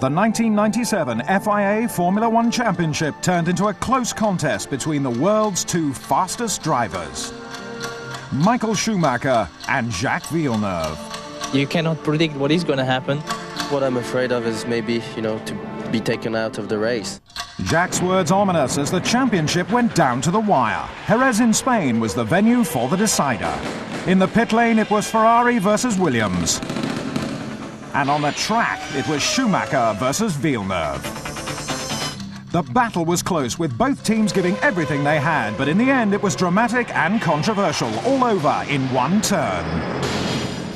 The 1997 FIA Formula One Championship turned into a close contest between the world's two fastest drivers, Michael Schumacher and Jacques Villeneuve. You cannot predict what is going to happen. What I'm afraid of is maybe, to be taken out of the race. Jacques' words ominous as the championship went down to the wire. Jerez in Spain was the venue for the decider. In the pit lane, it was Ferrari versus Williams. And on the track, it was Schumacher versus Villeneuve. The battle was close, with both teams giving everything they had, but in the end it was dramatic and controversial, all over in one turn.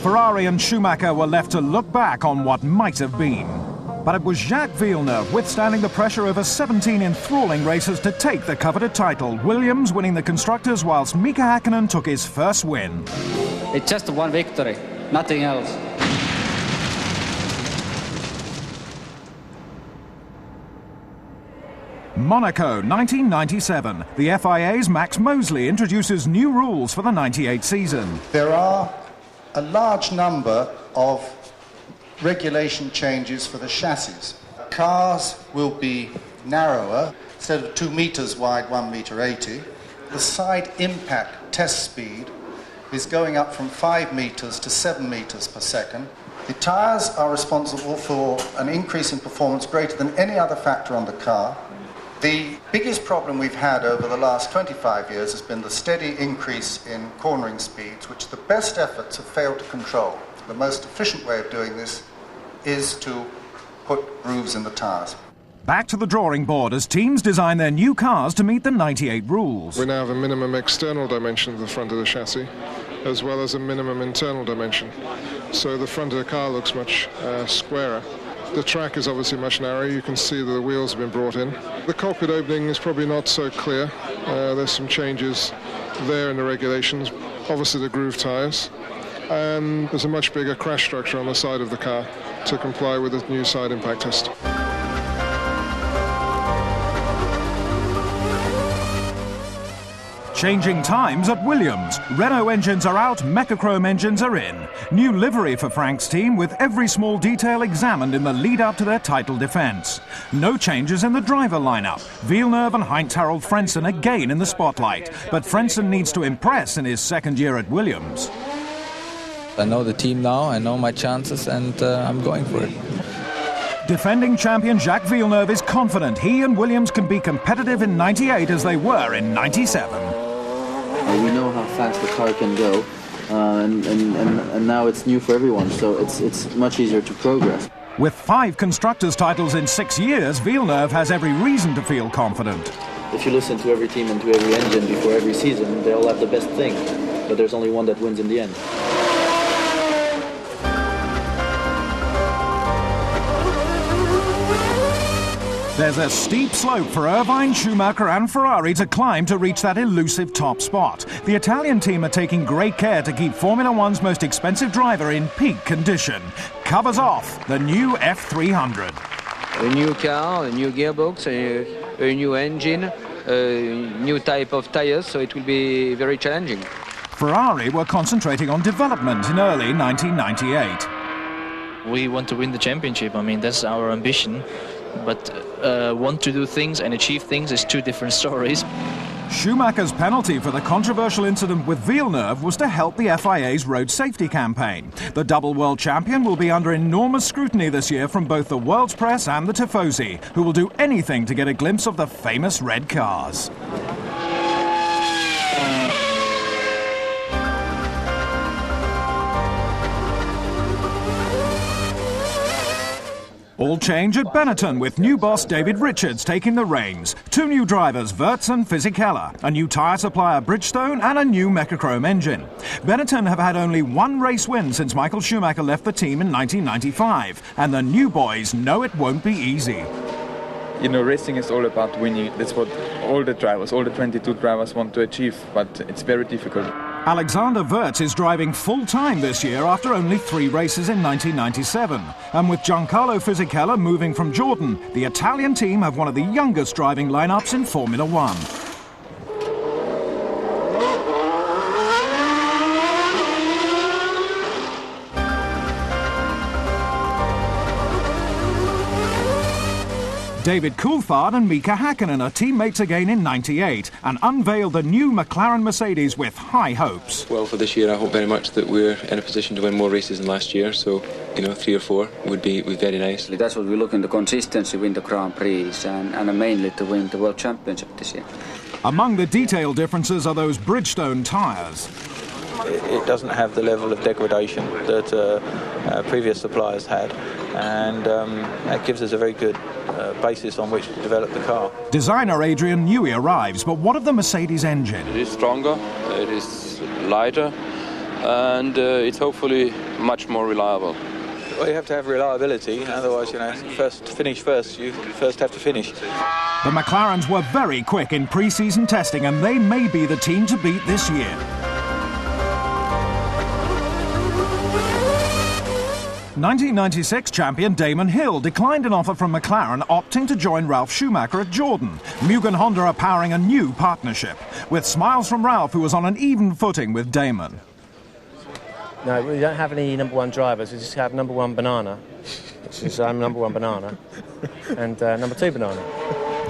Ferrari and Schumacher were left to look back on what might have been. But it was Jacques Villeneuve withstanding the pressure over 17 enthralling races to take the coveted title, Williams winning the Constructors whilst Mika Hakkinen took his first win. It's just one victory, nothing else. Monaco, 1997. The FIA's Max Mosley introduces new rules for the 98 season. There are a large number of regulation changes for the chassis. Cars will be narrower. Instead of 2 meters wide, 1 meter 80. The side impact test speed is going up from 5 meters to 7 meters per second. The tires are responsible for an increase in performance greater than any other factor on the car. The biggest problem we've had over the last 25 years has been the steady increase in cornering speeds, which the best efforts have failed to control. The most efficient way of doing this is to put grooves in the tires. Back to the drawing board as teams design their new cars to meet the 98 rules. We now have a minimum external dimension of the front of the chassis, as well as a minimum internal dimension. So the front of the car looks much squarer. The track is obviously much narrower. You can see that the wheels have been brought in. The cockpit opening is probably not so clear. There's some changes there in the regulations. Obviously the groove tyres. And there's a much bigger crash structure on the side of the car to comply with the new side impact test. Changing times at Williams. Renault engines are out, Mecachrome engines are in. New livery for Frank's team with every small detail examined in the lead-up to their title defence. No changes in the driver lineup. Villeneuve and Heinz-Harald Frentzen again in the spotlight. But Frentzen needs to impress in his second year at Williams. I know the team now, I know my chances, and I'm going for it. Defending champion Jacques Villeneuve is confident he and Williams can be competitive in 98 as they were in 97. We know how fast the car can go, and now it's new for everyone, so it's much easier to progress. With 5 Constructors' titles in 6 years, Villeneuve has every reason to feel confident. If you listen to every team and to every engine before every season, they all have the best thing, but there's only one that wins in the end. There's a steep slope for Irvine, Schumacher and Ferrari to climb to reach that elusive top spot. The Italian team are taking great care to keep Formula One's most expensive driver in peak condition. Covers off the new F300. A new car, a new gearbox, a new engine, a new type of tires, so it will be very challenging. Ferrari were concentrating on development in early 1998. We want to win the championship. I mean, that's our ambition. But want to do things and achieve things is 2 different stories. Schumacher's penalty for the controversial incident with Villeneuve was to help the FIA's road safety campaign. The double world champion will be under enormous scrutiny this year from both the world's press and the Tifosi, who will do anything to get a glimpse of the famous red cars. All change at Benetton, with new boss David Richards taking the reins. 2 new drivers, Wirtz and Fisichella, a new tyre supplier Bridgestone and a new Mecachrome engine. Benetton have had only 1 race win since Michael Schumacher left the team in 1995, and the new boys know it won't be easy. You know, racing is all about winning. That's what all the 22 drivers want to achieve, but it's very difficult. Alexander Wirtz is driving full-time this year after only 3 races in 1997. And with Giancarlo Fisichella moving from Jordan, the Italian team have one of the youngest driving lineups in Formula One. David Coulthard and Mika Hakkinen are teammates again in '98 and unveiled the new McLaren Mercedes with high hopes. Well, for this year, I hope very much that we're in a position to win more races than last year. So, 3 or 4 would be very nice. That's what we look in the consistency, win the Grand Prix, and mainly to win the World Championship this year. Among the detail differences are those Bridgestone tyres. It doesn't have the level of degradation that previous suppliers had, and that gives us a very good basis on which to develop the car. Designer Adrian Newey arrives, but what of the Mercedes engine? It is stronger, it is lighter, and it's hopefully much more reliable. Well, you have to have reliability, otherwise, first finish first. You first have to finish. The McLarens were very quick in pre-season testing, and they may be the team to beat this year. 1996 champion Damon Hill declined an offer from McLaren, opting to join Ralf Schumacher at Jordan. Mugen Honda are powering a new partnership, with smiles from Ralf, who was on an even footing with Damon. No, we don't have any number one drivers. We just have number one banana, which is I'm number one banana, and number two banana.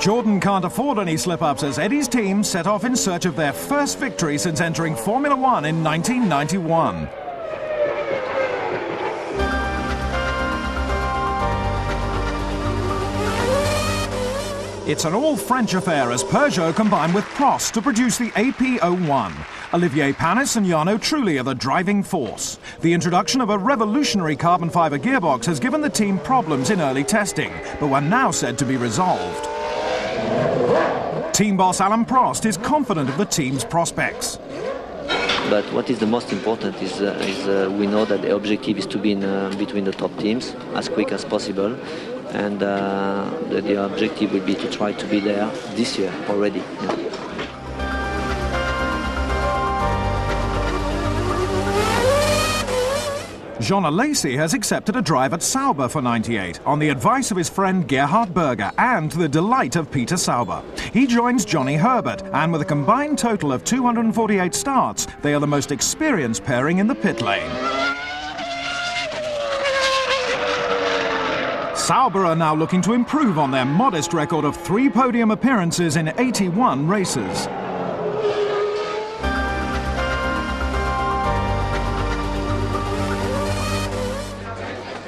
Jordan can't afford any slip-ups as Eddie's team set off in search of their first victory since entering Formula One in 1991. It's an all-French affair as Peugeot combine with Prost to produce the AP01. Olivier Panis and Jarno Trulli are the driving force. The introduction of a revolutionary carbon fibre gearbox has given the team problems in early testing, but were now said to be resolved. Team boss Alain Prost is confident of the team's prospects. But what is the most important is we know that the objective is to be in between the top teams as quick as possible. And the objective will be to try to be there this year already. Yeah. Jean Alesi has accepted a drive at Sauber for '98 on the advice of his friend Gerhard Berger and to the delight of Peter Sauber. He joins Johnny Herbert, and with a combined total of 248 starts, they are the most experienced pairing in the pit lane. Sauber are now looking to improve on their modest record of 3 podium appearances in 81 races.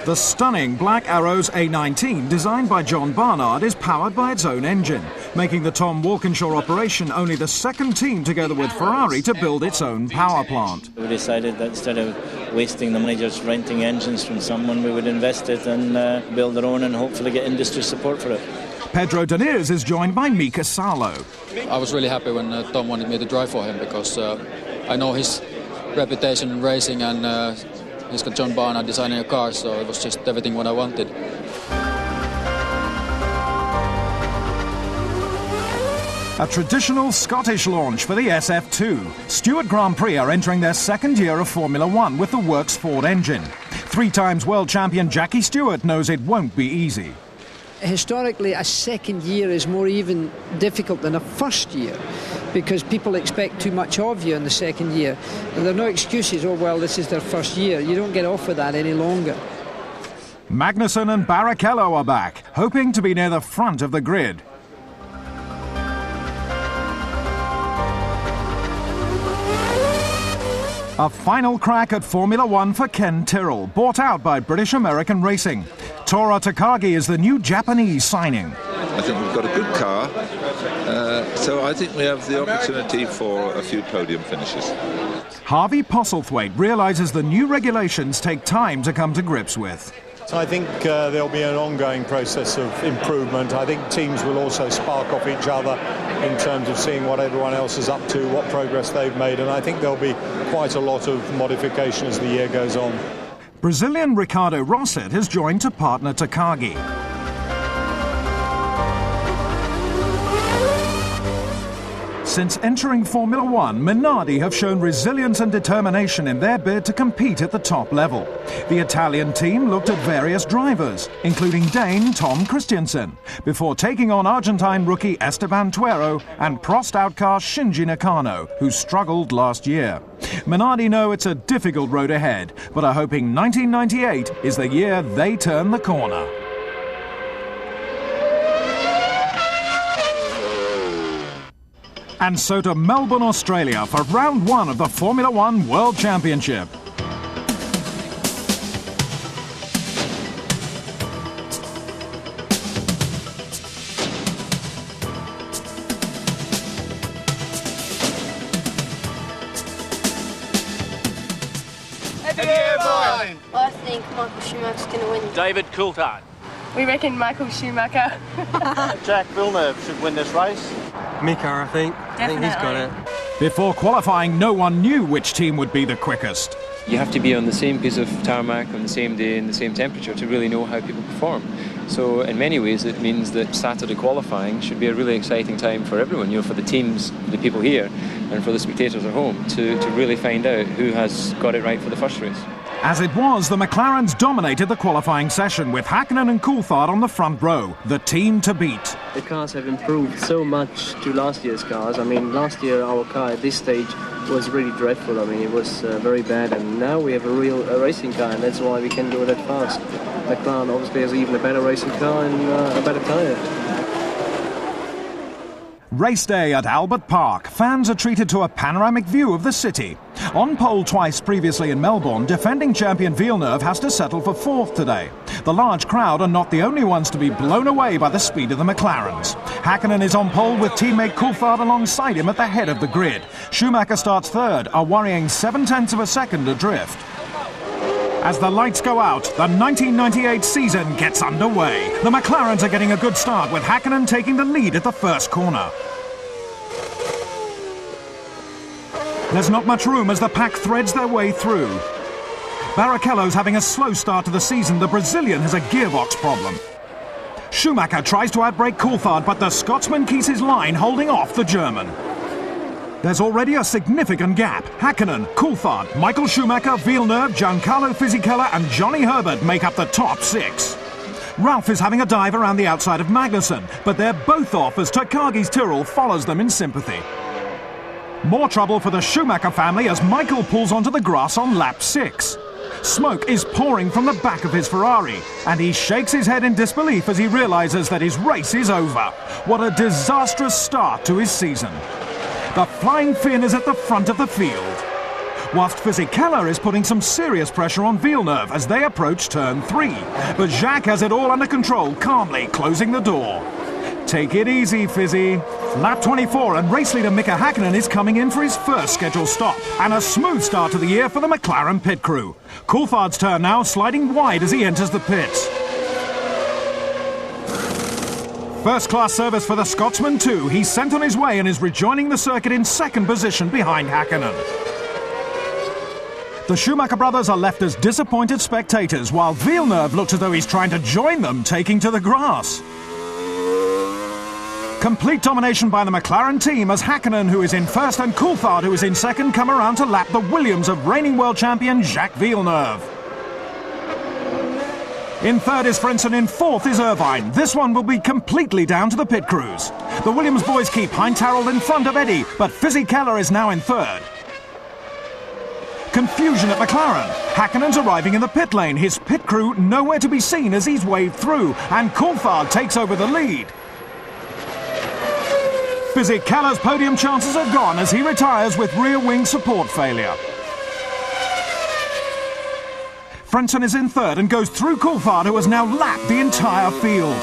The stunning Black Arrows A19, designed by John Barnard, is powered by its own engine, making the Tom Walkinshaw operation only the second team together with Ferrari to build its own power plant. We decided that instead of wasting the money just renting engines from someone, we would invest it and build our own and hopefully get industry support for it. Pedro Diniz is joined by Mika Salo. I was really happy when Tom wanted me to drive for him because I know his reputation in racing and he's got John Barnard designing a car, so it was just everything what I wanted. A traditional Scottish launch for the SF2. Stewart Grand Prix are entering their second year of Formula One with the Works Ford engine. 3-time world champion Jackie Stewart knows it won't be easy. Historically, a second year is more even difficult than a first year because people expect too much of you in the second year. And there are no excuses, oh, well, this is their first year. You don't get off with that any longer. Magnussen and Barrichello are back, hoping to be near the front of the grid. A final crack at Formula One for Ken Tyrrell, bought out by British American Racing. Tora Takagi is the new Japanese signing. I think we've got a good car, so I think we have the opportunity for a few podium finishes. Harvey Postlethwaite realises the new regulations take time to come to grips with. So I think there'll be an ongoing process of improvement. I think teams will also spark off each other in terms of seeing what everyone else is up to, what progress they've made, and I think there'll be quite a lot of modification as the year goes on. Brazilian Ricardo Rosset has joined to partner Takagi. Since entering Formula One, Minardi have shown resilience and determination in their bid to compete at the top level. The Italian team looked at various drivers, including Dane Tom Christiansen, before taking on Argentine rookie Esteban Tuero and Prost outcast Shinji Nakano, who struggled last year. Minardi know it's a difficult road ahead, but are hoping 1998 is the year they turn the corner. And so to Melbourne, Australia for round one of the Formula One World Championship. I think Michael Schumacher's going to win. David Coulthard. We reckon Michael Schumacher. Jacques Villeneuve should win this race. Mika, I think. Definitely. I think he's got it. Before qualifying, no one knew which team would be the quickest. You have to be on the same piece of tarmac on the same day in the same temperature to really know how people perform. So in many ways it means that Saturday qualifying should be a really exciting time for everyone, for the teams, the people here, and for the spectators at home to really find out who has got it right for the first race. As it was, the McLarens dominated the qualifying session with Hakkinen and Coulthard on the front row, the team to beat. The cars have improved so much to last year's cars. I mean, last year our car at this stage was really dreadful. I mean, it was very bad, and now we have a real racing car, and that's why we can go that fast. McLaren obviously has even a better racing car and a better tyre. Race day at Albert Park. Fans are treated to a panoramic view of the city. On pole twice previously in Melbourne, defending champion Villeneuve has to settle for fourth today. The large crowd are not the only ones to be blown away by the speed of the McLarens. Hakkinen is on pole with teammate Coulthard alongside him at the head of the grid. Schumacher starts third, a worrying 0.7 of a second adrift. As the lights go out, the 1998 season gets underway. The McLarens are getting a good start with Hakkinen taking the lead at the first corner. There's not much room as the pack threads their way through. Barrichello's having a slow start to the season. The Brazilian has a gearbox problem. Schumacher tries to outbrake Coulthard, but the Scotsman keeps his line, holding off the German. There's already a significant gap. Hakkinen, Coulthard, Michael Schumacher, Villeneuve, Giancarlo Fisichella and Johnny Herbert make up the top six. Ralph is having a dive around the outside of Magnussen, but they're both off as Takagi's Tyrrell follows them in sympathy. More trouble for the Schumacher family as Michael pulls onto the grass on lap 6. Smoke is pouring from the back of his Ferrari, and he shakes his head in disbelief as he realizes that his race is over. What a disastrous start to his season. The Flying Finn is at the front of the field, whilst Fisichella is putting some serious pressure on Villeneuve as they approach turn 3. But Jacques has it all under control, calmly closing the door. Take it easy, Fizzy. Lap 24 and race leader Mika Hakkinen is coming in for his first scheduled stop. And a smooth start to the year for the McLaren pit crew. Coulthard's turn now, sliding wide as he enters the pits. First-class service for the Scotsman too. He's sent on his way and is rejoining the circuit in second position behind Hakkinen. The Schumacher brothers are left as disappointed spectators, while Villeneuve looks as though he's trying to join them, taking to the grass. Complete domination by the McLaren team as Hakkinen, who is in first, and Coulthard, who is in second, come around to lap the Williams of reigning world champion Jacques Villeneuve. In third is Frentzen, in fourth is Irvine. This one will be completely down to the pit crews. The Williams boys keep Heinz Harald in front of Eddie, but Fisichella is now in third. Confusion at McLaren. Hakkinen's arriving in the pit lane, his pit crew nowhere to be seen as he's waved through, and Coulthard takes over the lead. Fisichella's podium chances are gone as he retires with rear wing support failure. Frentzen is in third and goes through Coulthard, who has now lapped the entire field.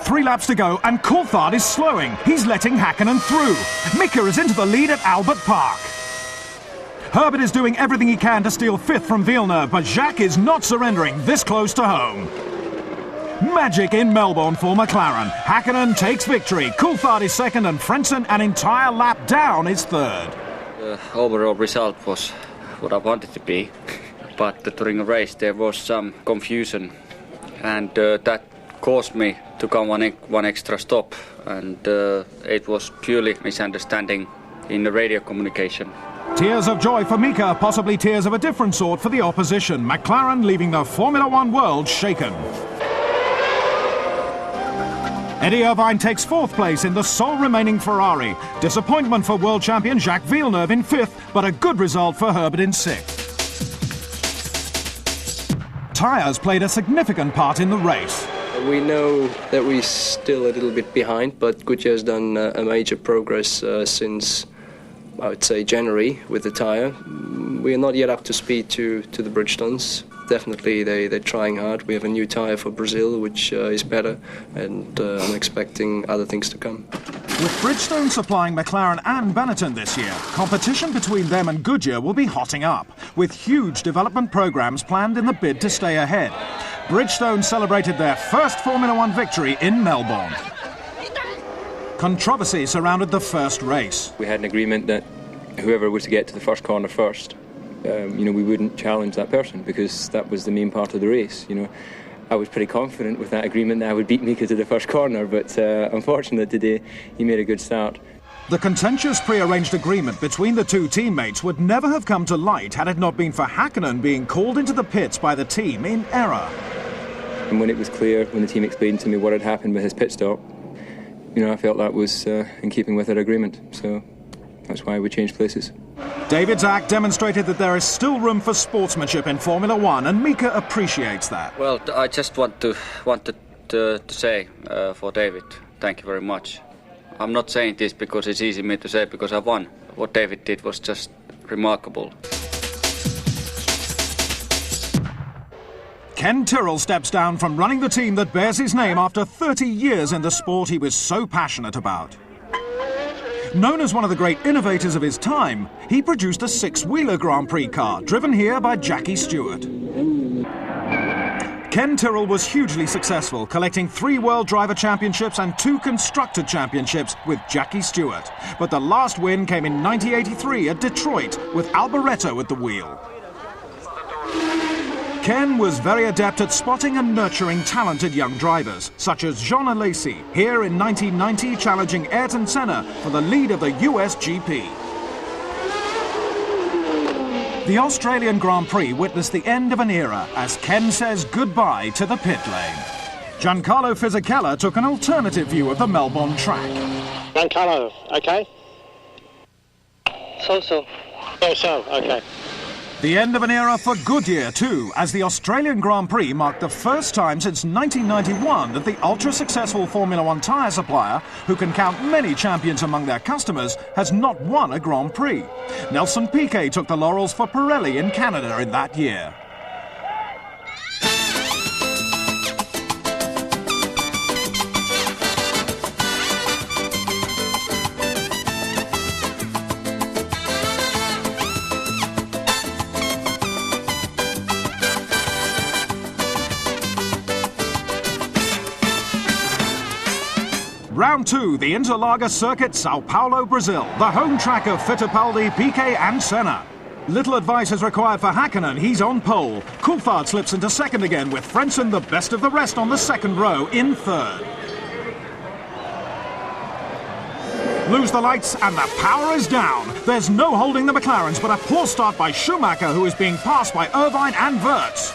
3 laps to go and Coulthard is slowing. He's letting Hakkinen through. Mika is into the lead at Albert Park. Herbert is doing everything he can to steal fifth from Villeneuve, but Jacques is not surrendering this close to home. Magic in Melbourne for McLaren. Hakkinen takes victory. Coulthard is second and Frentzen, an entire lap down, is third. The overall result was what I wanted to be, but during the race there was some confusion, and that caused me to come one extra stop, and it was purely misunderstanding in the radio communication. Tears of joy for Mika, possibly tears of a different sort for the opposition. McLaren leaving the Formula One world shaken. Eddie Irvine takes fourth place in the sole remaining Ferrari. Disappointment for world champion Jacques Villeneuve in fifth, but a good result for Herbert in sixth. Tyres played a significant part in the race. We know that we're still a little bit behind, but Goodyear has done a major progress since, I would say, January with the tyre. We are not yet up to speed to the Bridgestones. Definitely they're trying hard. We have a new tyre for Brazil, which is better, and I'm expecting other things to come. With Bridgestone supplying McLaren and Benetton this year, competition between them and Goodyear will be hotting up, with huge development programs planned in the bid to stay ahead. Bridgestone celebrated their first Formula One victory in Melbourne. Controversy surrounded the first race. We had an agreement that whoever was to get to the first corner first, we wouldn't challenge that person, because that was the main part of the race. I was pretty confident with that agreement that I would beat Mika to the first corner, but unfortunately today he made a good start. The contentious pre-arranged agreement between the two teammates would never have come to light had it not been for Hakkinen being called into the pits by the team in error. And when it was clear, when the team explained to me what had happened with his pit stop, I felt that was in keeping with our agreement, so that's why we changed places. David Zak demonstrated that there is still room for sportsmanship in Formula One, and Mika appreciates that. Well, I just wanted to say for David, thank you very much. I'm not saying this because it's easy for me to say because I won. What David did was just remarkable. Ken Tyrrell steps down from running the team that bears his name after 30 years in the sport he was so passionate about. Known as one of the great innovators of his time, he produced a six-wheeler Grand Prix car, driven here by Jackie Stewart. Ken Tyrrell was hugely successful, collecting 3 World Driver Championships and 2 Constructor Championships with Jackie Stewart. But the last win came in 1983 at Detroit, with Alboreto at the wheel. Ken was very adept at spotting and nurturing talented young drivers, such as Jean Alesi, here in 1990 challenging Ayrton Senna for the lead of the US GP. The Australian Grand Prix witnessed the end of an era as Ken says goodbye to the pit lane. Giancarlo Fisichella took an alternative view of the Melbourne track. Giancarlo, okay? So-so. So-so, okay. The end of an era for Goodyear too, as the Australian Grand Prix marked the first time since 1991 that the ultra-successful Formula One tyre supplier, who can count many champions among their customers, has not won a Grand Prix. Nelson Piquet took the laurels for Pirelli in Canada in that year. Round 2, the Interlagos circuit, Sao Paulo, Brazil, the home track of Fittipaldi, Piquet and Senna. Little advice is required for Hakkinen, he's on pole. Coulthard slips into second again, with Frentzen the best of the rest on the second row in third. Lose the lights and the power is down. There's no holding the McLarens, but a poor start by Schumacher, who is being passed by Irvine and Wirtz.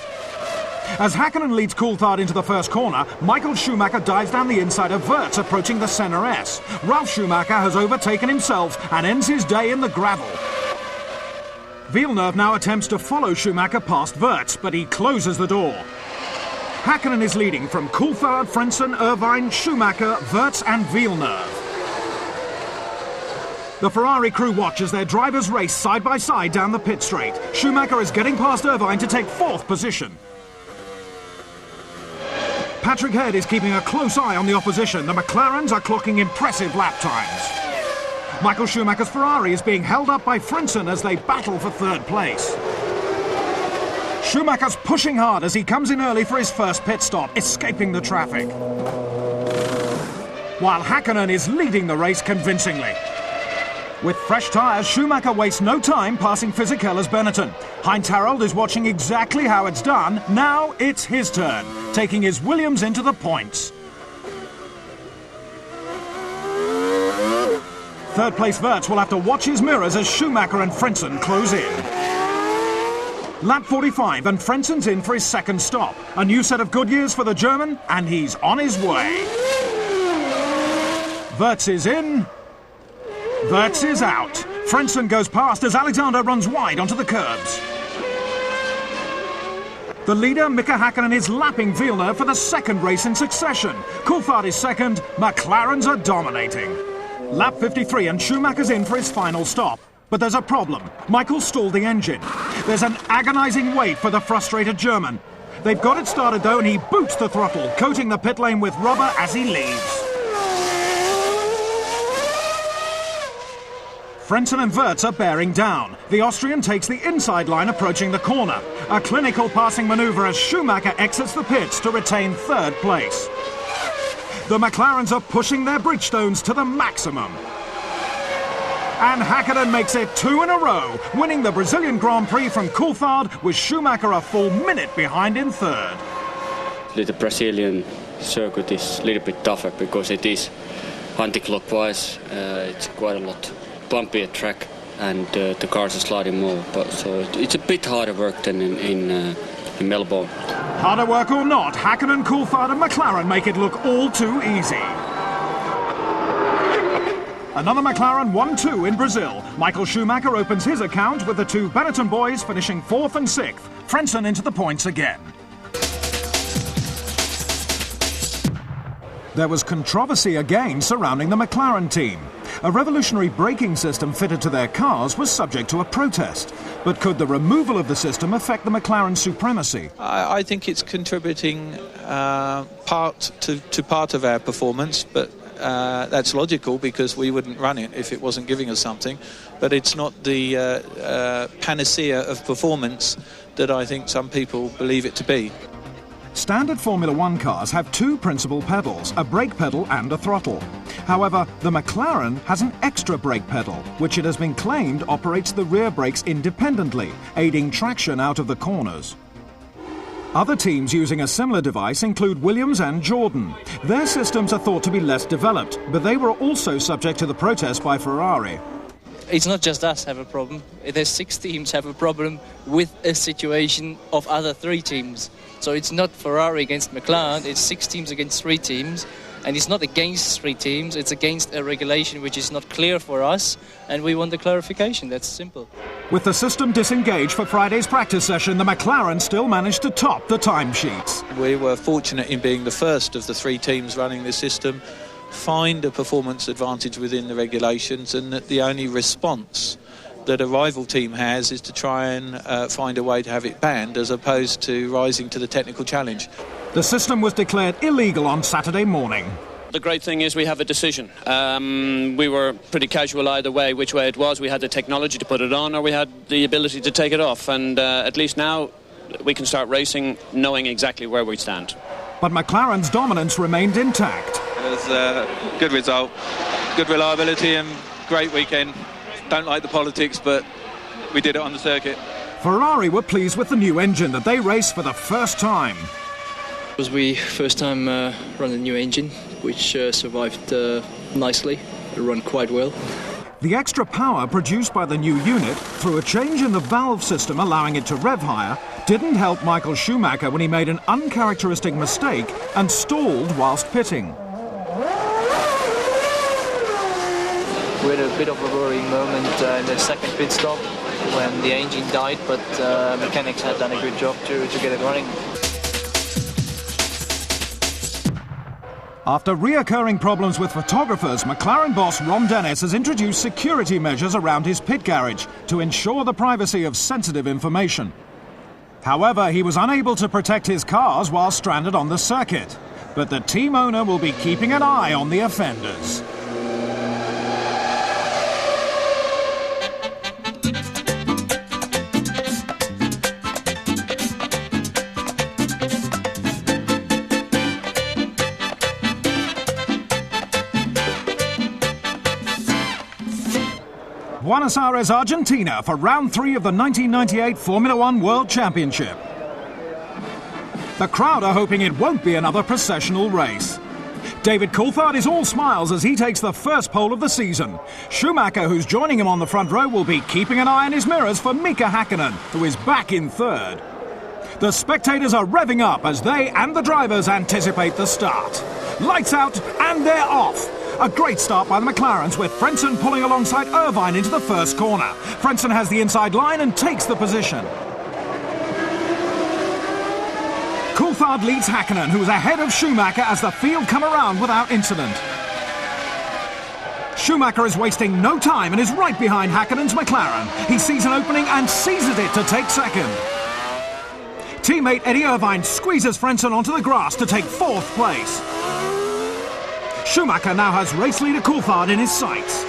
As Hakkinen leads Coulthard into the first corner, Michael Schumacher dives down the inside of Wirtz, approaching the Senna S. Ralf Schumacher has overtaken himself and ends his day in the gravel. Villeneuve now attempts to follow Schumacher past Wirtz, but he closes the door. Hakkinen is leading from Coulthard, Frentzen, Irvine, Schumacher, Wirtz and Villeneuve. The Ferrari crew watch as their drivers race side by side down the pit straight. Schumacher is getting past Irvine to take 4th position. Patrick Head is keeping a close eye on the opposition. The McLarens are clocking impressive lap times. Michael Schumacher's Ferrari is being held up by Frentzen as they battle for 3rd place. Schumacher's pushing hard as he comes in early for his first pit stop, escaping the traffic. While Hakkinen is leading the race convincingly. With fresh tyres, Schumacher wastes no time passing Fisichella's Benetton. Heinz Harald is watching exactly how it's done. Now it's his turn, taking his Williams into the points. 3rd place Wirtz will have to watch his mirrors as Schumacher and Frentzen close in. Lap 45 and Frentzen's in for his 2nd stop. A new set of Goodyears for the German, and he's on his way. Wirtz is in. Wirtz is out. Frentzen goes past as Alexander runs wide onto the curbs. The leader, Mika Häkkinen, is lapping Villeneuve for the second race in succession. Coulthard is second, McLarens are dominating. Lap 53 and Schumacher's in for his final stop. But there's a problem. Michael stalled the engine. There's an agonising wait for the frustrated German. They've got it started though, and he boots the throttle, coating the pit lane with rubber as he leaves. Frentzen and Wirtz are bearing down. The Austrian takes the inside line approaching the corner. A clinical passing manoeuvre as Schumacher exits the pits to retain third place. The McLarens are pushing their Bridgestones to the maximum. And Häkkinen makes it 2 in a row, winning the Brazilian Grand Prix from Coulthard, with Schumacher a full minute behind in third. The Brazilian circuit is a little bit tougher because it is anti-clockwise. It's quite a lot bumpier track, and the cars are sliding more. So it's a bit harder work than in Melbourne. Harder work or not, Häkkinen, Coulthard and McLaren make it look all too easy. Another McLaren 1-2 in Brazil. Michael Schumacher opens his account with the two Benetton boys finishing 4th and 6th. Frentzen into the points again. There was controversy again surrounding the McLaren team. A revolutionary braking system fitted to their cars was subject to a protest. But could the removal of the system affect the McLaren supremacy? I think it's contributing part of our performance, but that's logical because we wouldn't run it if it wasn't giving us something. But it's not the panacea of performance that I think some people believe it to be. Standard Formula One cars have two principal pedals, a brake pedal and a throttle. However, the McLaren has an extra brake pedal, which it has been claimed operates the rear brakes independently, aiding traction out of the corners. Other teams using a similar device include Williams and Jordan. Their systems are thought to be less developed, but they were also subject to the protest by Ferrari. It's not just us have a problem. There's 6 teams have a problem with a situation of other 3 teams. So it's not Ferrari against McLaren, it's 6 teams against 3 teams. And it's not against 3 teams, it's against a regulation which is not clear for us, and we want the clarification, that's simple. With the system disengaged for Friday's practice session, the McLaren still managed to top the timesheets. We were fortunate in being the first of the 3 teams running the system, find a performance advantage within the regulations, and that the only response that a rival team has is to try and find a way to have it banned, as opposed to rising to the technical challenge. The system was declared illegal on Saturday morning. The great thing is we have a decision. We were pretty casual either way, which way it was. We had the technology to put it on, or we had the ability to take it off. And at least now we can start racing knowing exactly where we stand. But McLaren's dominance remained intact. It was a good result, good reliability and great weekend. Don't like the politics, but we did it on the circuit. Ferrari were pleased with the new engine that they raced for the first time. It was we first time run a new engine, which survived nicely. It ran quite well. The extra power produced by the new unit, through a change in the valve system allowing it to rev higher, didn't help Michael Schumacher when he made an uncharacteristic mistake and stalled whilst pitting. We had a bit of a worrying moment in the second pit stop when the engine died, but mechanics had done a good job to get it running. After reoccurring problems with photographers, McLaren boss Ron Dennis has introduced security measures around his pit garage to ensure the privacy of sensitive information. However, he was unable to protect his cars while stranded on the circuit. But the team owner will be keeping an eye on the offenders. Buenos Aires, Argentina for round 3 of the 1998 Formula One World Championship. The crowd are hoping it won't be another processional race. David Coulthard is all smiles as he takes the first pole of the season. Schumacher, who's joining him on the front row, will be keeping an eye on his mirrors for Mika Häkkinen, who is back in third. The spectators are revving up as they and the drivers anticipate the start. Lights out and they're off. A great start by the McLarens, with Frentzen pulling alongside Irvine into the first corner. Frentzen has the inside line and takes the position. Coulthard leads Häkkinen, who is ahead of Schumacher as the field come around without incident. Schumacher is wasting no time and is right behind Häkkinen's McLaren. He sees an opening and seizes it to take second. Teammate Eddie Irvine squeezes Frentzen onto the grass to take 4th place. Schumacher now has race leader Coulthard in his sights.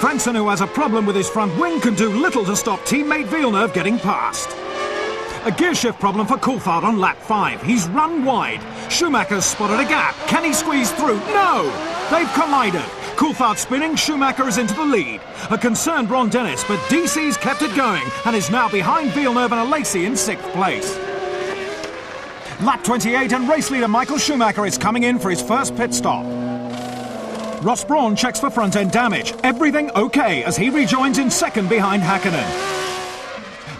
Frentzen, who has a problem with his front wing, can do little to stop teammate Villeneuve getting past. A gearshift problem for Coulthard on lap 5. He's run wide. Schumacher's spotted a gap. Can he squeeze through? No! They've collided. Coulthard spinning, Schumacher is into the lead. A concerned Ron Dennis, but DC's kept it going and is now behind Villeneuve and Alesi in 6th place. Lap 28 and race leader Michael Schumacher is coming in for his first pit stop. Ross Brawn checks for front-end damage. Everything okay as he rejoins in 2nd behind Häkkinen.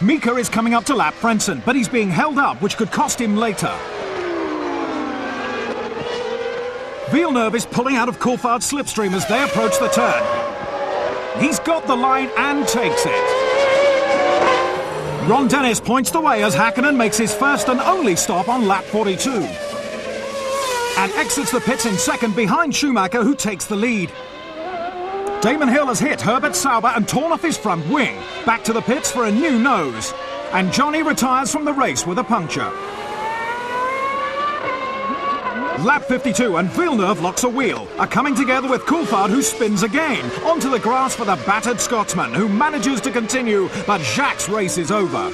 Mika is coming up to lap Frentzen, but he's being held up, which could cost him later. Villeneuve is pulling out of Coulthard's slipstream as they approach the turn. He's got the line and takes it. Ron Dennis points the way as Häkkinen makes his first and only stop on lap 42. And exits the pits in 2nd behind Schumacher, who takes the lead. Damon Hill has hit Herbert Sauber and torn off his front wing. Back to the pits for a new nose. And Johnny retires from the race with a puncture. Lap 52 and Villeneuve locks a wheel. A coming together with Coulthard, who spins again. Onto the grass for the battered Scotsman, who manages to continue, but Jacques' race is over.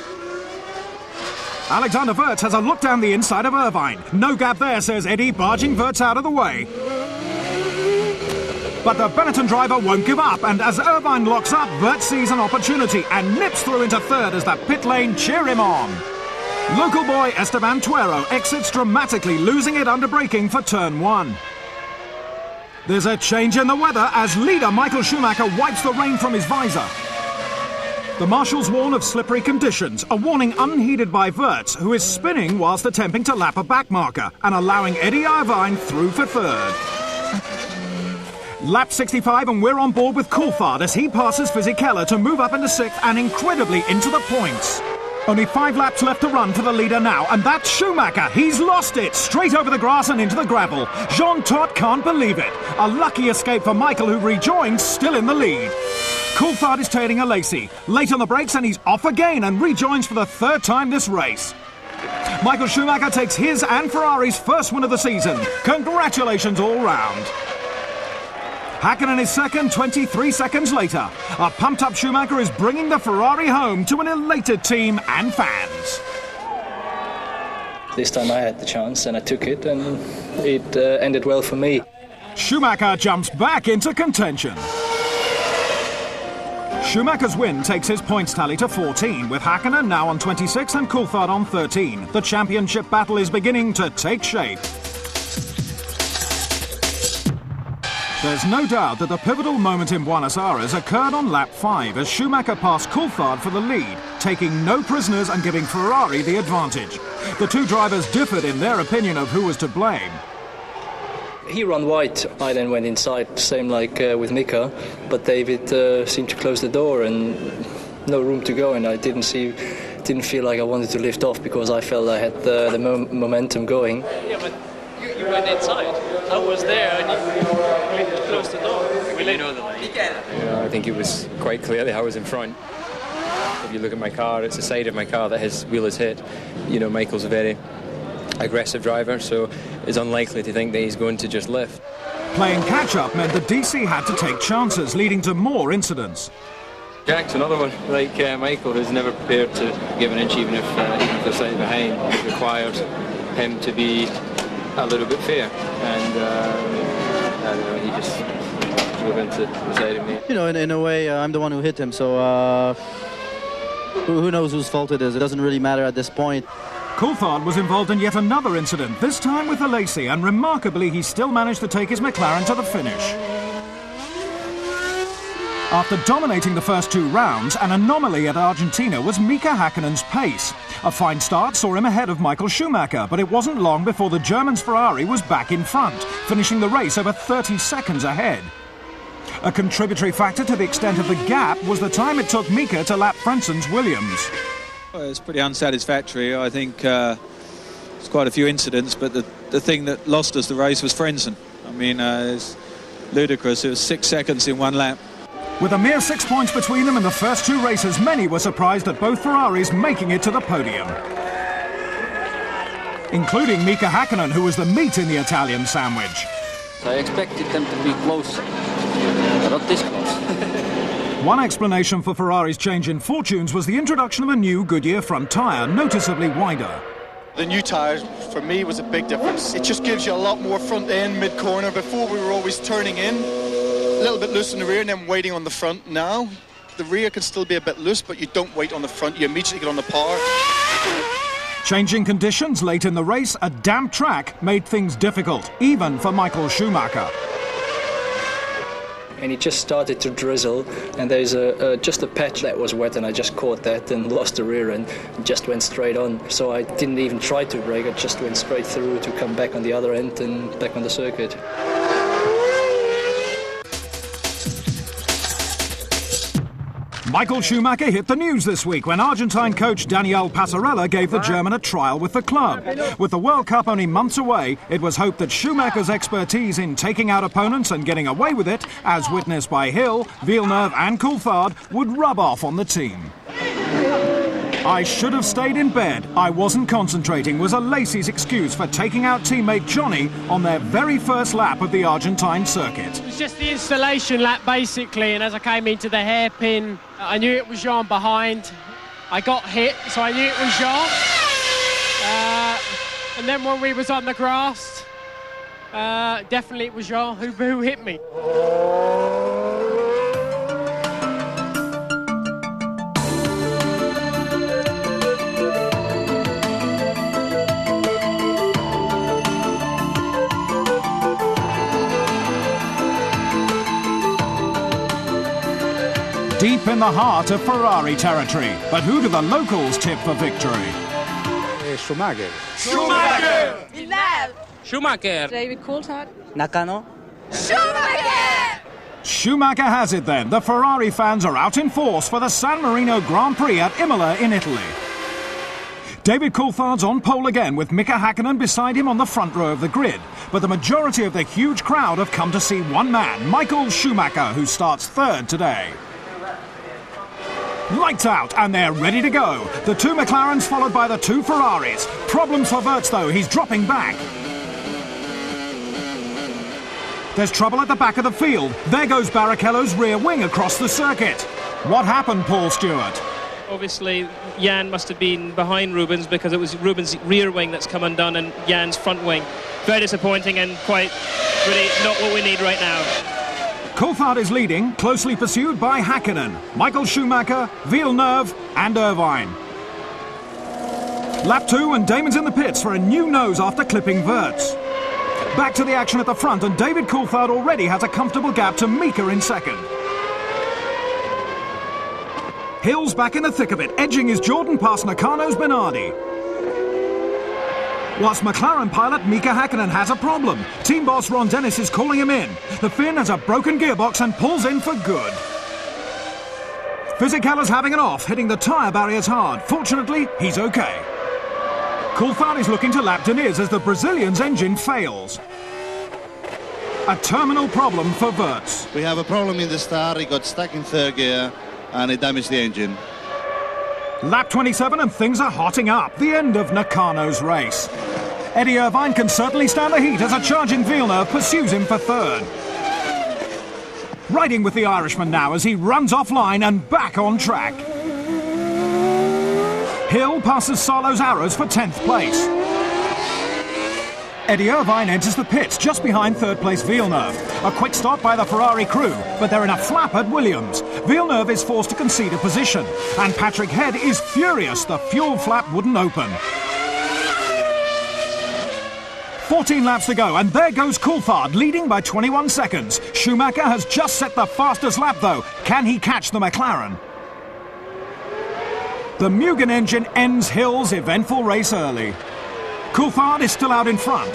Alexander Wirtz has a look down the inside of Irvine. No gap there, says Eddie, barging Wirtz out of the way. But the Benetton driver won't give up, and as Irvine locks up, Wirtz sees an opportunity and nips through into 3rd as the pit lane cheer him on. Local boy Esteban Tuero exits dramatically, losing it under braking for turn 1. There's a change in the weather as leader Michael Schumacher wipes the rain from his visor. The marshals warn of slippery conditions, a warning unheeded by Wirtz, who is spinning whilst attempting to lap a backmarker and allowing Eddie Irvine through for 3rd. Lap 65 and we're on board with Coulthard as he passes Fisichella to move up into 6th and incredibly into the points. Only 5 laps left to run for the leader now, and that's Schumacher. He's lost it, straight over the grass and into the gravel. Jean Todt can't believe it. A lucky escape for Michael, who rejoins, still in the lead. Coulthard is tailing Alesi. Late on the brakes and he's off again and rejoins for the 3rd time this race. Michael Schumacher takes his and Ferrari's first win of the season. Congratulations all round. Häkkinen is 2nd, 23 seconds later. A pumped-up Schumacher is bringing the Ferrari home to an elated team and fans. This time I had the chance and I took it, and it ended well for me. Schumacher jumps back into contention. Schumacher's win takes his points tally to 14, with Häkkinen now on 26 and Coulthard on 13. The championship battle is beginning to take shape. There's no doubt that the pivotal moment in Buenos Aires occurred on lap 5 as Schumacher passed Coulthard for the lead, taking no prisoners and giving Ferrari the advantage. The two drivers differed in their opinion of who was to blame. He ran wide, I then went inside, same like with Mika, but David seemed to close the door and no room to go, and I didn't feel like I wanted to lift off because I felt I had the momentum going. Yeah, but you went inside. I was there and you closed the door. We know the way. I think it was quite clear that I was in front. If you look at my car, it's the side of my car that his wheel has hit. You know, Michael's a very aggressive driver, so it's unlikely to think that he's going to just lift. Playing catch-up meant the DC had to take chances, leading to more incidents. Jack's another one, like Michael, who's never prepared to give an inch, even if they're slightly behind. It requires him to be a little bit fair, and I don't know, he just drove into the side of me. You know, in a way, I'm the one who hit him, so who knows whose fault it is? It doesn't really matter at this point. Coulthard was involved in yet another incident, this time with Alesi, and remarkably he still managed to take his McLaren to the finish. After dominating the first 2 rounds, an anomaly at Argentina was Mika Häkkinen's pace. A fine start saw him ahead of Michael Schumacher, but it wasn't long before the German's Ferrari was back in front, finishing the race over 30 seconds ahead. A contributory factor to the extent of the gap was the time it took Mika to lap Frentzen's Williams. Well, it's pretty unsatisfactory. I think There's quite a few incidents, but the thing that lost us the race was Frentzen. I mean, it's ludicrous. It was 6 seconds in one lap. With a mere 6 points between them in the first two races, many were surprised at both Ferraris making it to the podium, including Mika Häkkinen, who was the meat in the Italian sandwich. I expected them to be close, but not this close. One explanation for Ferrari's change in fortunes was the introduction of a new Goodyear front tyre, noticeably wider. The new tyres, for me, was a big difference. It just gives you a lot more front end, mid-corner. Before, we were always turning in, a little bit loose in the rear and then waiting on the front. Now, the rear can still be a bit loose, but you don't wait on the front. You immediately get on the power. Changing conditions late in the race, a damp track made things difficult, even for Michael Schumacher. And it just started to drizzle, and there's just a patch that was wet, and I just caught that and lost the rear end and just went straight on. So I didn't even try to brake, I just went straight through to come back on the other end and back on the circuit. Michael Schumacher hit the news this week when Argentine coach Daniel Passarella gave the German a trial with the club. With the World Cup only months away, it was hoped that Schumacher's expertise in taking out opponents and getting away with it, as witnessed by Hill, Villeneuve and Coulthard, would rub off on the team. I should have stayed in bed. I wasn't concentrating was Alesi's excuse for taking out teammate Johnny on their very first lap of the Argentine circuit. It was just the installation lap, basically, and as I came into the hairpin, I knew it was Jean behind. I got hit, so I knew it was Jean. And then when we was on the grass, definitely it was Jean who hit me. Deep in the heart of Ferrari territory. But who do the locals tip for victory? Schumacher. Schumacher! Villeneuve! Schumacher. David Coulthard. Nakano. Schumacher! Schumacher has it then. The Ferrari fans are out in force for the San Marino Grand Prix at Imola in Italy. David Coulthard's on pole again with Mika Häkkinen beside him on the front row of the grid. But the majority of the huge crowd have come to see one man, Michael Schumacher, who starts third today. Lights out, and they're ready to go. The two McLarens followed by the two Ferraris. Problems for Wirtz, though. He's dropping back. There's trouble at the back of the field. There goes Barrichello's rear wing across the circuit. What happened, Paul Stewart? Obviously, Jan must have been behind Rubens because it was Rubens' rear wing that's come undone and Jan's front wing. Very disappointing and quite really not what we need right now. Coulthard is leading, closely pursued by Häkkinen, Michael Schumacher, Villeneuve and Irvine. Lap 2 and Damon's in the pits for a new nose after clipping Wirtz. Back to the action at the front, and David Coulthard already has a comfortable gap to Mika in second. Hill's back in the thick of it, edging his Jordan past Nakano's Bernardi. Whilst McLaren pilot Mika Häkkinen has a problem. Team boss Ron Dennis is calling him in. The Finn has a broken gearbox and pulls in for good. Fisichella's having an off, hitting the tyre barriers hard. Fortunately, he's okay. Coulthard is looking to lap Diniz as the Brazilian's engine fails. A terminal problem for Wirtz. We have a problem in the start. He got stuck in third gear and it damaged the engine. Lap 27 and things are hotting up. The end of Nakano's race. Eddie Irvine can certainly stand the heat as a charging Villeneuve pursues him for third. Riding with the Irishman now as he runs offline and back on track. Hill passes Salo's Arrows for 10th place. Eddie Irvine enters the pits just behind third place Villeneuve. A quick stop by the Ferrari crew, but they're in a flap at Williams. Villeneuve is forced to concede a position, and Patrick Head is furious the fuel flap wouldn't open. 14 laps to go, and there goes Coulthard, leading by 21 seconds. Schumacher has just set the fastest lap, though. Can he catch the McLaren? The Mugen engine ends Hill's eventful race early. Coulthard is still out in front.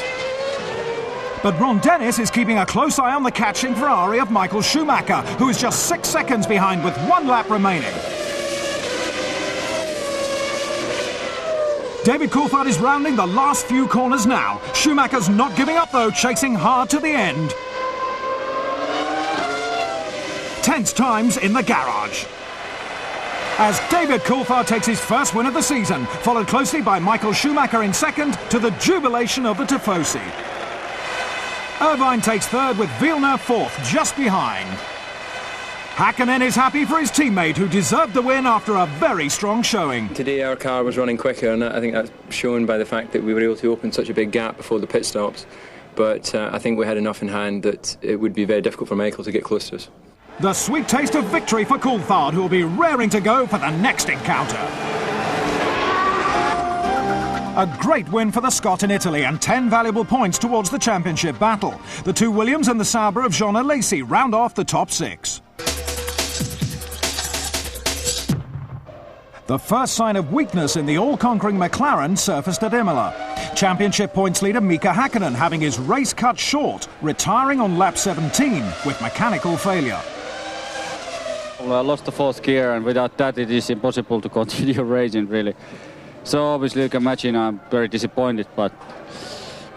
But Ron Dennis is keeping a close eye on the catching Ferrari of Michael Schumacher, who is just 6 seconds behind with 1 lap remaining. David Coulthard is rounding the last few corners now. Schumacher's not giving up though, chasing hard to the end. Tense times in the garage, as David Coulthard takes his first win of the season, followed closely by Michael Schumacher in second, to the jubilation of the Tifosi. Irvine takes third with Villeneuve fourth, just behind. Häkkinen is happy for his teammate, who deserved the win after a very strong showing. Today our car was running quicker, and I think that's shown by the fact that we were able to open such a big gap before the pit stops. But I think we had enough in hand that it would be very difficult for Michael to get close to us. The sweet taste of victory for Coulthard, who will be raring to go for the next encounter. A great win for the Scot in Italy and 10 valuable points towards the championship battle. The two Williams and the Sauber of Jean Alesi round off the top six. The first sign of weakness in the all-conquering McLaren surfaced at Imola. Championship points leader Mika Häkkinen having his race cut short, retiring on lap 17 with mechanical failure. Well, I lost the fourth gear, and without that it is impossible to continue racing, really. So obviously you can imagine I'm very disappointed, but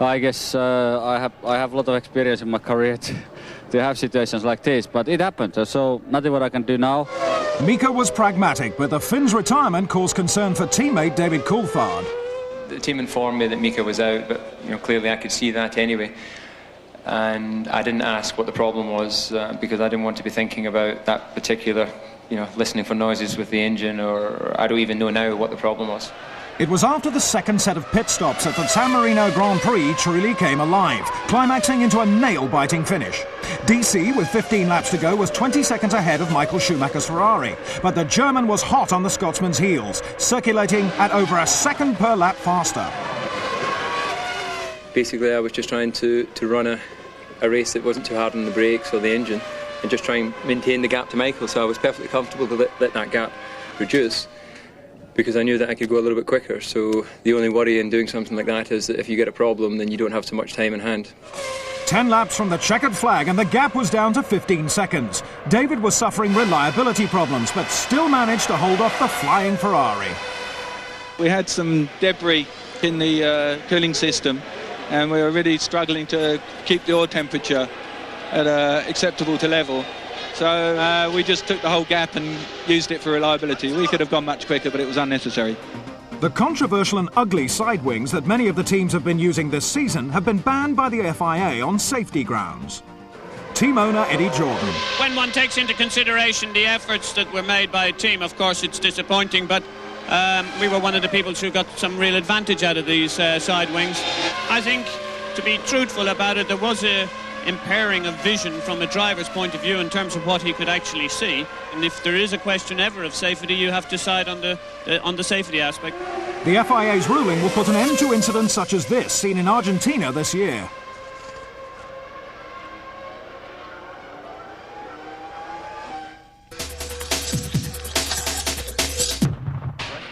I guess I have a lot of experience in my career to have situations like this, but it happened, so nothing what I can do now. Mika was pragmatic, but the Finn's retirement caused concern for teammate David Coulthard. The team informed me that Mika was out, but clearly I could see that anyway. And I didn't ask what the problem was because I didn't want to be thinking about that particular, listening for noises with the engine, or I don't even know now what the problem was. It was after the second set of pit stops that the San Marino Grand Prix truly came alive, climaxing into a nail-biting finish. DC, with 15 laps to go, was 20 seconds ahead of Michael Schumacher's Ferrari, but the German was hot on the Scotsman's heels, circulating at over a second per lap faster. Basically, I was just trying to run a race that wasn't too hard on the brakes or the engine, and just try and maintain the gap to Michael, so I was perfectly comfortable to let that gap reduce, because I knew that I could go a little bit quicker. So the only worry in doing something like that is that if you get a problem, then you don't have so much time in hand. 10 laps from the checkered flag and the gap was down to 15 seconds. David was suffering reliability problems, but still managed to hold off the flying Ferrari. We had some debris in the cooling system, and we were really struggling to keep the oil temperature at acceptable to level. So we just took the whole gap and used it for reliability. We could have gone much quicker, but it was unnecessary. The controversial and ugly side wings that many of the teams have been using this season have been banned by the FIA on safety grounds. Team owner Eddie Jordan. When one takes into consideration the efforts that were made by a team, of course it's disappointing, but we were one of the people who got some real advantage out of these side wings. I think, to be truthful about it, there was a impairing of vision from a driver's point of view in terms of what he could actually see, and if there is a question ever of safety, you have to decide on the safety aspect. The FIA's ruling will put an end to incidents such as this seen in Argentina this year.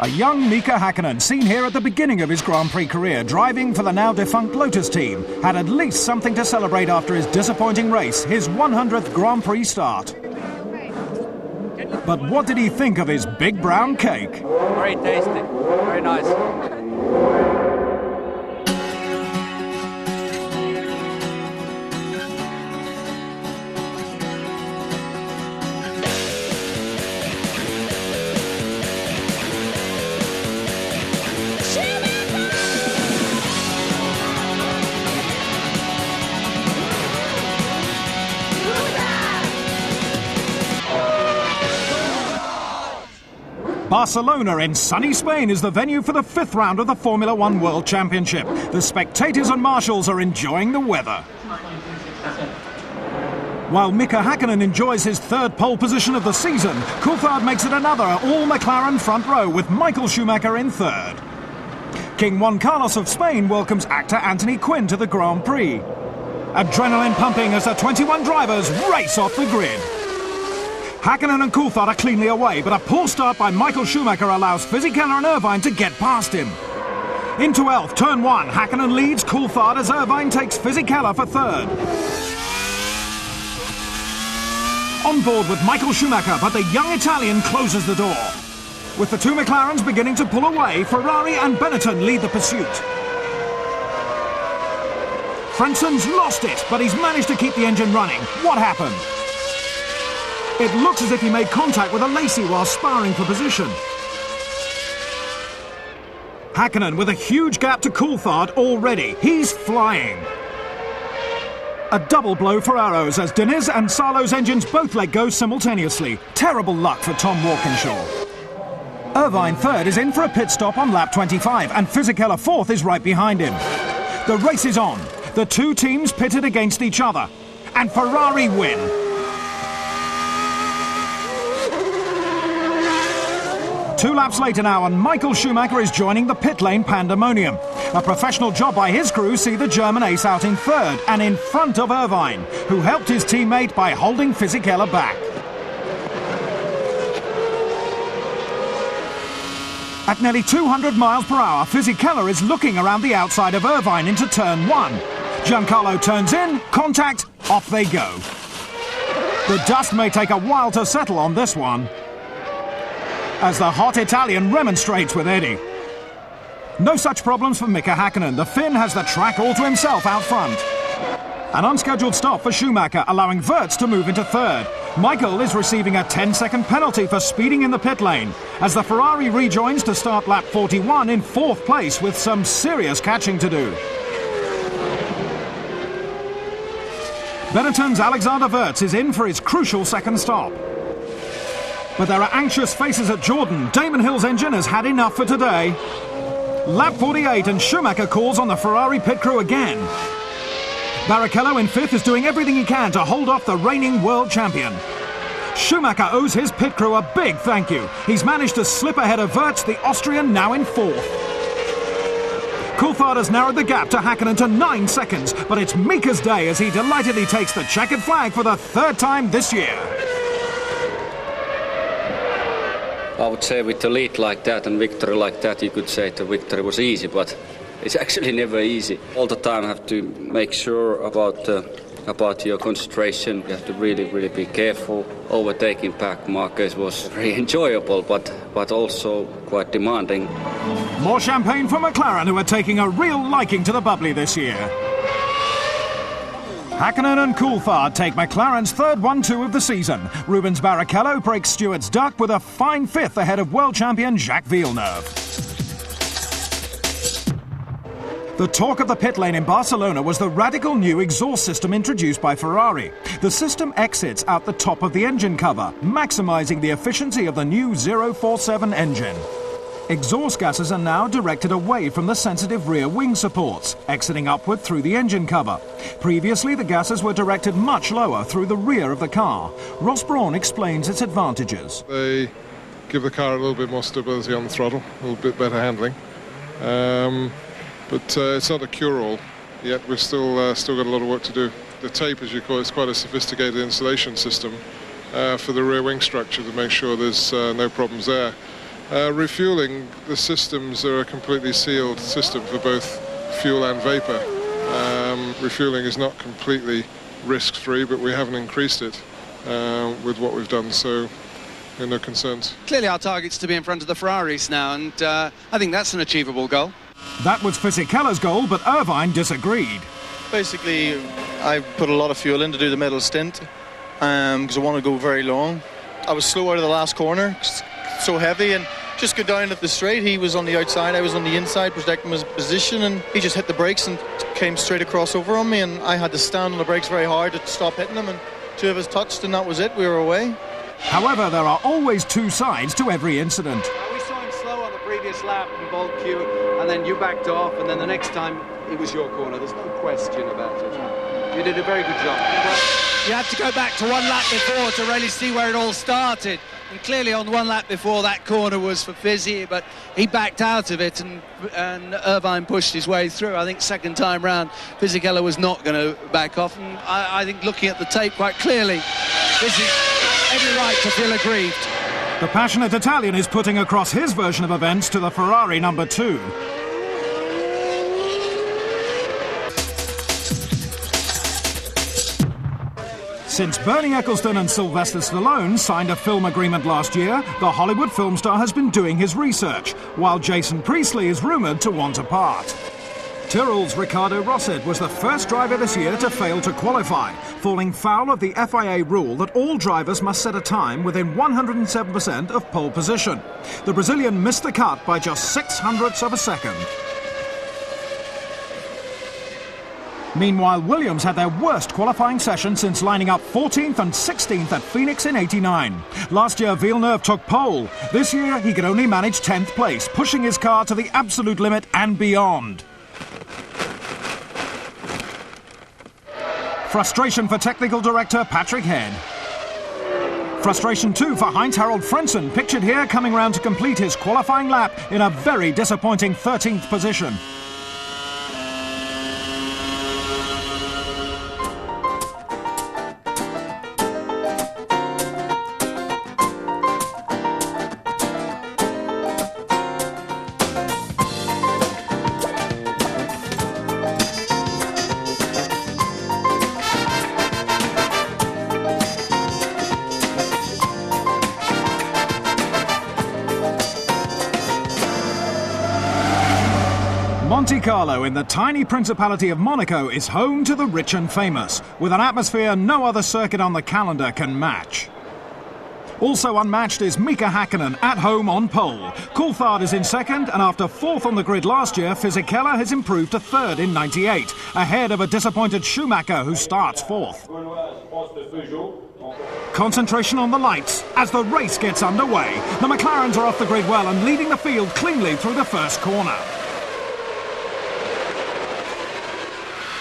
A young Mika Häkkinen, seen here at the beginning of his Grand Prix career, driving for the now defunct Lotus team, had at least something to celebrate after his disappointing race, his 100th Grand Prix start. But what did he think of his big brown cake? Very tasty, very nice. Barcelona in sunny Spain is the venue for the 5th round of the Formula One World Championship. The spectators and marshals are enjoying the weather. While Mika Häkkinen enjoys his 3rd pole position of the season, Coulthard makes it another all-McLaren front row with Michael Schumacher in 3rd. King Juan Carlos of Spain welcomes actor Anthony Quinn to the Grand Prix. Adrenaline pumping as the 21 drivers race off the grid. Häkkinen and Coulthard are cleanly away, but a poor start by Michael Schumacher allows Fisichella and Irvine to get past him. Into Elf, turn 1, Häkkinen leads Coulthard as Irvine takes Fisichella for 3rd. On board with Michael Schumacher, but the young Italian closes the door. With the two McLarens beginning to pull away, Ferrari and Benetton lead the pursuit. Frenson's lost it, but he's managed to keep the engine running. What happened? It looks as if he made contact with a Lacey while sparring for position. Hakkinen with a huge gap to Coulthard already. He's flying. A double blow for Arrows as Diniz and Salo's engines both let go simultaneously. Terrible luck for Tom Walkinshaw. Irvine third is in for a pit stop on lap 25 and Fisichella fourth is right behind him. The race is on. The two teams pitted against each other. And Ferrari win. Two laps later now and Michael Schumacher is joining the pit lane pandemonium. A professional job by his crew see the German ace out in third and in front of Irvine, who helped his teammate by holding Fisichella back. At nearly 200 miles per hour, Fisichella is looking around the outside of Irvine into turn one. Giancarlo turns in, contact, off they go. The dust may take a while to settle on this one, as the hot Italian remonstrates with Eddie. No such problems for Mika Hakkinen. The Finn has the track all to himself out front. An unscheduled stop for Schumacher, allowing Wirtz to move into third. Michael is receiving a 10-second penalty for speeding in the pit lane, as the Ferrari rejoins to start lap 41 in fourth place with some serious catching to do. Benetton's Alexander Wirtz is in for his crucial second stop. But there are anxious faces at Jordan. Damon Hill's engine has had enough for today. Lap 48 and Schumacher calls on the Ferrari pit crew again. Barrichello in fifth is doing everything he can to hold off the reigning world champion. Schumacher owes his pit crew a big thank you. He's managed to slip ahead of Wirtz, the Austrian, now in fourth. Coulthard has narrowed the gap to Hakkinen to 9 seconds, but it's Mika's day as he delightedly takes the checkered flag for the third time this year. I would say with the lead like that and victory like that, you could say the victory was easy, but it's actually never easy. All the time have to make sure about your concentration. You have to really be careful. Overtaking back Marquez was very enjoyable, but also quite demanding. More champagne for McLaren, who are taking a real liking to the bubbly this year. Hakkinen and Coulthard take McLaren's third 1-2 of the season. Rubens Barrichello breaks Stewart's duck with a fine fifth ahead of world champion Jacques Villeneuve. The talk of the pit lane in Barcelona was the radical new exhaust system introduced by Ferrari. The system exits out the top of the engine cover, maximising the efficiency of the new 047 engine. Exhaust gases are now directed away from the sensitive rear wing supports, exiting upward through the engine cover. Previously, the gases were directed much lower through the rear of the car. Ross Brawn explains its advantages. They give the car a little bit more stability on the throttle, a little bit better handling. But it's not a cure-all yet. We've still got a lot of work to do. The tape, as you call it, is quite a sophisticated insulation system for the rear wing structure to make sure there's no problems there. Refueling, the systems are a completely sealed system for both fuel and vapor. Refueling is not completely risk-free, but we haven't increased it with what we've done, so no concerns. Clearly our target's to be in front of the Ferraris now, and I think that's an achievable goal. That was Fisichella's goal, but Irvine disagreed. Basically, I put a lot of fuel in to do the middle stint because I want to go very long. I was slow out of the last corner, so heavy, and just go down at the straight. He was on the outside, I was on the inside, protecting his position, and he just hit the brakes and came straight across over on me, and I had to stand on the brakes very hard to stop hitting him, and two of us touched, and that was it. We were away. However, there are always two sides to every incident. We saw him slow on the previous lap in Bolt Q, and then you backed off, and then the next time it was your corner. There's no question about it. You did a very good job. You have to go back to one lap before to really see where it all started. And clearly on one lap before, that corner was for Fizzy, but he backed out of it, and Irvine pushed his way through. I think second time round, Fisichella was not going to back off. And I think looking at the tape quite clearly, this is every right to feel aggrieved. The passionate Italian is putting across his version of events to the Ferrari number 2. Since Bernie Ecclestone and Sylvester Stallone signed a film agreement last year, the Hollywood film star has been doing his research, while Jason Priestley is rumoured to want a part. Tyrrell's Ricardo Rosset was the first driver this year to fail to qualify, falling foul of the FIA rule that all drivers must set a time within 107% of pole position. The Brazilian missed the cut by just 0.06 of a second. Meanwhile, Williams had their worst qualifying session since lining up 14th and 16th at Phoenix in '89. Last year, Villeneuve took pole. This year, he could only manage 10th place, pushing his car to the absolute limit and beyond. Frustration for technical director Patrick Head. Frustration too for Heinz-Harald Frentzen, pictured here coming round to complete his qualifying lap in a very disappointing 13th position. Monte Carlo in the tiny Principality of Monaco is home to the rich and famous, with an atmosphere no other circuit on the calendar can match. Also unmatched is Mika Häkkinen at home on pole. Coulthard is in second, and after fourth on the grid last year, Fisichella has improved to third in '98, ahead of a disappointed Schumacher who starts fourth. Concentration on the lights as the race gets underway. The McLarens are off the grid well and leading the field cleanly through the first corner.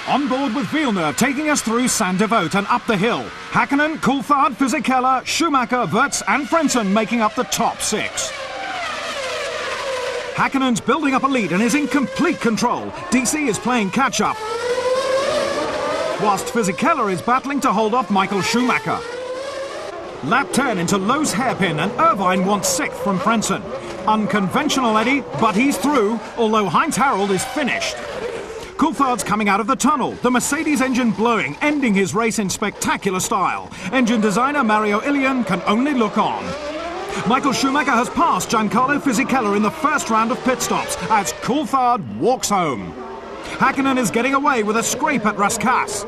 On board with Villeneuve, taking us through Saint-Devote and up the hill. Häkkinen, Coulthard, Fisichella, Schumacher, Wirtz and Frentzen making up the top six. Häkkinen's building up a lead and is in complete control. DC is playing catch-up, whilst Fisichella is battling to hold off Michael Schumacher. Lap 10 into Lowe's hairpin, and Irvine wants 6th from Frentzen. Unconventional, Eddie, but he's through, although Heinz-Harald is finished. Coulthard's coming out of the tunnel, the Mercedes engine blowing, ending his race in spectacular style. Engine designer Mario Ilian can only look on. Michael Schumacher has passed Giancarlo Fisichella in the first round of pit stops as Coulthard walks home. Häkkinen is getting away with a scrape at Rascasse.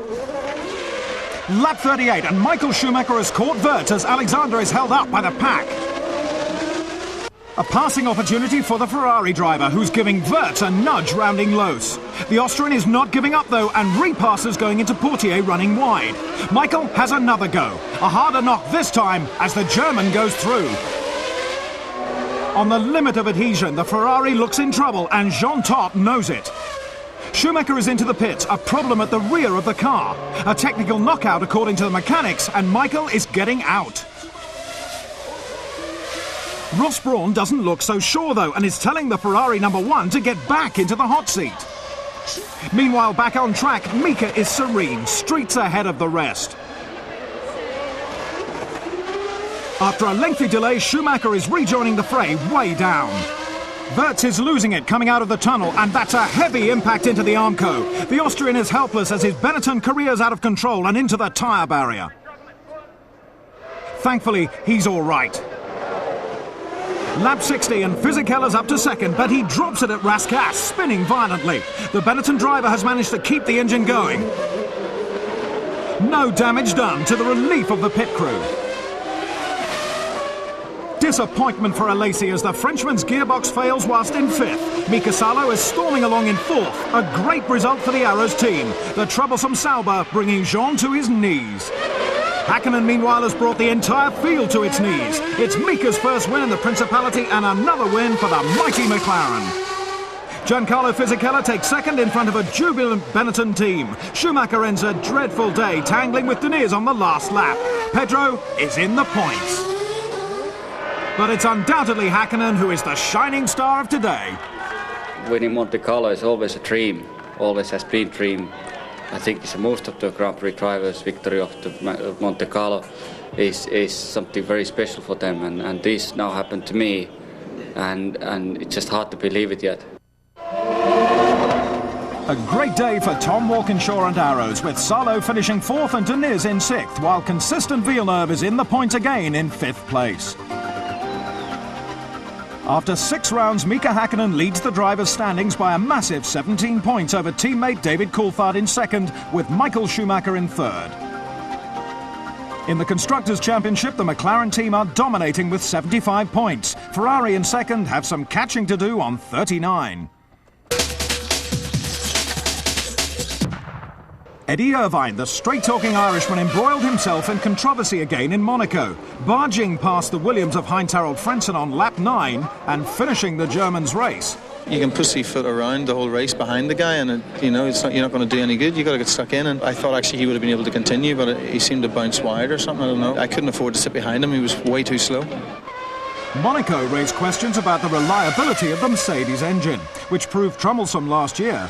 Lap 38 and Michael Schumacher has caught Wirtz as Alexander is held up by the pack. A passing opportunity for the Ferrari driver, who's giving Wirtz a nudge rounding Lowe's. The Austrian is not giving up though, and repasses going into Portier running wide. Michael has another go. A harder knock this time as the German goes through. On the limit of adhesion, the Ferrari looks in trouble, and Jean Todt knows it. Schumacher is into the pits, a problem at the rear of the car. A technical knockout according to the mechanics, and Michael is getting out. Ross Brawn doesn't look so sure though, and is telling the Ferrari #1 to get back into the hot seat. Meanwhile, back on track, Mika is serene, streets ahead of the rest. After a lengthy delay, Schumacher is rejoining the fray way down. Wirtz is losing it coming out of the tunnel, and that's a heavy impact into the Armco. The Austrian is helpless as his Benetton career's out of control and into the tyre barrier. Thankfully, he's all right. Lap 60 and Fisichella's up to second, but he drops it at Rascasse, spinning violently. The Benetton driver has managed to keep the engine going. No damage done, to the relief of the pit crew. Disappointment for Alesi as the Frenchman's gearbox fails whilst in 5th. Mika Salo is storming along in 4th. A great result for the Arrows team. The troublesome Sauber bringing Jean to his knees. Häkkinen, meanwhile, has brought the entire field to its knees. It's Mika's first win in the Principality and another win for the mighty McLaren. Giancarlo Fisichella takes second in front of a jubilant Benetton team. Schumacher ends a dreadful day, tangling with Deniz on the last lap. Pedro is in the points. But it's undoubtedly Häkkinen who is the shining star of today. Winning Monte Carlo is always a dream, always has been a dream. I think most of the Grand Prix drivers' victory of the Monte Carlo is something very special for them, and this now happened to me, and it's just hard to believe it yet. A great day for Tom Walkinshaw and Arrows, with Salo finishing 4th and Deniz in 6th, while consistent Villeneuve is in the point again in 5th place. After 6 rounds, Mika Häkkinen leads the drivers' standings by a massive 17 points over teammate David Coulthard in 2nd, with Michael Schumacher in 3rd. In the Constructors' Championship, the McLaren team are dominating with 75 points. Ferrari in 2nd have some catching to do on 39. Eddie Irvine, the straight-talking Irishman, embroiled himself in controversy again in Monaco, barging past the Williams of Heinz-Harald Frentzen on lap 9 and finishing the German's race. You can pussyfoot around the whole race behind the guy, and you're not going to do any good. You've got to get stuck in, and I thought actually he would have been able to continue, but he seemed to bounce wide or something. I don't know. I couldn't afford to sit behind him. He was way too slow. Monaco raised questions about the reliability of the Mercedes engine, which proved troublesome last year.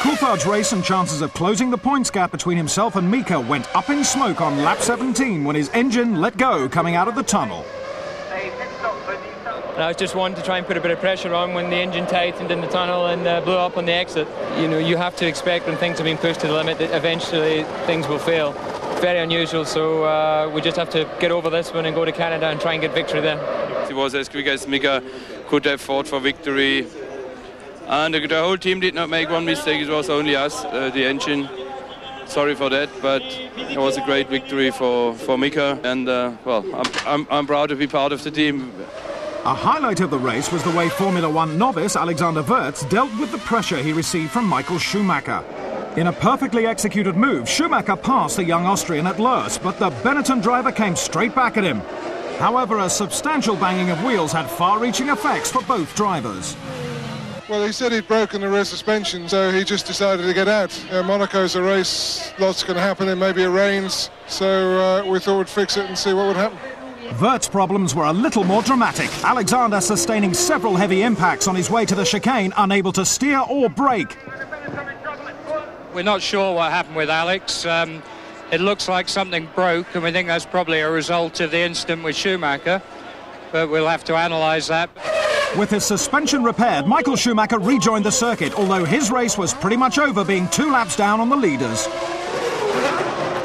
Coulthard's race and chances of closing the points gap between himself and Mika went up in smoke on lap 17 when his engine let go coming out of the tunnel. And I was just wanting to try and put a bit of pressure on when the engine tightened in the tunnel and blew up on the exit. You know, you have to expect when things are being pushed to the limit that eventually things will fail. Very unusual, so we just have to get over this one and go to Canada and try and get victory there. He was as quick as Mika could have fought for victory. And the whole team did not make one mistake, it was only us, the engine. Sorry for that, but it was a great victory for Mika. And, well, I'm proud to be part of the team. A highlight of the race was the way Formula One novice Alexander Wurz dealt with the pressure he received from Michael Schumacher. In a perfectly executed move, Schumacher passed the young Austrian at Lourdes, but the Benetton driver came straight back at him. However, a substantial banging of wheels had far-reaching effects for both drivers. Well, he said he'd broken the rear suspension, so he just decided to get out. Monaco's a race, lots going to happen, and maybe it rains, so we thought we'd fix it and see what would happen. Wurz's problems were a little more dramatic. Alexander sustaining several heavy impacts on his way to the chicane, unable to steer or brake. We're not sure what happened with Alex. It looks like something broke, and we think that's probably a result of the incident with Schumacher, but we'll have to analyse that. With his suspension repaired, Michael Schumacher rejoined the circuit, although his race was pretty much over, being 2 laps down on the leaders.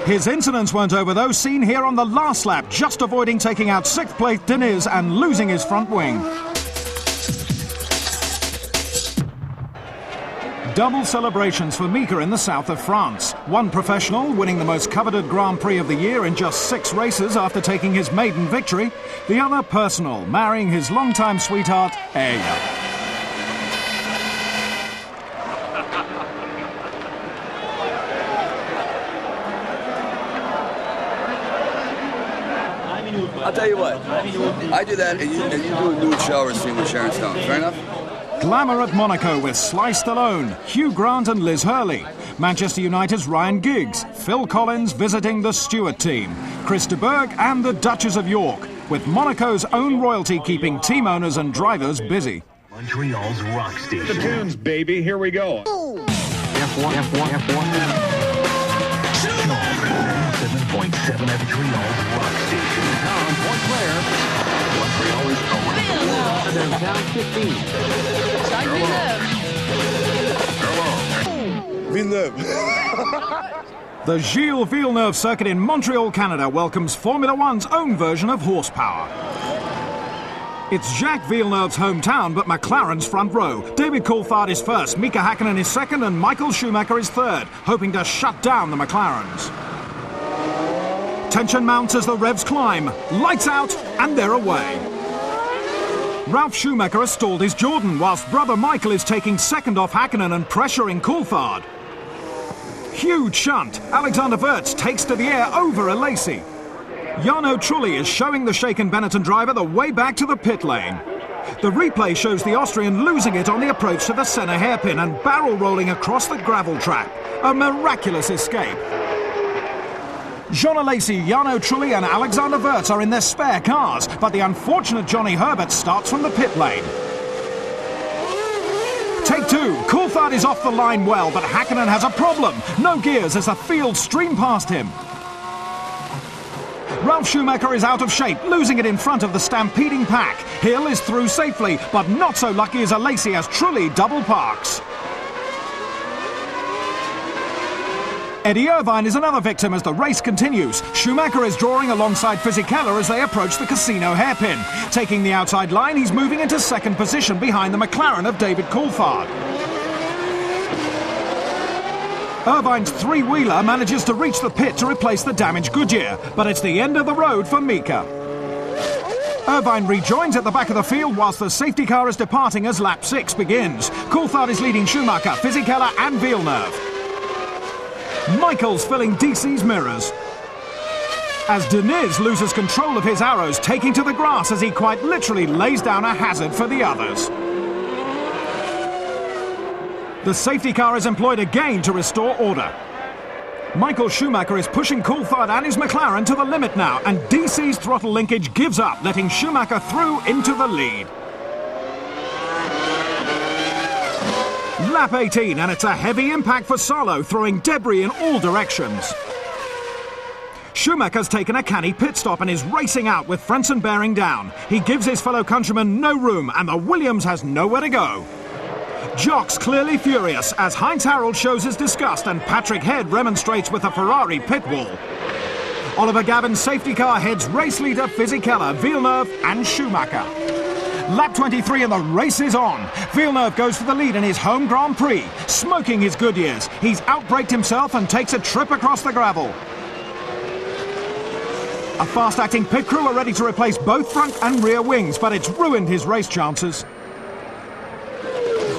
His incidents weren't over, though, seen here on the last lap, just avoiding taking out 6th place Deniz and losing his front wing. Double celebrations for Mika in the south of France. One professional winning the most coveted Grand Prix of the year in just 6 races after taking his maiden victory. The other personal, marrying his longtime sweetheart, Eya. I'll tell you what, I do that and you do a nude shower scene with Sharon Stone. Fair enough? Glamour at Monaco with Sly Stallone, Hugh Grant and Liz Hurley. Manchester United's Ryan Giggs, Phil Collins visiting the Stewart team, Chris de Burgh and the Duchess of York, with Monaco's own royalty keeping team owners and drivers busy. Montreal's rock station. The tunes, baby, here we go. F1, F1, F1. 7.7 Montreal's rock station. Now on point player. Montreal is around. And then down 15. Villeneuve. The Gilles Villeneuve circuit in Montreal, Canada welcomes Formula One's own version of horsepower. It's Jacques Villeneuve's hometown, but McLaren's front row. David Coulthard is first, Mika Häkkinen is second, and Michael Schumacher is third, hoping to shut down the McLarens. Tension mounts as the revs climb. Lights out, and they're away. Ralf Schumacher has stalled his Jordan, whilst brother Michael is taking second off Häkkinen and pressuring Coulthard. Huge shunt. Alexander Wurz takes to the air over Alesi. Jarno Trulli is showing the shaken Benetton driver the way back to the pit lane. The replay shows the Austrian losing it on the approach to the centre hairpin and barrel rolling across the gravel track. A miraculous escape. Jean Alesi, Jarno Trulli and Alexander Wurz are in their spare cars, but the unfortunate Johnny Herbert starts from the pit lane. Take 2. Coulthard is off the line well, but Häkkinen has a problem. No gears as the field stream past him. Ralf Schumacher is out of shape, losing it in front of the stampeding pack. Hill is through safely, but not so lucky as Alesi as Trulli double parks. Eddie Irvine is another victim as the race continues. Schumacher is drawing alongside Fisichella as they approach the Casino hairpin. Taking the outside line, he's moving into second position behind the McLaren of David Coulthard. Irvine's three-wheeler manages to reach the pit to replace the damaged Goodyear, but it's the end of the road for Mika. Irvine rejoins at the back of the field whilst the safety car is departing as lap 6 begins. Coulthard is leading Schumacher, Fisichella and Villeneuve. Michael's filling DC's mirrors as Diniz loses control of his arrows, taking to the grass as he quite literally lays down a hazard for the others. The safety car is employed again to restore order. Michael Schumacher is pushing Coulthard and his McLaren to the limit now, and DC's throttle linkage gives up, letting Schumacher through into the lead. Lap 18, and it's a heavy impact for Salo, throwing debris in all directions. Schumacher's taken a canny pit stop and is racing out with Frentzen bearing down. He gives his fellow countrymen no room, and the Williams has nowhere to go. Jock's clearly furious as Heinz Harald shows his disgust and Patrick Head remonstrates with the Ferrari pit wall. Oliver Gavin's safety car heads race leader Fisichella, Villeneuve and Schumacher. Lap 23 and the race is on. Villeneuve goes for the lead in his home Grand Prix, smoking his Goodyears. He's outbraked himself and takes a trip across the gravel. A fast-acting pit crew are ready to replace both front and rear wings, but it's ruined his race chances.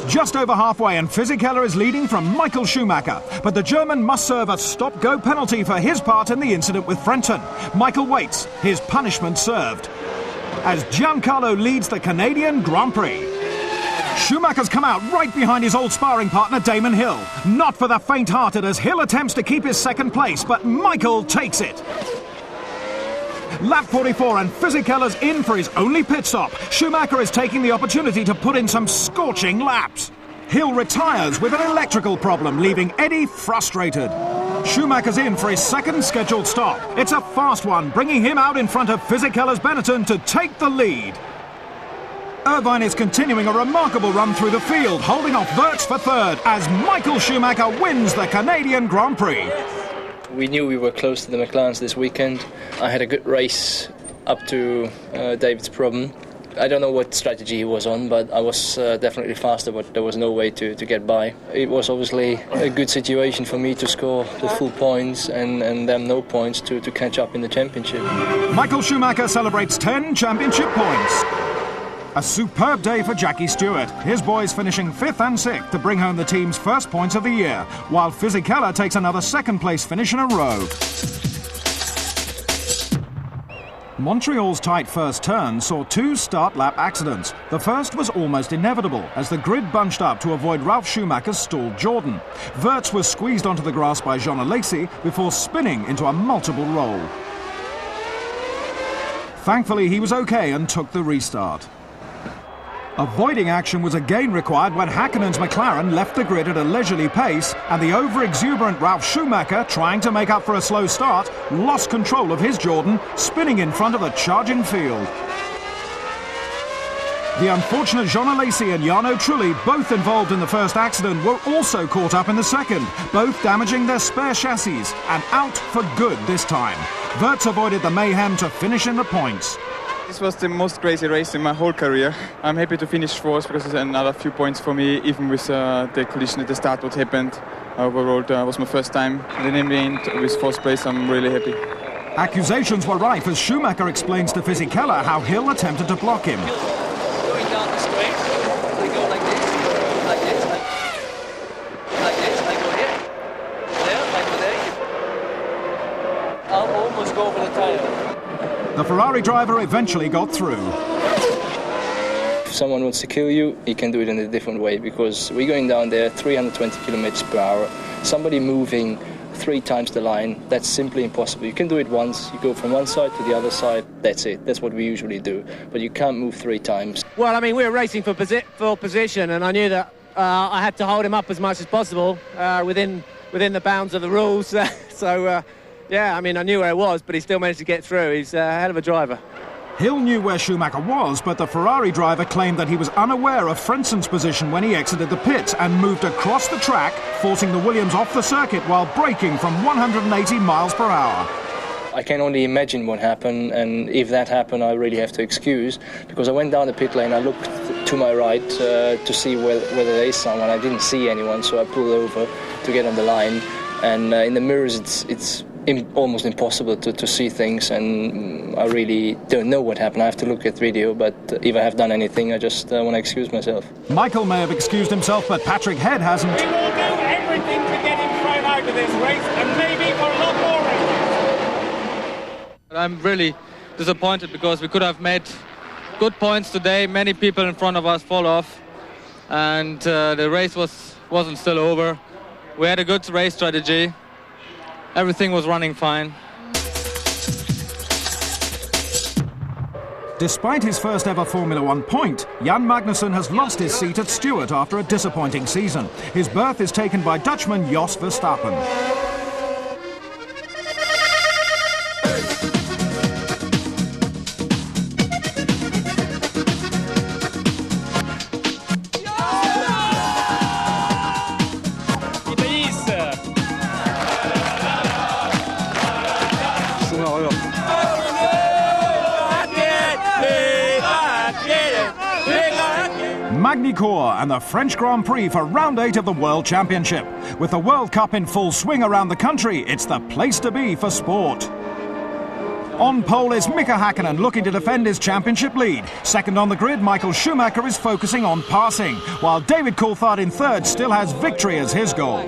Just over halfway and Fisichella is leading from Michael Schumacher, but the German must serve a stop-go penalty for his part in the incident with Frentzen. Michael waits, his punishment served, as Giancarlo leads the Canadian Grand Prix. Schumacher's come out right behind his old sparring partner Damon Hill. Not for the faint-hearted as Hill attempts to keep his second place, but Michael takes it. Lap 44 and Fisichella's in for his only pit stop. Schumacher is taking the opportunity to put in some scorching laps. Hill retires with an electrical problem, leaving Eddie frustrated. Schumacher's in for his second scheduled stop. It's a fast one, bringing him out in front of Fisichella's Benetton to take the lead. Irvine is continuing a remarkable run through the field, holding off Wirtz for third as Michael Schumacher wins the Canadian Grand Prix. We knew we were close to the McLarens this weekend. I had a good race up to David's problem. I don't know what strategy he was on, but I was definitely faster, but there was no way to get by. It was obviously a good situation for me to score the full points and them no points to catch up in the championship. Michael Schumacher celebrates 10 championship points. A superb day for Jackie Stewart. His boys finishing 5th and 6th to bring home the team's first points of the year, while Fisichella takes another second-place finish in a row. Montreal's tight first turn saw 2 start-lap accidents. The first was almost inevitable, as the grid bunched up to avoid Ralf Schumacher's stalled Jordan. Wirtz was squeezed onto the grass by Jean Alesi before spinning into a multiple roll. Thankfully, he was okay and took the restart. Avoiding action was again required when Häkkönen's McLaren left the grid at a leisurely pace, and the over-exuberant Ralf Schumacher, trying to make up for a slow start, lost control of his Jordan, spinning in front of the charging field. The unfortunate Jean Alesi and Jarno Trulli, both involved in the first accident, were also caught up in the second, both damaging their spare chassis, and out for good this time. Wirtz avoided the mayhem to finish in the points. This was the most crazy race in my whole career. I'm happy to finish 4th because it's another few points for me, even with the collision at the start, what happened. Overall, it was my first time. And then in the end, with 4th place, I'm really happy. Accusations were rife as Schumacher explains to Fisichella how Hill attempted to block him. Going down the straight, I go like this, like this, like this, I go here, there, I go there. I'll almost go over the tire. The Ferrari driver eventually got through. If someone wants to kill you, he can do it in a different way, because we're going down there 320 kilometers per hour. Somebody moving 3 times the line, that's simply impossible. You can do it once, you go from one side to the other side, that's it. That's what we usually do. But you can't move 3 times. Well, I mean, we were racing for position, and I knew that I had to hold him up as much as possible within the bounds of the rules. Yeah, I mean, I knew where it was, but he still managed to get through. He's a hell of a driver. Hill knew where Schumacher was, but the Ferrari driver claimed that he was unaware of Frenson's position when he exited the pits and moved across the track, forcing the Williams off the circuit while braking from 180 miles per hour. I can only imagine what happened, and if that happened, I really have to excuse, because I went down the pit lane, I looked to my right to see whether there is someone. I didn't see anyone, so I pulled over to get on the line, and in the mirrors it's almost impossible to see things, and I really don't know what happened. I have to look at video, but if I have done anything, I just want to excuse myself. Michael may have excused himself, but Patrick Head hasn't. We will do everything to get him thrown out of this race, and maybe for a lot more races. I'm really disappointed because we could have made good points today. Many people in front of us fall off, and the race wasn't still over. We had a good race strategy. Everything was running fine. Despite his first ever Formula One point, Jan Magnussen has lost his seat at Stewart after a disappointing season. His berth is taken by Dutchman Jos Verstappen. Magny-Cours and the French Grand Prix for round 8 of the World Championship. With the World Cup in full swing around the country, it's the place to be for sport. On pole is Mika Häkkinen looking to defend his championship lead. Second on the grid, Michael Schumacher is focusing on passing, while David Coulthard in third still has victory as his goal.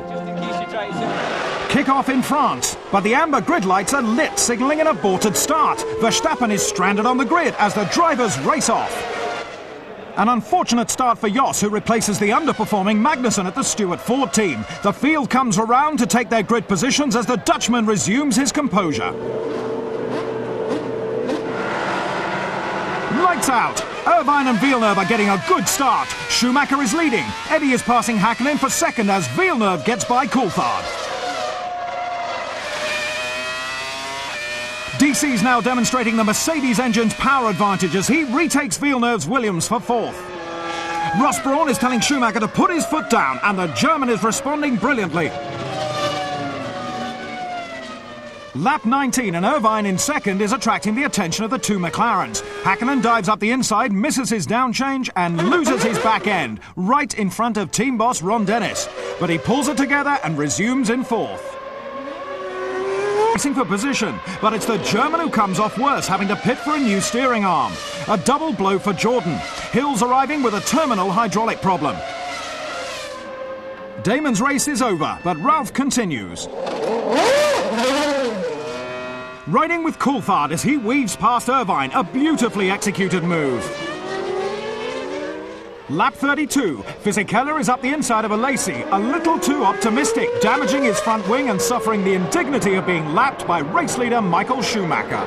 Kick-off in France, but the amber grid lights are lit, signalling an aborted start. Verstappen is stranded on the grid as the drivers race off. An unfortunate start for Jos, who replaces the underperforming Magnussen at the Stewart Ford team. The field comes around to take their grid positions as the Dutchman resumes his composure. Lights out! Irvine and Villeneuve are getting a good start. Schumacher is leading. Eddie is passing Häkkinen for second as Villeneuve gets by Coulthard. DC's now demonstrating the Mercedes engine's power advantage as he retakes Villeneuve's Williams for fourth. Ross Brawn is telling Schumacher to put his foot down, and the German is responding brilliantly. Lap 19 and Irvine in second is attracting the attention of the two McLarens. Häkkinen dives up the inside, misses his down change and loses his back end, right in front of team boss Ron Dennis. But he pulls it together and resumes in fourth. Racing for position, but it's the German who comes off worse, having to pit for a new steering arm. A double blow for Jordan. Hill's arriving with a terminal hydraulic problem. Damon's race is over, but Ralph continues. Riding with Coulthard as he weaves past Irvine, a beautifully executed move. Lap 32, Fisichella is up the inside of Alesi, a little too optimistic, damaging his front wing and suffering the indignity of being lapped by race leader Michael Schumacher.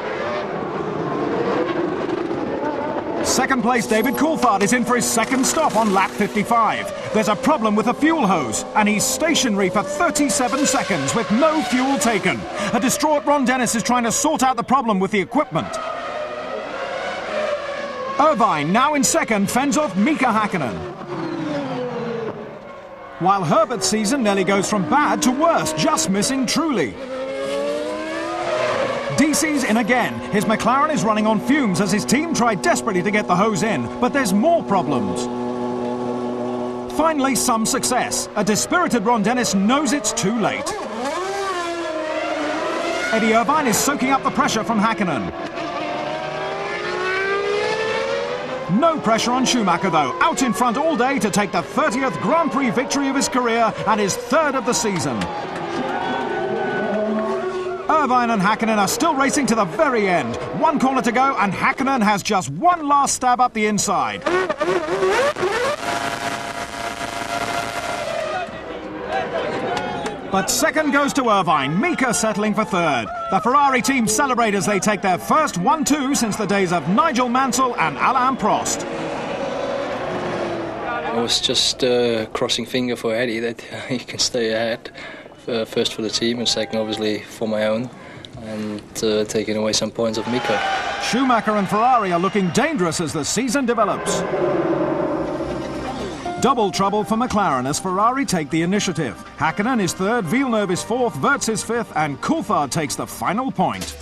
Second place David Coulthard is in for his second stop on lap 55. There's a problem with the fuel hose, and he's stationary for 37 seconds with no fuel taken. A distraught Ron Dennis is trying to sort out the problem with the equipment. Irvine, now in second, fends off Mika Häkkinen. While Herbert's season nearly goes from bad to worse, just missing Trulli. DC's in again. His McLaren is running on fumes as his team tried desperately to get the hose in, but there's more problems. Finally, some success. A dispirited Ron Dennis knows it's too late. Eddie Irvine is soaking up the pressure from Häkkinen. No pressure on Schumacher though, out in front all day to take the 30th Grand Prix victory of his career and his third of the season. Irvine and Häkkinen are still racing to the very end. One corner to go and Häkkinen has just one last stab up the inside. But second goes to Irvine, Mika settling for third. The Ferrari team celebrate as they take their first 1-2 since the days of Nigel Mansell and Alain Prost. I was just crossing finger for Eddie that he can stay ahead, first for the team and second obviously for my own, and taking away some points of Mika. Schumacher and Ferrari are looking dangerous as the season develops. Double trouble for McLaren as Ferrari take the initiative. Häkkinen is third, Villeneuve is fourth, Wirtz is fifth, and Coulthard takes the final point.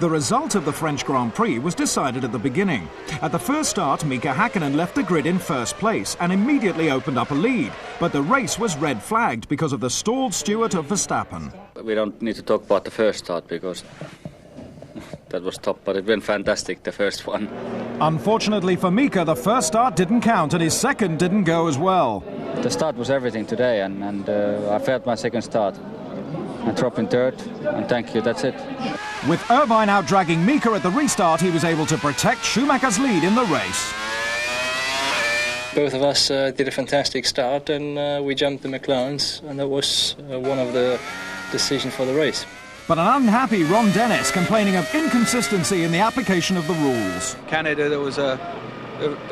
The result of the French Grand Prix was decided at the beginning. At the first start, Mika Häkkinen left the grid in first place and immediately opened up a lead. But the race was red flagged because of the stalled Stewart of Verstappen. We don't need to talk about the first start because that was top, but it went fantastic, the first one. Unfortunately for Mika, the first start didn't count and his second didn't go as well. The start was everything today, and I failed my second start. I dropped in third, and thank you, that's it. With Irvine out-dragging Mika at the restart, he was able to protect Schumacher's lead in the race. Both of us did a fantastic start, and we jumped the McLarens, and that was one of the decisions for the race. But an unhappy Ron Dennis complaining of inconsistency in the application of the rules. Canada, there was the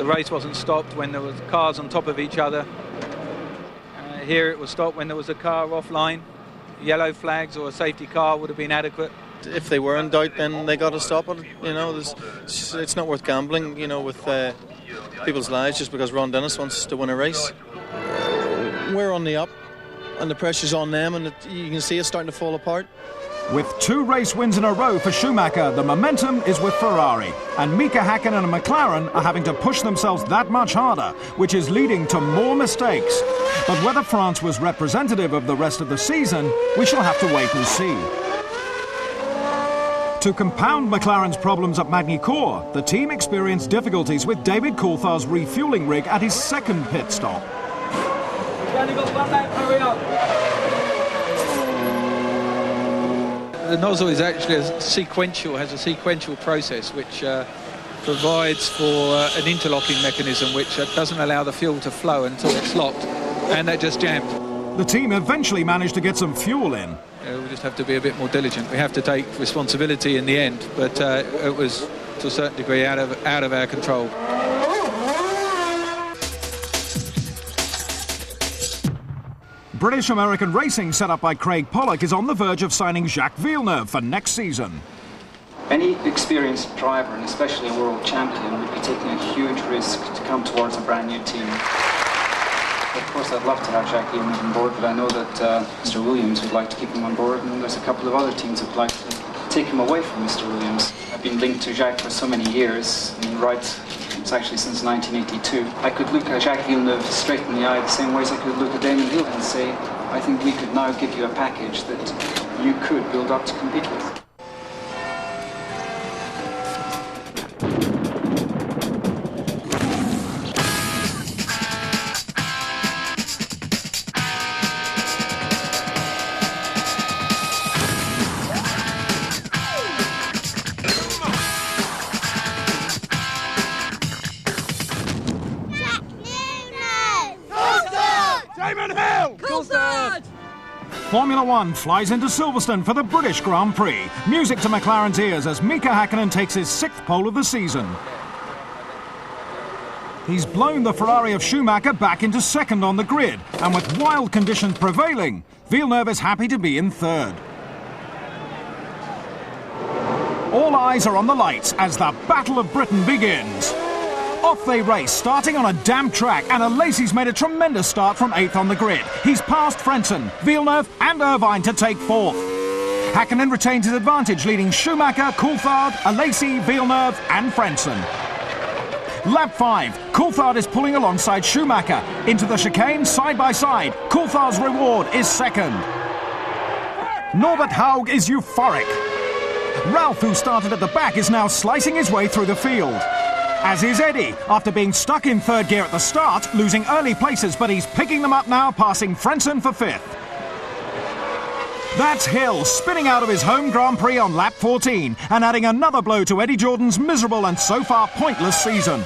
race wasn't stopped when there was cars on top of each other. Here it was stopped when there was a car offline. Yellow flags or a safety car would have been adequate. If they were in doubt, then they got to stop it. You know, it's not worth gambling, you know, with people's lives just because Ron Dennis wants to win a race. We're on the up, and the pressure's on them, and you can see it's starting to fall apart. With 2 race wins in a row for Schumacher, the momentum is with Ferrari. And Mika Häkkinen and McLaren are having to push themselves that much harder, which is leading to more mistakes. But whether France was representative of the rest of the season, we shall have to wait and see. To compound McLaren's problems at Magny-Cours, the team experienced difficulties with David Coulthard's refuelling rig at his second pit stop. The nozzle is actually has a sequential process which provides for an interlocking mechanism which doesn't allow the fuel to flow until it's locked, and that just jammed. The team eventually managed to get some fuel in. We just have to be a bit more diligent. We have to take responsibility in the end, but it was to a certain degree out of our control. British-American racing set up by Craig Pollock is on the verge of signing Jacques Villeneuve for next season. Any experienced driver, and especially a world champion, would be taking a huge risk to come towards a brand new team. Of course, I'd love to have Jacques Villeneuve on board, but I know that Mr. Williams would like to keep him on board, and there's a couple of other teams that would like to take him away from Mr. Williams. I've been linked to Jacques for so many years, and it's actually since 1982. I could look at Jacques Villeneuve straight in the eye the same way as I could look at Damon Hill and say, I think we could now give you a package that you could build up to compete with. Formula One flies into Silverstone for the British Grand Prix. Music to McLaren's ears as Mika Häkkinen takes his 6th pole of the season. He's blown the Ferrari of Schumacher back into second on the grid, and with wild conditions prevailing, Villeneuve is happy to be in third. All eyes are on the lights as the Battle of Britain begins. Off they race, starting on a damp track, and Alesi's made a tremendous start from 8th on the grid. He's passed Frentzen, Villeneuve and Irvine to take 4th. Häkkinen retains his advantage, leading Schumacher, Coulthard, Alesi, Villeneuve and Frentzen. Lap 5, Coulthard is pulling alongside Schumacher. Into the chicane, side by side. Coulthard's reward is second. Norbert Haug is euphoric. Ralph, who started at the back, is now slicing his way through the field. As is Eddie, after being stuck in third gear at the start, losing early places, but he's picking them up now, passing Frentzen for 5th. That's Hill, spinning out of his home Grand Prix on lap 14, and adding another blow to Eddie Jordan's miserable and so far pointless season.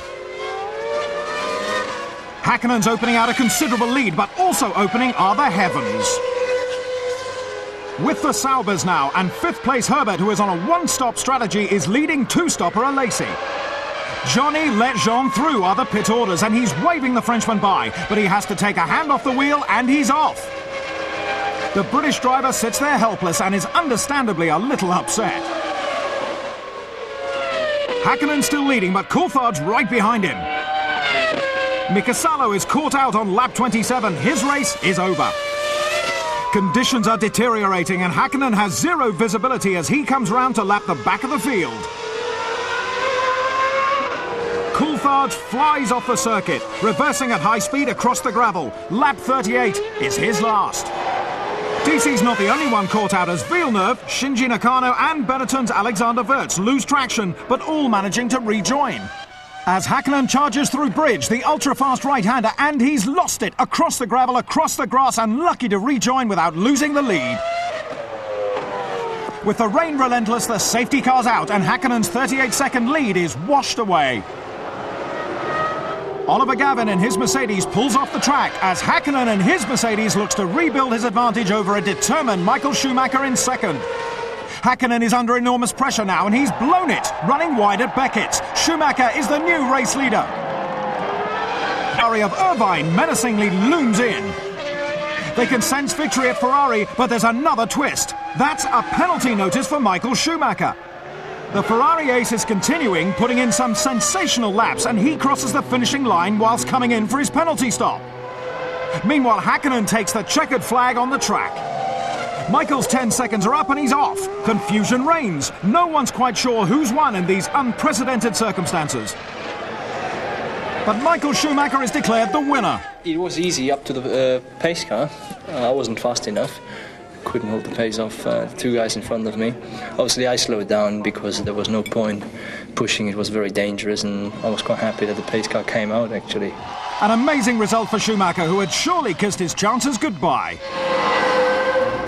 Häkkinen's opening out a considerable lead, but also opening are the heavens. With the Saubers now, and 5th place Herbert, who is on a one-stop strategy, is leading 2-stopper Alesi. Johnny let Jean through are the pit orders, and he's waving the Frenchman by, but he has to take a hand off the wheel and he's off. The British driver sits there helpless and is understandably a little upset. Hakkinen still leading, but Coulthard's right behind him. Mika Salo is caught out on lap 27. His race is over. Conditions are deteriorating and Hakkinen has zero visibility as he comes round to lap the back of the field. Coulthard flies off the circuit, reversing at high speed across the gravel. Lap 38 is his last. DC's not the only one caught out as Villeneuve, Shinji Nakano and Benetton's Alexander Wurz lose traction, but all managing to rejoin. As Hakkinen charges through bridge, the ultra-fast right-hander, and he's lost it across the gravel, across the grass, and lucky to rejoin without losing the lead. With the rain relentless, the safety car's out, and Hakkinen's 38-second lead is washed away. Oliver Gavin in his Mercedes pulls off the track as Hakkinen in his Mercedes looks to rebuild his advantage over a determined Michael Schumacher in second. Hakkinen is under enormous pressure now and he's blown it, running wide at Beckett's. Schumacher is the new race leader. Ferrari of Irvine menacingly looms in. They can sense victory at Ferrari, but there's another twist. That's a penalty notice for Michael Schumacher. The Ferrari ace is continuing, putting in some sensational laps, and he crosses the finishing line whilst coming in for his penalty stop. Meanwhile, Hakkinen takes the checkered flag on the track. Michael's 10 seconds are up and he's off. Confusion reigns. No one's quite sure who's won in these unprecedented circumstances. But Michael Schumacher is declared the winner. It was easy up to the pace car. I wasn't fast enough. Couldn't hold the pace off the two guys in front of me. Obviously I slowed down because there was no point pushing. It was very dangerous and I was quite happy that the pace car came out actually. An amazing result for Schumacher, who had surely kissed his chances goodbye.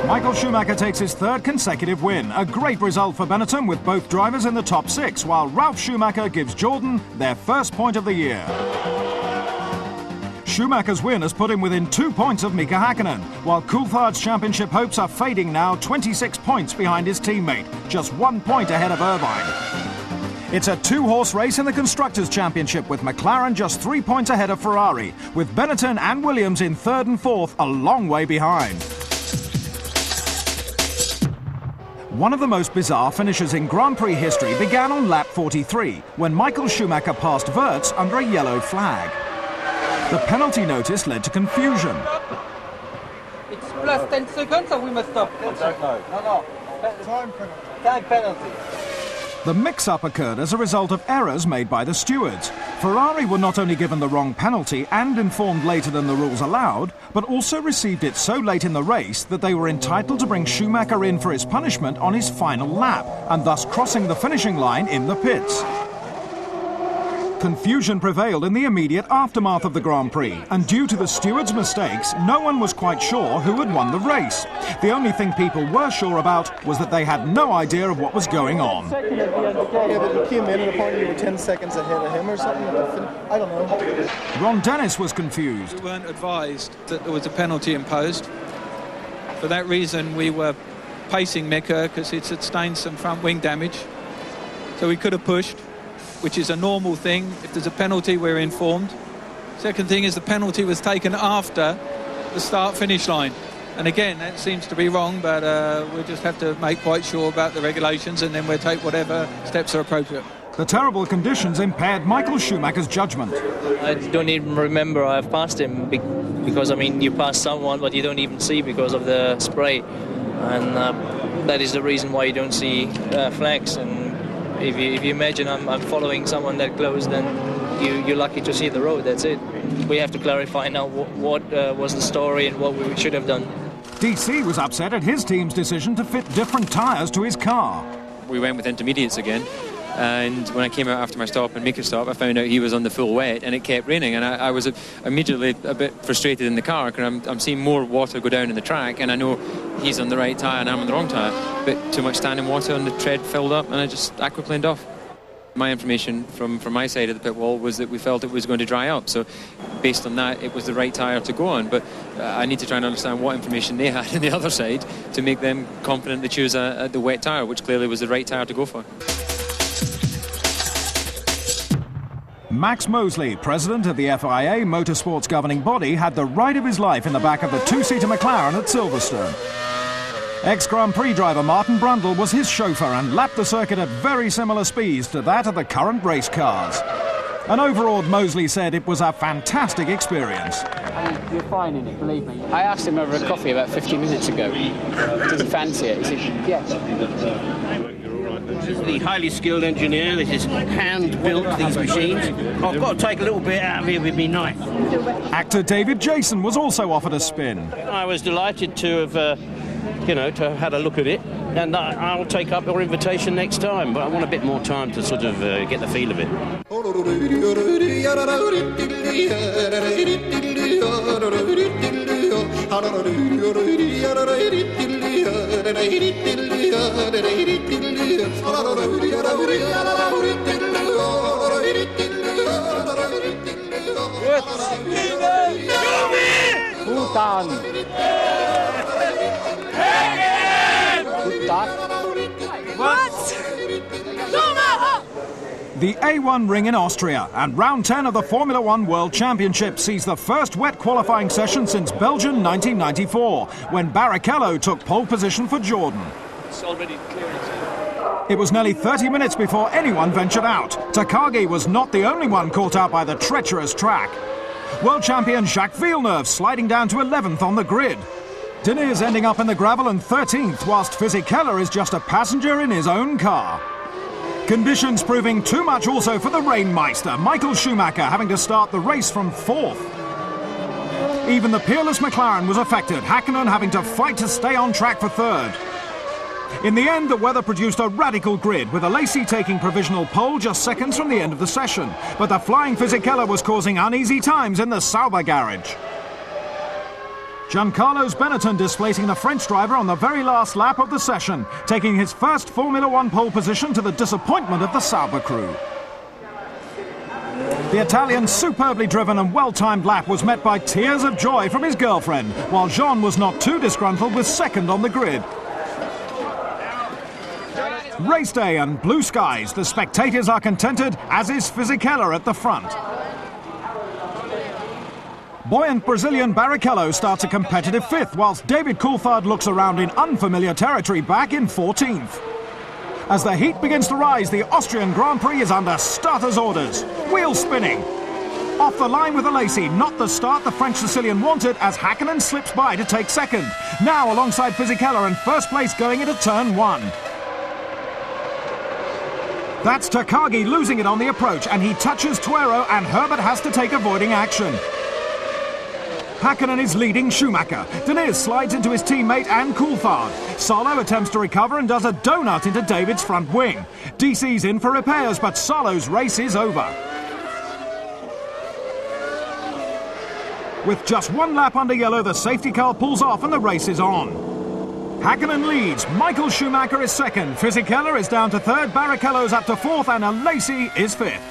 Michael Schumacher takes his third consecutive win. A great result for Benetton with both drivers in the top six, while Ralf Schumacher gives Jordan their first point of the year. Schumacher's win has put him within 2 points of Mika Hakkinen, while Coulthard's championship hopes are fading now, 26 points behind his teammate, just 1 point ahead of Irvine. It's a two-horse race in the Constructors' Championship with McLaren just 3 points ahead of Ferrari, with Benetton and Williams in third and fourth a long way behind. One of the most bizarre finishes in Grand Prix history began on lap 43, when Michael Schumacher passed Wurz under a yellow flag. The penalty notice led to confusion. It's plus 10 seconds or we must stop? No. Time penalty. Time penalty. The mix-up occurred as a result of errors made by the stewards. Ferrari were not only given the wrong penalty and informed later than the rules allowed, but also received it so late in the race that they were entitled to bring Schumacher in for his punishment on his final lap, and thus crossing the finishing line in the pits. Confusion prevailed in the immediate aftermath of the Grand Prix, and due to the stewards' mistakes, no one was quite sure who had won the race. The only thing people were sure about was that they had no idea of what was going on. Yeah, but you came in and apparently you were 10 seconds ahead of him or something. I don't know. Ron Dennis was confused. We weren't advised that there was a penalty imposed. For that reason, we were pacing Mika because he'd sustained some front wing damage. So we could have pushed, which is a normal thing. If there's a penalty, we're informed. Second thing is the penalty was taken after the start-finish line. And again, that seems to be wrong, but we'll just have to make quite sure about the regulations and then we'll take whatever steps are appropriate. The terrible conditions impaired Michael Schumacher's judgment. I don't even remember I've passed him because, I mean, you pass someone but you don't even see because of the spray. And that is the reason why you don't see flags. And if you imagine I'm following someone that close, then you're lucky to see the road, that's it. We have to clarify now what was the story and what we should have done. DC was upset at his team's decision to fit different tyres to his car. We went with intermediates again, and when I came out after my stop and Mika's stop, I found out he was on the full wet and it kept raining, and I was immediately a bit frustrated in the car because I'm seeing more water go down in the track, and I know he's on the right tyre and I'm on the wrong tyre. But too much standing water and the tread filled up and I just aquaplaned off. My information from my side of the pit wall was that we felt it was going to dry up, so based on that it was the right tyre to go on, but I need to try and understand what information they had on the other side to make them confident to choose the wet tyre, which clearly was the right tyre to go for. Max Mosley, president of the FIA motorsports governing body, had the ride of his life in the back of the two-seater McLaren at Silverstone. Ex-Grand Prix driver Martin Brundle was his chauffeur and lapped the circuit at very similar speeds to that of the current race cars. And overawed Mosley said it was a fantastic experience. You're fine in it, believe me. I asked him over a coffee about 15 minutes ago. Does he fancy it? He said, yes. This is the highly skilled engineer that has hand-built these machines. I've got to take a little bit out of here with me knife. Actor David Jason was also offered a spin. I was delighted to have, to have had a look at it, and I'll take up your invitation next time, but I want a bit more time to sort of get the feel of it. The A1 ring in Austria, and round 10 of the Formula One World Championship sees the first wet qualifying session since Belgium 1994, when Barrichello took pole position for Jordan. It's already clear. It was nearly 30 minutes before anyone ventured out. Takagi was not the only one caught out by the treacherous track. World champion Jacques Villeneuve sliding down to 11th on the grid. Diniz ending up in the gravel and 13th, whilst Fisichella is just a passenger in his own car. Conditions proving too much also for the Rainmeister, Michael Schumacher having to start the race from 4th. Even the peerless McLaren was affected, Häkkinen having to fight to stay on track for 3rd. In the end, the weather produced a radical grid, with Alesi taking provisional pole just seconds from the end of the session. But the flying Fisichella was causing uneasy times in the Sauber garage. Giancarlo Benetton displacing the French driver on the very last lap of the session, taking his first Formula One pole position to the disappointment of the Sauber crew. The Italian's superbly driven and well-timed lap was met by tears of joy from his girlfriend, while Jean was not too disgruntled with 2nd on the grid. Race day and blue skies, the spectators are contented, as is Fisichella at the front. Buoyant Brazilian Barrichello starts a competitive 5th, whilst David Coulthard looks around in unfamiliar territory back in 14th. As the heat begins to rise, the Austrian Grand Prix is under starter's orders. Wheel spinning. Off the line with Alesi, not the start the French Sicilian wanted, as Häkkinen slips by to take 2nd. Now alongside Fisichella in 1st place going into turn 1. That's Takagi losing it on the approach, and he touches Tuero, and Herbert has to take avoiding action. Häkkinen is leading Schumacher. Diniz slides into his teammate and Coulthard. Salo attempts to recover and does a donut into David's front wing. DC's in for repairs, but Salo's race is over. With just 1 lap under yellow, the safety car pulls off and the race is on. Häkkinen leads, Michael Schumacher is 2nd, Fisichella is down to 3rd, Barrichello's up to 4th, and Alesi is 5th.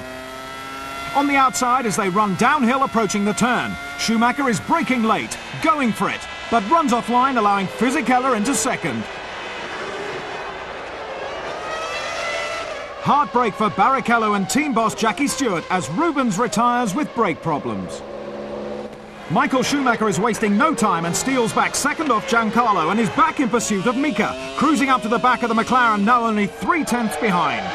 On the outside as they run downhill approaching the turn, Schumacher is braking late, going for it, but runs offline, allowing Fisichella into 2nd. Hard break for Barrichello and team boss Jackie Stewart as Rubens retires with brake problems. Michael Schumacher is wasting no time and steals back 2nd off Giancarlo and is back in pursuit of Mika, cruising up to the back of the McLaren, now only 3/10 behind.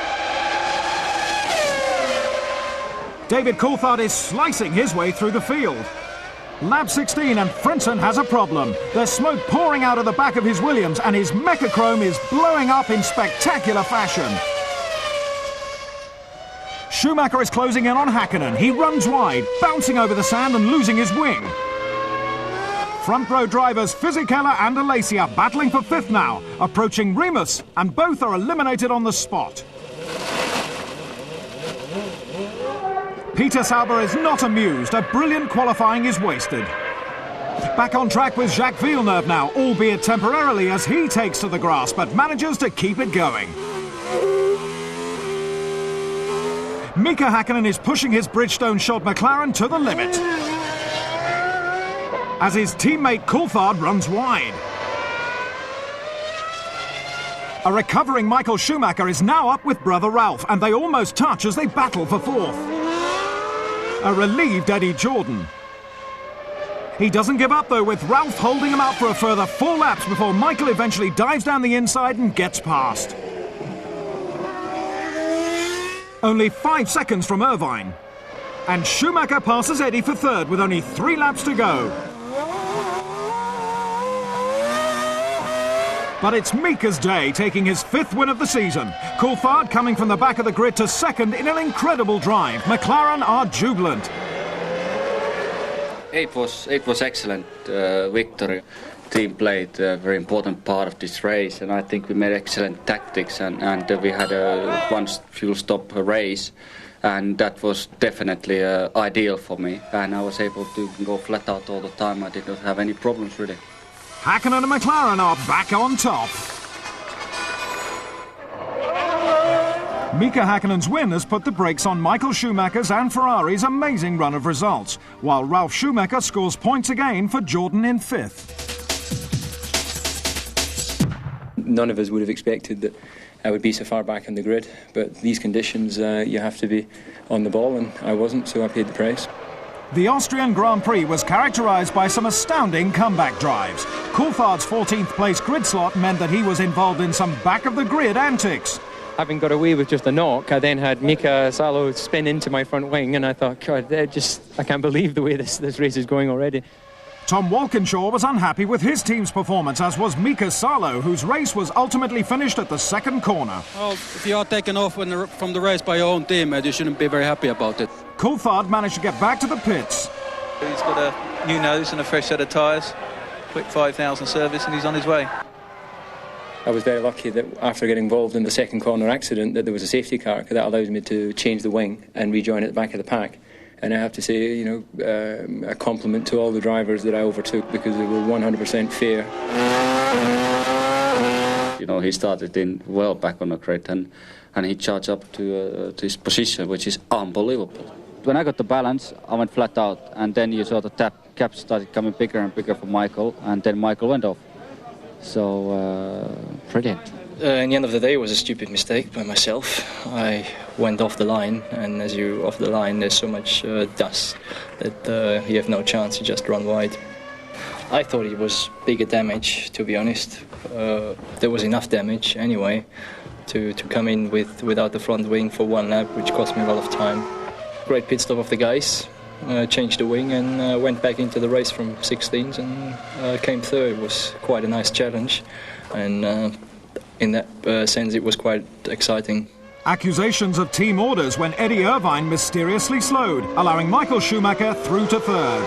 David Coulthard is slicing his way through the field. Lap 16 and Frentzen has a problem. There's smoke pouring out of the back of his Williams and his Mechachrome is blowing up in spectacular fashion. Schumacher is closing in on Häkkinen. He runs wide, bouncing over the sand and losing his wing. Front row drivers Fisichella and Alesi are battling for 5th now, approaching Remus, and both are eliminated on the spot. Peter Sauber is not amused. A brilliant qualifying is wasted. Back on track with Jacques Villeneuve now, albeit temporarily, as he takes to the grass, but manages to keep it going. Mika Häkkinen is pushing his Bridgestone-shod McLaren to the limit, as his teammate Coulthard runs wide. A recovering Michael Schumacher is now up with brother Ralph, and they almost touch as they battle for 4th. A relieved Eddie Jordan. He doesn't give up though, with Ralph holding him out for a further 4 laps before Michael eventually dives down the inside and gets past. Only 5 seconds from Irvine. And Schumacher passes Eddie for third with only 3 laps to go. But it's Mika's day, taking his 5th win of the season. Coulthard coming from the back of the grid to second in an incredible drive. McLaren are jubilant. It was excellent victory. Team played a very important part of this race, and I think we made excellent tactics, and we had a one fuel stop race, and that was definitely ideal for me, and I was able to go flat out all the time. I did not have any problems really. Hakkinen and McLaren are back on top. Mika Häkkinen's win has put the brakes on Michael Schumacher's and Ferrari's amazing run of results, while Ralf Schumacher scores points again for Jordan in 5th. None of us would have expected that I would be so far back on the grid, but these conditions you have to be on the ball, and I wasn't, so I paid the price. The Austrian Grand Prix was characterised by some astounding comeback drives. Coulthard's 14th place grid slot meant that he was involved in some back-of-the-grid antics. Having got away with just a knock, I then had Mika Salo spin into my front wing, and I thought, God, I can't believe the way this race is going already. Tom Walkinshaw was unhappy with his team's performance, as was Mika Salo, whose race was ultimately finished at the 2nd corner. Well, if you are taken off from the race by your own team, you shouldn't be very happy about it. Coulthard managed to get back to the pits. He's got a new nose and a fresh set of tyres, quick 5,000 service, and he's on his way. I was very lucky that after getting involved in the 2nd corner accident that there was a safety car that allows me to change the wing and rejoin at the back of the pack. And I have to say, a compliment to all the drivers that I overtook, because they were 100% fair. He started in well back on the grid, and he charged up to his position, which is unbelievable. When I got the balance, I went flat out, and then you saw the cap started coming bigger and bigger for Michael, and then Michael went off. So, brilliant. In the end of the day, it was a stupid mistake by myself. I went off the line, and as you off the line, there's so much dust that you have no chance to just run wide. I thought it was bigger damage, to be honest. There was enough damage anyway to come in without the front wing for 1 lap, which cost me a lot of time. Great pit stop of the guys. Changed the wing and went back into the race from 16s and came third. It was quite a nice challenge, and in that sense it was quite exciting. Accusations of team orders when Eddie Irvine mysteriously slowed, allowing Michael Schumacher through to 3rd.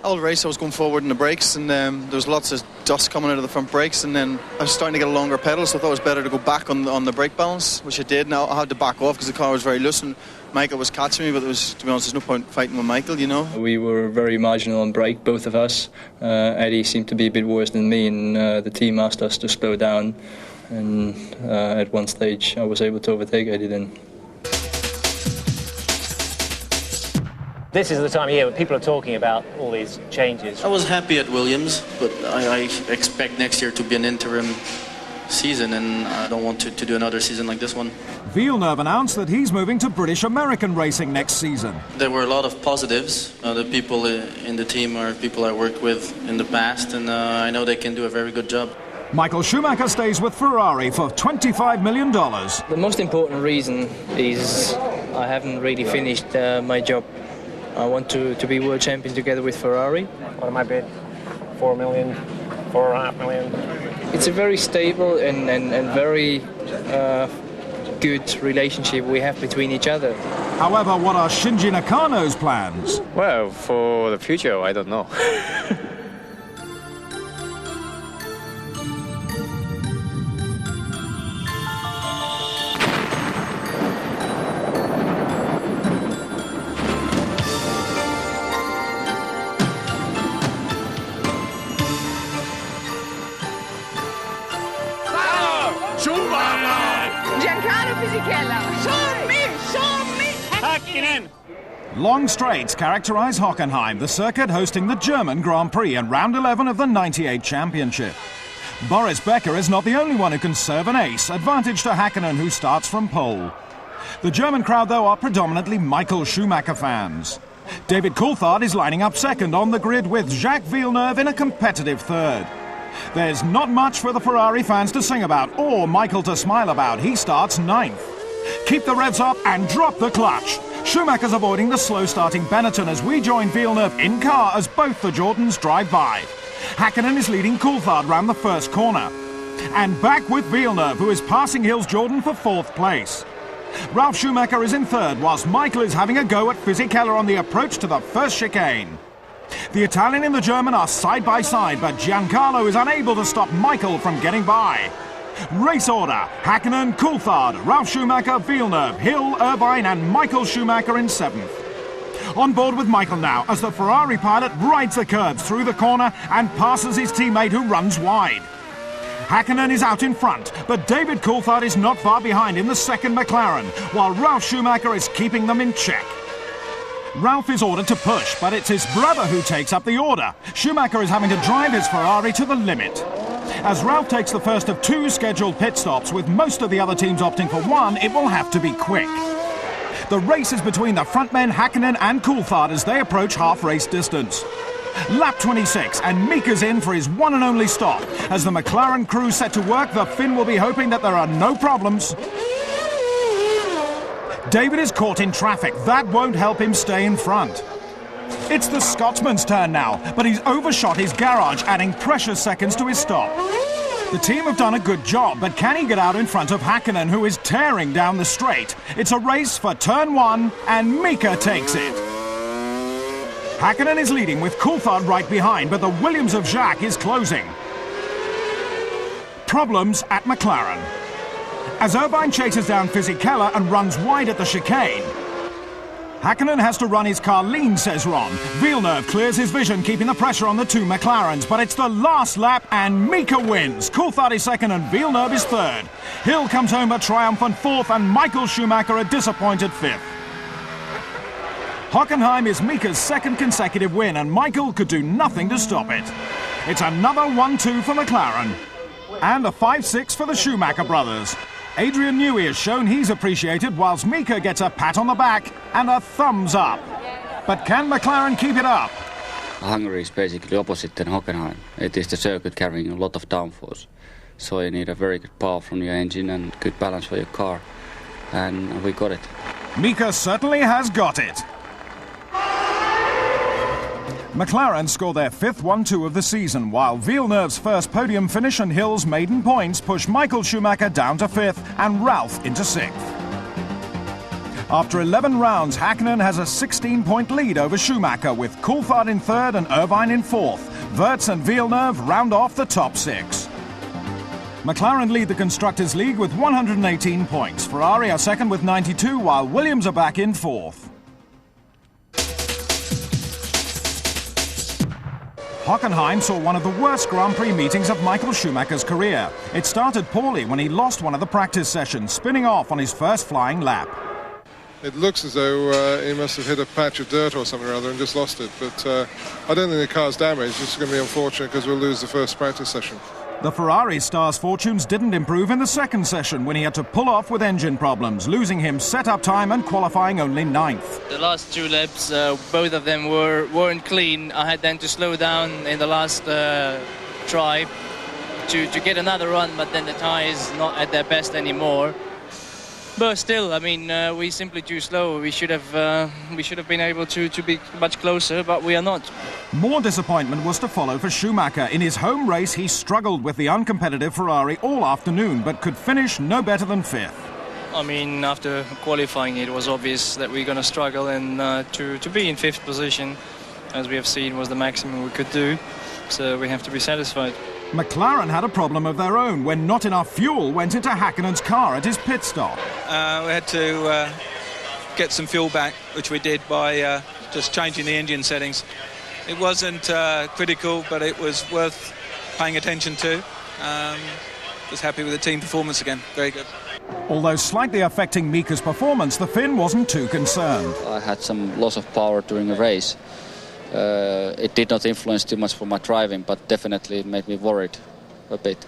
All the race I was going forward in the brakes, and there was lots of dust coming out of the front brakes, and then I was starting to get a longer pedal, so I thought it was better to go back on the brake balance, which I did. Now I had to back off because the car was very loose, and Michael was catching me, but to be honest, there's no point fighting with Michael, We were very marginal on brake, both of us. Eddie seemed to be a bit worse than me, and the team asked us to slow down, and at one stage I was able to overtake Eddie then. This is the time of year when people are talking about all these changes. I was happy at Williams, but I expect next year to be an interim season, and I don't want to do another season like this one. Villeneuve announced that he's moving to British American racing next season. There were a lot of positives. The people in the team are people I worked with in the past, and I know they can do a very good job. Michael Schumacher stays with Ferrari for $25 million. The most important reason is I haven't really finished my job. I want to be world champion together with Ferrari. What am I bid? 4 million, 4.5 million. It's a very stable and very good relationship we have between each other. However, what are Shinji Nakano's plans? Well, for the future, I don't know. Giancarlo Fisichella. Show me. Häkkinen. Long straights characterise Hockenheim, the circuit hosting the German Grand Prix and round 11 of the '98 championship. Boris Becker is not the only one who can serve an ace, advantage to Häkkinen, who starts from pole. The German crowd, though, are predominantly Michael Schumacher fans. David Coulthard is lining up second on the grid with Jacques Villeneuve in a competitive third. There's not much for the Ferrari fans to sing about or Michael to smile about. He starts ninth. Keep the revs up and drop the clutch. Schumacher's avoiding the slow-starting Benetton as we join Villeneuve in car as both the Jordans drive by. Hakkinen is leading Coulthard round the first corner. And back with Villeneuve, who is passing Hill's Jordan for fourth place. Ralf Schumacher is in third, whilst Michael is having a go at Fisichella on the approach to the first chicane. The Italian and the German are side by side, but Giancarlo is unable to stop Michael from getting by. Race order: Hakkinen, Coulthard, Ralf Schumacher, Villeneuve, Hill, Irvine and Michael Schumacher in seventh. On board with Michael now as the Ferrari pilot rides the curbs through the corner and passes his teammate who runs wide. Hakkinen is out in front, but David Coulthard is not far behind in the second McLaren, while Ralf Schumacher is keeping them in check. Ralf is ordered to push, but it's his brother who takes up the order. Schumacher is having to drive his Ferrari to the limit. As Ralf takes the first of two scheduled pit stops, with most of the other teams opting for one, it will have to be quick. The race is between the frontmen Hakkinen and Coulthard as they approach half-race distance. Lap 26, and Mika's in for his one and only stop. As the McLaren crew set to work, the Finn will be hoping that there are no problems. David is caught in traffic. That won't help him stay in front. It's the Scotsman's turn now, but he's overshot his garage, adding precious seconds to his stop. The team have done a good job, but can he get out in front of Hakkinen, who is tearing down the straight? It's a race for turn one, and Mika takes it. Hakkinen is leading with Coulthard right behind, but the Williams of Jacques is closing. Problems at McLaren. As Irvine chases down Fisichella and runs wide at the chicane. Hakkinen has to run his car lean, says Ron. Villeneuve clears his vision, keeping the pressure on the two McLarens, but it's the last lap and Mika wins. Coulthard is second and Villeneuve is third. Hill comes home a triumphant fourth and Michael Schumacher a disappointed fifth. Hockenheim is Mika's second consecutive win and Michael could do nothing to stop it. It's another 1-2 for McLaren and a 5-6 for the Schumacher brothers. Adrian Newey has shown he's appreciated, whilst Mika gets a pat on the back and a thumbs up. But can McLaren keep it up? Hungary is basically opposite than Hockenheim. It is the circuit carrying a lot of downforce. So you need a very good power from your engine and good balance for your car. And we got it. Mika certainly has got it. McLaren score their fifth 1-2 of the season, while Villeneuve's first podium finish and Hill's maiden points push Michael Schumacher down to fifth and Ralf into sixth. After 11 rounds, Hakkinen has a 16-point lead over Schumacher, with Coulthard in third and Irvine in fourth. Wirtz and Villeneuve round off the top six. McLaren lead the Constructors' League with 118 points. Ferrari are second with 92, while Williams are back in fourth. Hockenheim saw one of the worst Grand Prix meetings of Michael Schumacher's career. It started poorly when he lost one of the practice sessions, spinning off on his first flying lap. It looks as though he must have hit a patch of dirt or something or other and just lost it, but I don't think the car's damaged. It's going to be unfortunate because we'll lose the first practice session. The Ferrari star's fortunes didn't improve in the second session when he had to pull off with engine problems, losing him set-up time and qualifying only ninth. The last two laps, both of them weren't clean. I had then to slow down in the last try to get another run, but then the tyres not at their best anymore. But still, I mean, we simply too slow. We should have been able to be much closer, but we are not. More disappointment was to follow for Schumacher. In his home race, he struggled with the uncompetitive Ferrari all afternoon, but could finish no better than fifth. I mean, after qualifying, it was obvious that we're going to struggle, and to be in fifth position, as we have seen, was the maximum we could do. So we have to be satisfied. McLaren had a problem of their own when not enough fuel went into Hakkinen's car at his pit stop. We had to get some fuel back, which we did by just changing the engine settings. It wasn't critical, but it was worth paying attention to. Was happy with the team performance again. Very good. Although slightly affecting Mika's performance, the Finn wasn't too concerned. I had some loss of power during a race. It did not influence too much for my driving, but definitely it made me worried a bit.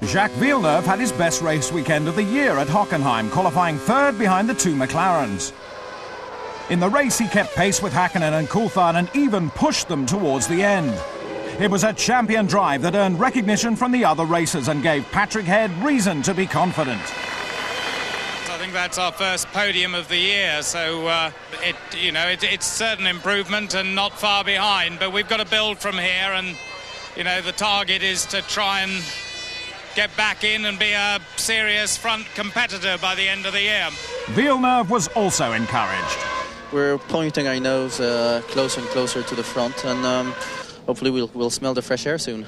Jacques Villeneuve had his best race weekend of the year at Hockenheim, qualifying third behind the two McLarens. In the race, he kept pace with Hakkinen and Coulthard and even pushed them towards the end. It was a champion drive that earned recognition from the other racers and gave Patrick Head reason to be confident. I think that's our first podium of the year, so it's certain improvement and not far behind, but we've got to build from here, and the target is to try and get back in and be a serious front competitor by the end of the year. Villeneuve was also encouraged. We're pointing our nose closer and closer to the front, and hopefully we'll smell the fresh air soon.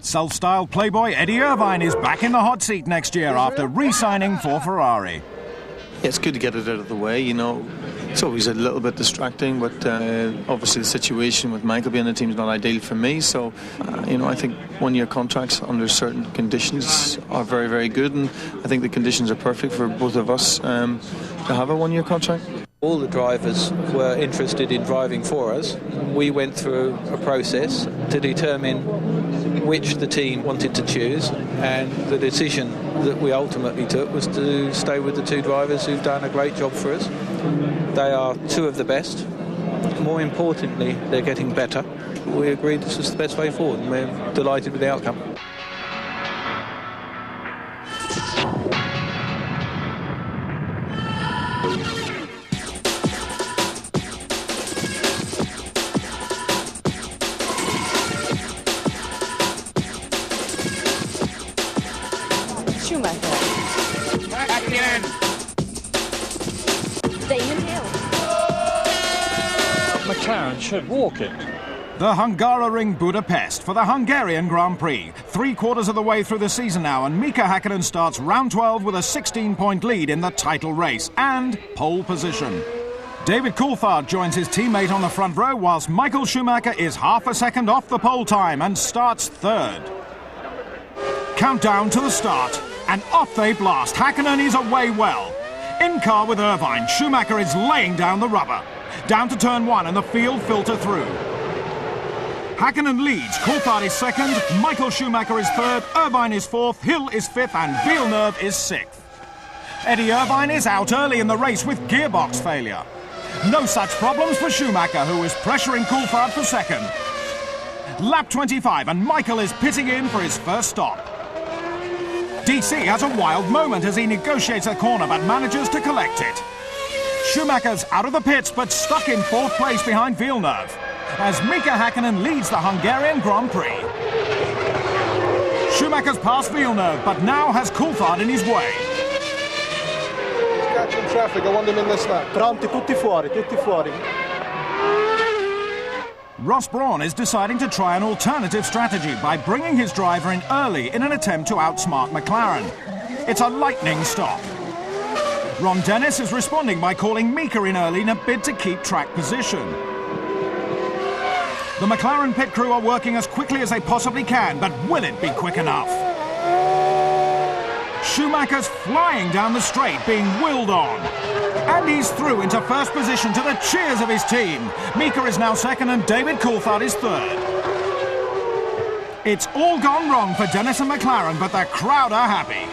Self-styled playboy Eddie Irvine is back in the hot seat next year after re-signing for Ferrari. Yeah, it's good to get it out of the way, It's always a little bit distracting, but obviously the situation with Michael being in the team is not ideal for me. So, I think one-year contracts under certain conditions are very, very good, and I think the conditions are perfect for both of us to have a one-year contract. All the drivers were interested in driving for us. We went through a process to determine which the team wanted to choose, and the decision that we ultimately took was to stay with the two drivers who've done a great job for us. They are two of the best. More importantly, they're getting better. We agreed this was the best way forward, and we're delighted with the outcome. McLaren should walk it. The Hungaroring Budapest for the Hungarian Grand Prix. 3/4 of the way through the season now, and Mika Hakkinen starts round 12 with a 16-point lead in the title race and pole position. David Coulthard joins his teammate on the front row, whilst Michael Schumacher is half a second off the pole time and starts third. Countdown to the start, and off they blast. Hakkinen is away well. In car with Irvine, Schumacher is laying down the rubber. Down to turn one and the field filter through. Hakkinen leads, Coulthard is second, Michael Schumacher is third, Irvine is fourth, Hill is fifth and Villeneuve is sixth. Eddie Irvine is out early in the race with gearbox failure. No such problems for Schumacher, who is pressuring Coulthard for second. Lap 25 and Michael is pitting in for his first stop. DC has a wild moment as he negotiates a corner but manages to collect it. Schumacher's out of the pits but stuck in fourth place behind Villeneuve as Mika Hakkinen leads the Hungarian Grand Prix. Schumacher's passed Villeneuve but now has Coulthard in his way. He's catching traffic, I want him in this lap. Pronti, tutti fuori, tutti fuori. Ross Brawn is deciding to try an alternative strategy by bringing his driver in early in an attempt to outsmart McLaren. It's a lightning stop. Ron Dennis is responding by calling Mika in early in a bid to keep track position. The McLaren pit crew are working as quickly as they possibly can, but will it be quick enough? Schumacher's flying down the straight, being willed on. And he's through into first position to the cheers of his team. Mika is now second and David Coulthard is third. It's all gone wrong for Dennis and McLaren, but the crowd are happy.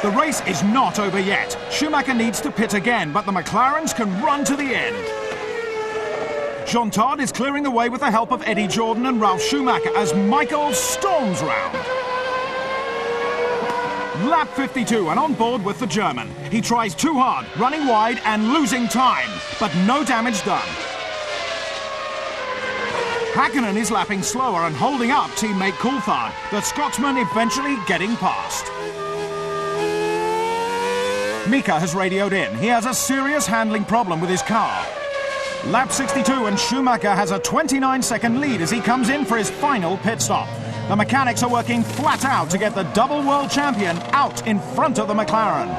The race is not over yet. Schumacher needs to pit again, but the McLarens can run to the end. Jean Todt is clearing the way with the help of Eddie Jordan and Ralf Schumacher as Michael storms round. Lap 52 and on board with the German. He tries too hard, running wide and losing time, but no damage done. Hakkinen is lapping slower and holding up teammate Coulthard, the Scotsman eventually getting past. Mika has radioed in. He has a serious handling problem with his car. Lap 62 and Schumacher has a 29-second lead as he comes in for his final pit stop. The mechanics are working flat out to get the double world champion out in front of the McLaren.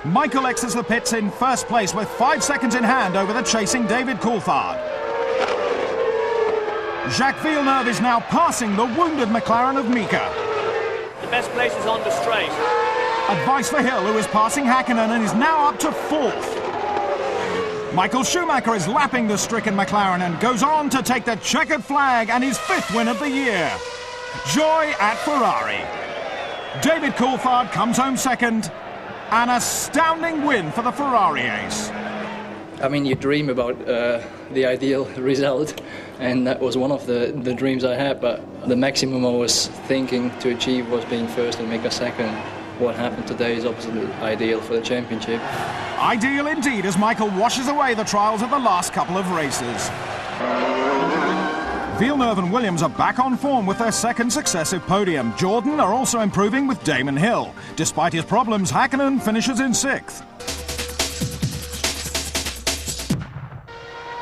Michael exits the pits in first place with 5 seconds in hand over the chasing David Coulthard. Jacques Villeneuve is now passing the wounded McLaren of Mika. The best place is on the straight. Advice for Hill, who is passing Hakkinen and is now up to fourth. Michael Schumacher is lapping the stricken McLaren and goes on to take the checkered flag and his 5th win of the year. Joy at Ferrari. David Coulthard comes home second. An astounding win for the Ferrari ace. I mean, you dream about the ideal result, and that was one of the dreams I had, but the maximum I was thinking to achieve was being first and Mika second. What happened today is absolutely ideal for the championship. Ideal indeed, as Michael washes away the trials of the last couple of races. Villeneuve and Williams are back on form with their second successive podium. Jordan are also improving with Damon Hill. Despite his problems, Häkkinen finishes in 6th.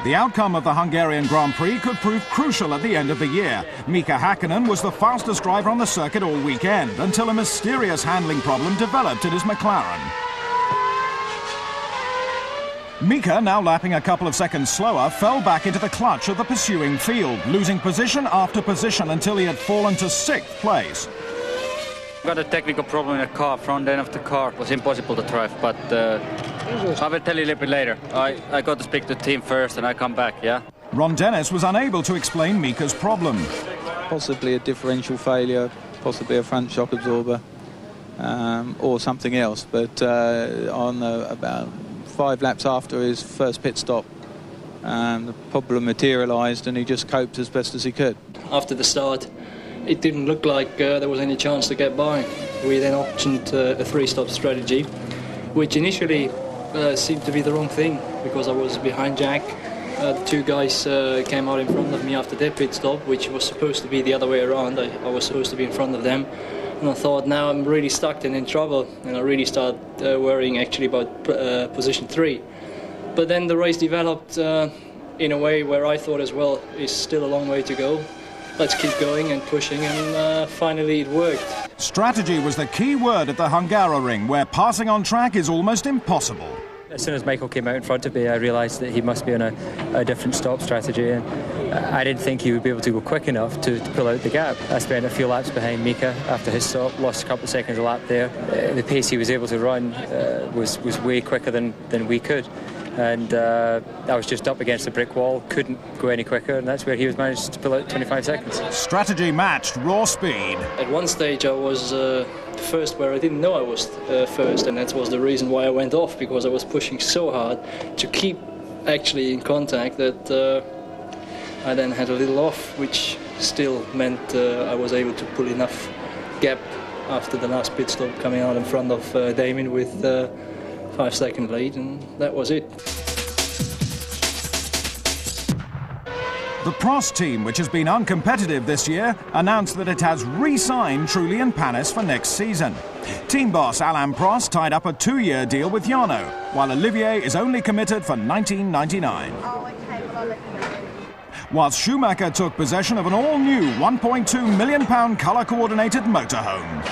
The outcome of the Hungarian Grand Prix could prove crucial at the end of the year. Mika Häkkinen was the fastest driver on the circuit all weekend until a mysterious handling problem developed in his McLaren. Mika, now lapping a couple of seconds slower, fell back into the clutch of the pursuing field, losing position after position until he had fallen to 6th place. Got a technical problem in the car. Front end of the car was impossible to drive, but I will tell you a little bit later. I got to speak to the team first and I come back, yeah? Ron Dennis was unable to explain Mika's problem. Possibly a differential failure, possibly a front shock absorber, or something else. But on about 5 laps after his first pit stop, the problem materialised and he just coped as best as he could. After the start, it didn't look like there was any chance to get by. We then optioned a 3-stop strategy, which initially seemed to be the wrong thing because I was behind Jack. The 2 guys came out in front of me after their pit stop, which was supposed to be the other way around. I was supposed to be in front of them. And I thought, now I'm really stuck and in trouble. And I really started worrying actually about position 3. But then the race developed in a way where I thought as well, is still a long way to go. Let's keep going and pushing, and finally it worked. Strategy was the key word at the Hungaroring, where passing on track is almost impossible. As soon as Michael came out in front of me, I realised that he must be on a different stop strategy, and I didn't think he would be able to go quick enough to pull out the gap. I spent a few laps behind Mika after his stop, lost a couple of seconds a lap there. The pace he was able to run was way quicker than we could. And I was just up against the brick wall, couldn't go any quicker, and that's where he was managed to pull out 25 seconds. Strategy matched raw speed. At one stage I was first where I didn't know I was first, and that was the reason why I went off, because I was pushing so hard to keep actually in contact that I then had a little off, which still meant I was able to pull enough gap after the last pit stop, coming out in front of Damon with 5-second lead, and that was it. The Prost team, which has been uncompetitive this year, announced that it has re-signed Trulli and Panis for next season. Team boss Alain Prost tied up a 2-year deal with Jarno, while Olivier is only committed for 1999. Whilst Schumacher took possession of an all-new £1.2 million colour-coordinated motorhome.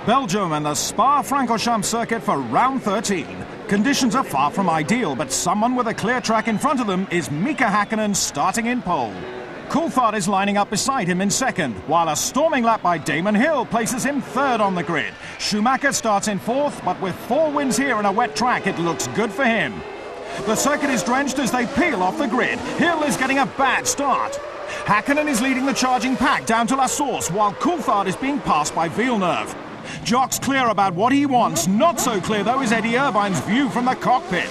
Belgium and the Spa-Francorchamps circuit for round 13. Conditions are far from ideal, but someone with a clear track in front of them is Mika Häkkinen starting in pole. Coulthard is lining up beside him in second, while a storming lap by Damon Hill places him third on the grid. Schumacher starts in fourth, but with 4 wins here and a wet track, it looks good for him. The circuit is drenched as they peel off the grid. Hill is getting a bad start. Häkkinen is leading the charging pack down to La Source, while Coulthard is being passed by Villeneuve. Jock's clear about what he wants. Not so clear, though, is Eddie Irvine's view from the cockpit.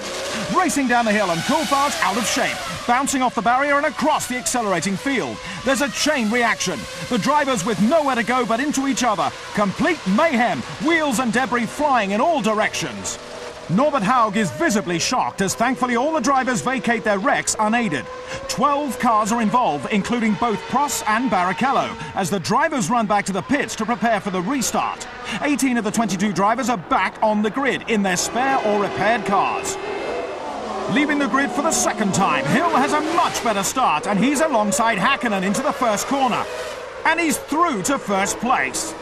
Racing down the hill, and Coulthard's out of shape, bouncing off the barrier and across the accelerating field. There's a chain reaction. The drivers with nowhere to go but into each other. Complete mayhem, wheels and debris flying in all directions. Norbert Haug is visibly shocked as thankfully all the drivers vacate their wrecks unaided. 12 cars are involved, including both Prost and Barrichello, as the drivers run back to the pits to prepare for the restart. 18 of the 22 drivers are back on the grid in their spare or repaired cars. Leaving the grid for the second time, Hill has a much better start, and he's alongside Häkkinen into the first corner. And he's through to first place.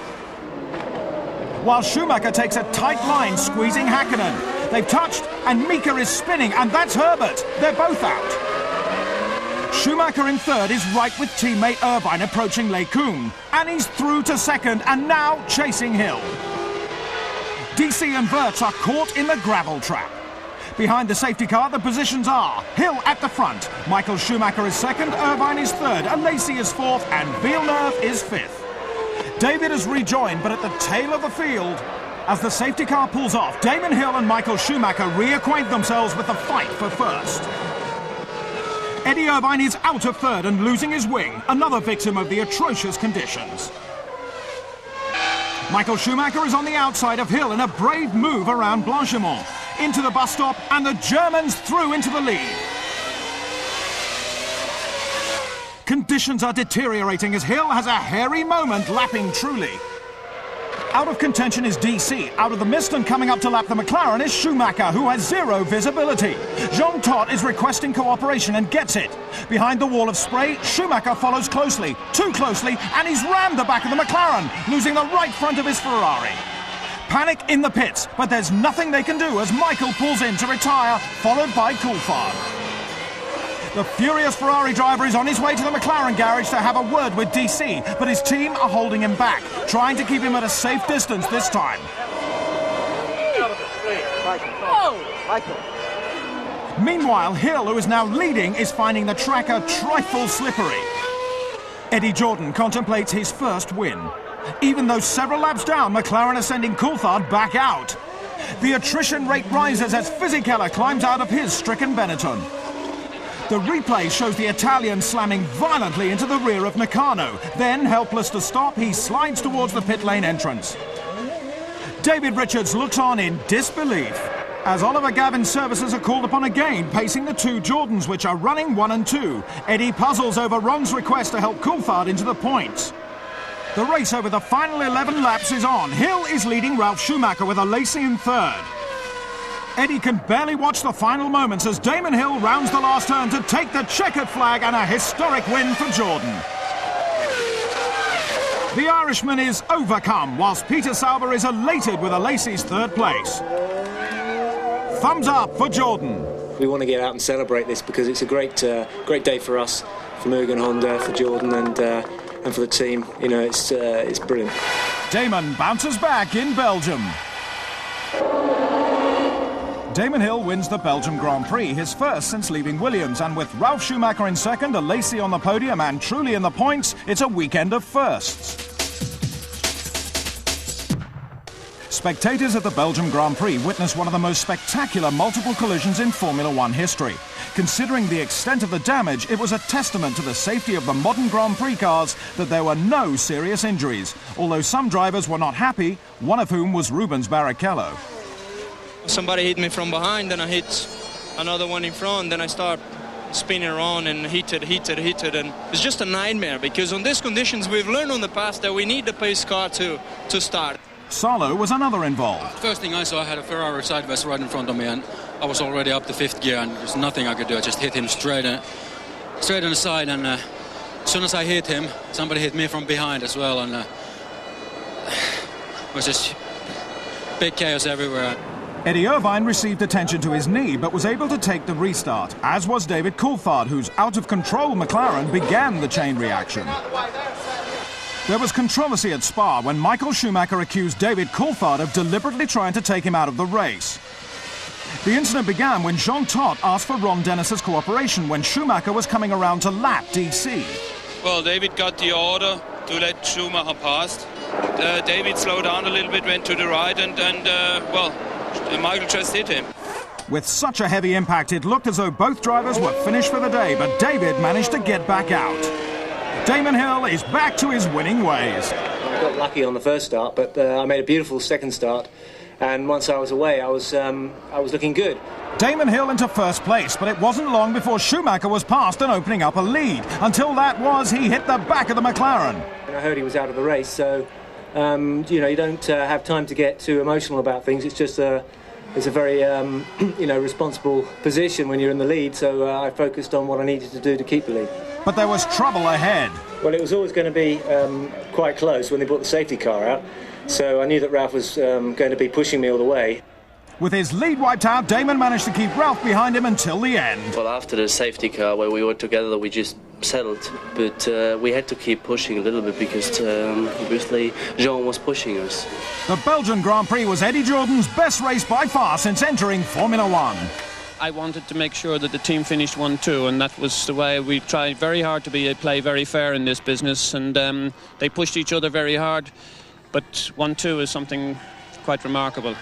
While Schumacher takes a tight line, squeezing Häkkinen. They've touched, and Mika is spinning, and that's Herbert. They're both out. Schumacher in third is right with teammate Irvine approaching LeCun. And he's through to second, and now chasing Hill. DC and Wirtz are caught in the gravel trap. Behind the safety car, the positions are Hill at the front, Michael Schumacher is second, Irvine is third, Alesi is fourth, and Villeneuve is fifth. David has rejoined, but at the tail of the field. As the safety car pulls off, Damon Hill and Michael Schumacher reacquaint themselves with the fight for first. Eddie Irvine is out of third and losing his wing, another victim of the atrocious conditions. Michael Schumacher is on the outside of Hill in a brave move around Blanchimont. Into the bus stop, and the Germans through into the lead. Conditions are deteriorating as Hill has a hairy moment lapping Trulli. Out of contention is DC. Out of the mist and coming up to lap the McLaren is Schumacher, who has zero visibility. Jean Todt is requesting cooperation and gets it. Behind the wall of spray, Schumacher follows closely, too closely, and he's rammed the back of the McLaren, losing the right front of his Ferrari. Panic in the pits, but there's nothing they can do as Michael pulls in to retire, followed by Coulthard. The furious Ferrari driver is on his way to the McLaren garage to have a word with DC, but his team are holding him back, trying to keep him at a safe distance this time. Meanwhile, Hill, who is now leading, is finding the track a trifle slippery. Eddie Jordan contemplates his first win. Even though several laps down, McLaren are sending Coulthard back out. The attrition rate rises as Fisichella climbs out of his stricken Benetton. The replay shows the Italian slamming violently into the rear of Nakano. Then, helpless to stop, he slides towards the pit lane entrance. David Richards looks on in disbelief as Oliver Gavin's services are called upon again, pacing the two Jordans, which are running 1 and 2. Eddie puzzles over Ron's request to help Coulthard into the points. The race over the final 11 laps is on. Hill is leading Ralf Schumacher with Alesi in third. Eddie can barely watch the final moments as Damon Hill rounds the last turn to take the checkered flag, and a historic win for Jordan. The Irishman is overcome, whilst Peter Sauber is elated with Alesi's third place. Thumbs up for Jordan. We want to get out and celebrate this because it's a great day for us, for Mugen Honda, for Jordan, and for the team. You know, it's brilliant. Damon bounces back in Belgium. Damon Hill wins the Belgium Grand Prix, his first since leaving Williams, and with Ralf Schumacher in second, Alesi on the podium and Trulli in the points, it's a weekend of firsts. Spectators at the Belgium Grand Prix witnessed one of the most spectacular multiple collisions in Formula One history. Considering the extent of the damage, it was a testament to the safety of the modern Grand Prix cars that there were no serious injuries, although some drivers were not happy, one of whom was Rubens Barrichello. Somebody hit me from behind, then I hit another one in front, then I start spinning around and hit it, and it's just a nightmare because on these conditions we've learned on the past that we need the pace car to start. Salo was another involved. First thing I saw, I had a Ferrari sideways right in front of me, and I was already up to fifth gear, and there's nothing I could do. I just hit him straight on the side, and as soon as I hit him, somebody hit me from behind as well, and it was just big chaos everywhere. Eddie Irvine received attention to his knee, but was able to take the restart, as was David Coulthard, whose out-of-control McLaren began the chain reaction. There was controversy at Spa when Michael Schumacher accused David Coulthard of deliberately trying to take him out of the race. The incident began when Jean Todt asked for Ron Dennis's cooperation when Schumacher was coming around to lap DC. Well, David got the order to let Schumacher pass. David slowed down a little bit, went to the right, and Michael just hit him. With such a heavy impact, it looked as though both drivers were finished for the day, but David managed to get back out. Damon Hill is back to his winning ways. I got lucky on the first start, but I made a beautiful second start, and once I was away, I was looking good. Damon Hill into first place, but it wasn't long before Schumacher was passed and opening up a lead. Until that was, he hit the back of the McLaren. And I heard he was out of the race, so you don't have time to get too emotional about things. It's just a it's a very responsible position when you're in the lead. So I focused on what I needed to do to keep the lead. But there was trouble ahead. Well, it was always going to be quite close when they brought the safety car out. So I knew that Ralph was going to be pushing me all the way. With his lead wiped out, Damon managed to keep Ralph behind him until the end. Well, after the safety car where we were together, we just settled. But we had to keep pushing a little bit because obviously Jean was pushing us. The Belgian Grand Prix was Eddie Jordan's best race by far since entering Formula One. I wanted to make sure that the team finished 1-2, and that was the way we tried very hard to play very fair in this business, and they pushed each other very hard, but 1-2 is something quite remarkable.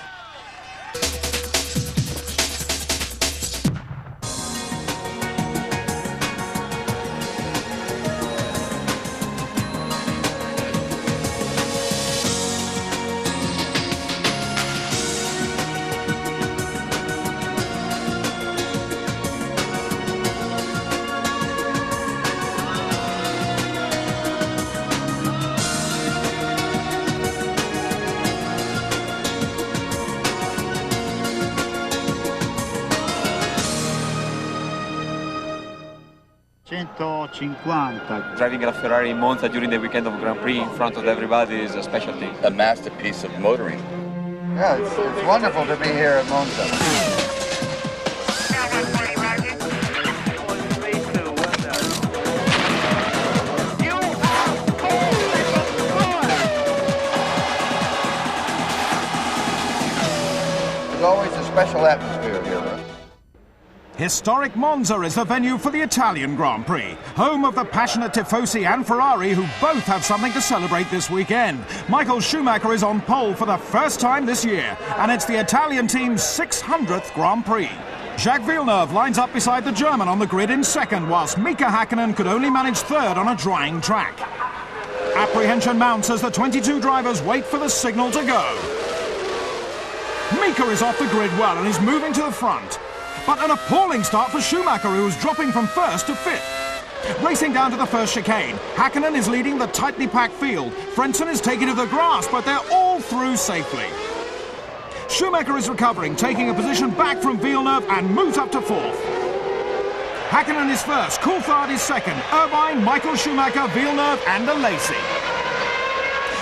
Driving a Ferrari in Monza during the weekend of Grand Prix in front of everybody is a special thing. A masterpiece of motoring. Yeah, it's wonderful to be here at Monza. There's always a special atmosphere here. Historic Monza is the venue for the Italian Grand Prix, home of the passionate Tifosi and Ferrari, who both have something to celebrate this weekend. Michael Schumacher is on pole for the first time this year, and it's the Italian team's 600th Grand Prix. Jacques Villeneuve lines up beside the German on the grid in second, whilst Mika Häkkinen could only manage third on a drying track. Apprehension mounts as the 22 drivers wait for the signal to go. Mika is off the grid well and is moving to the front. But an appalling start for Schumacher, who was dropping from first to fifth. Racing down to the first chicane, Häkkinen is leading the tightly packed field. Frentzen is taking to the grass, but they're all through safely. Schumacher is recovering, taking a position back from Villeneuve and moves up to fourth. Häkkinen is first, Coulthard is second, Irvine, Michael Schumacher, Villeneuve and Alesi.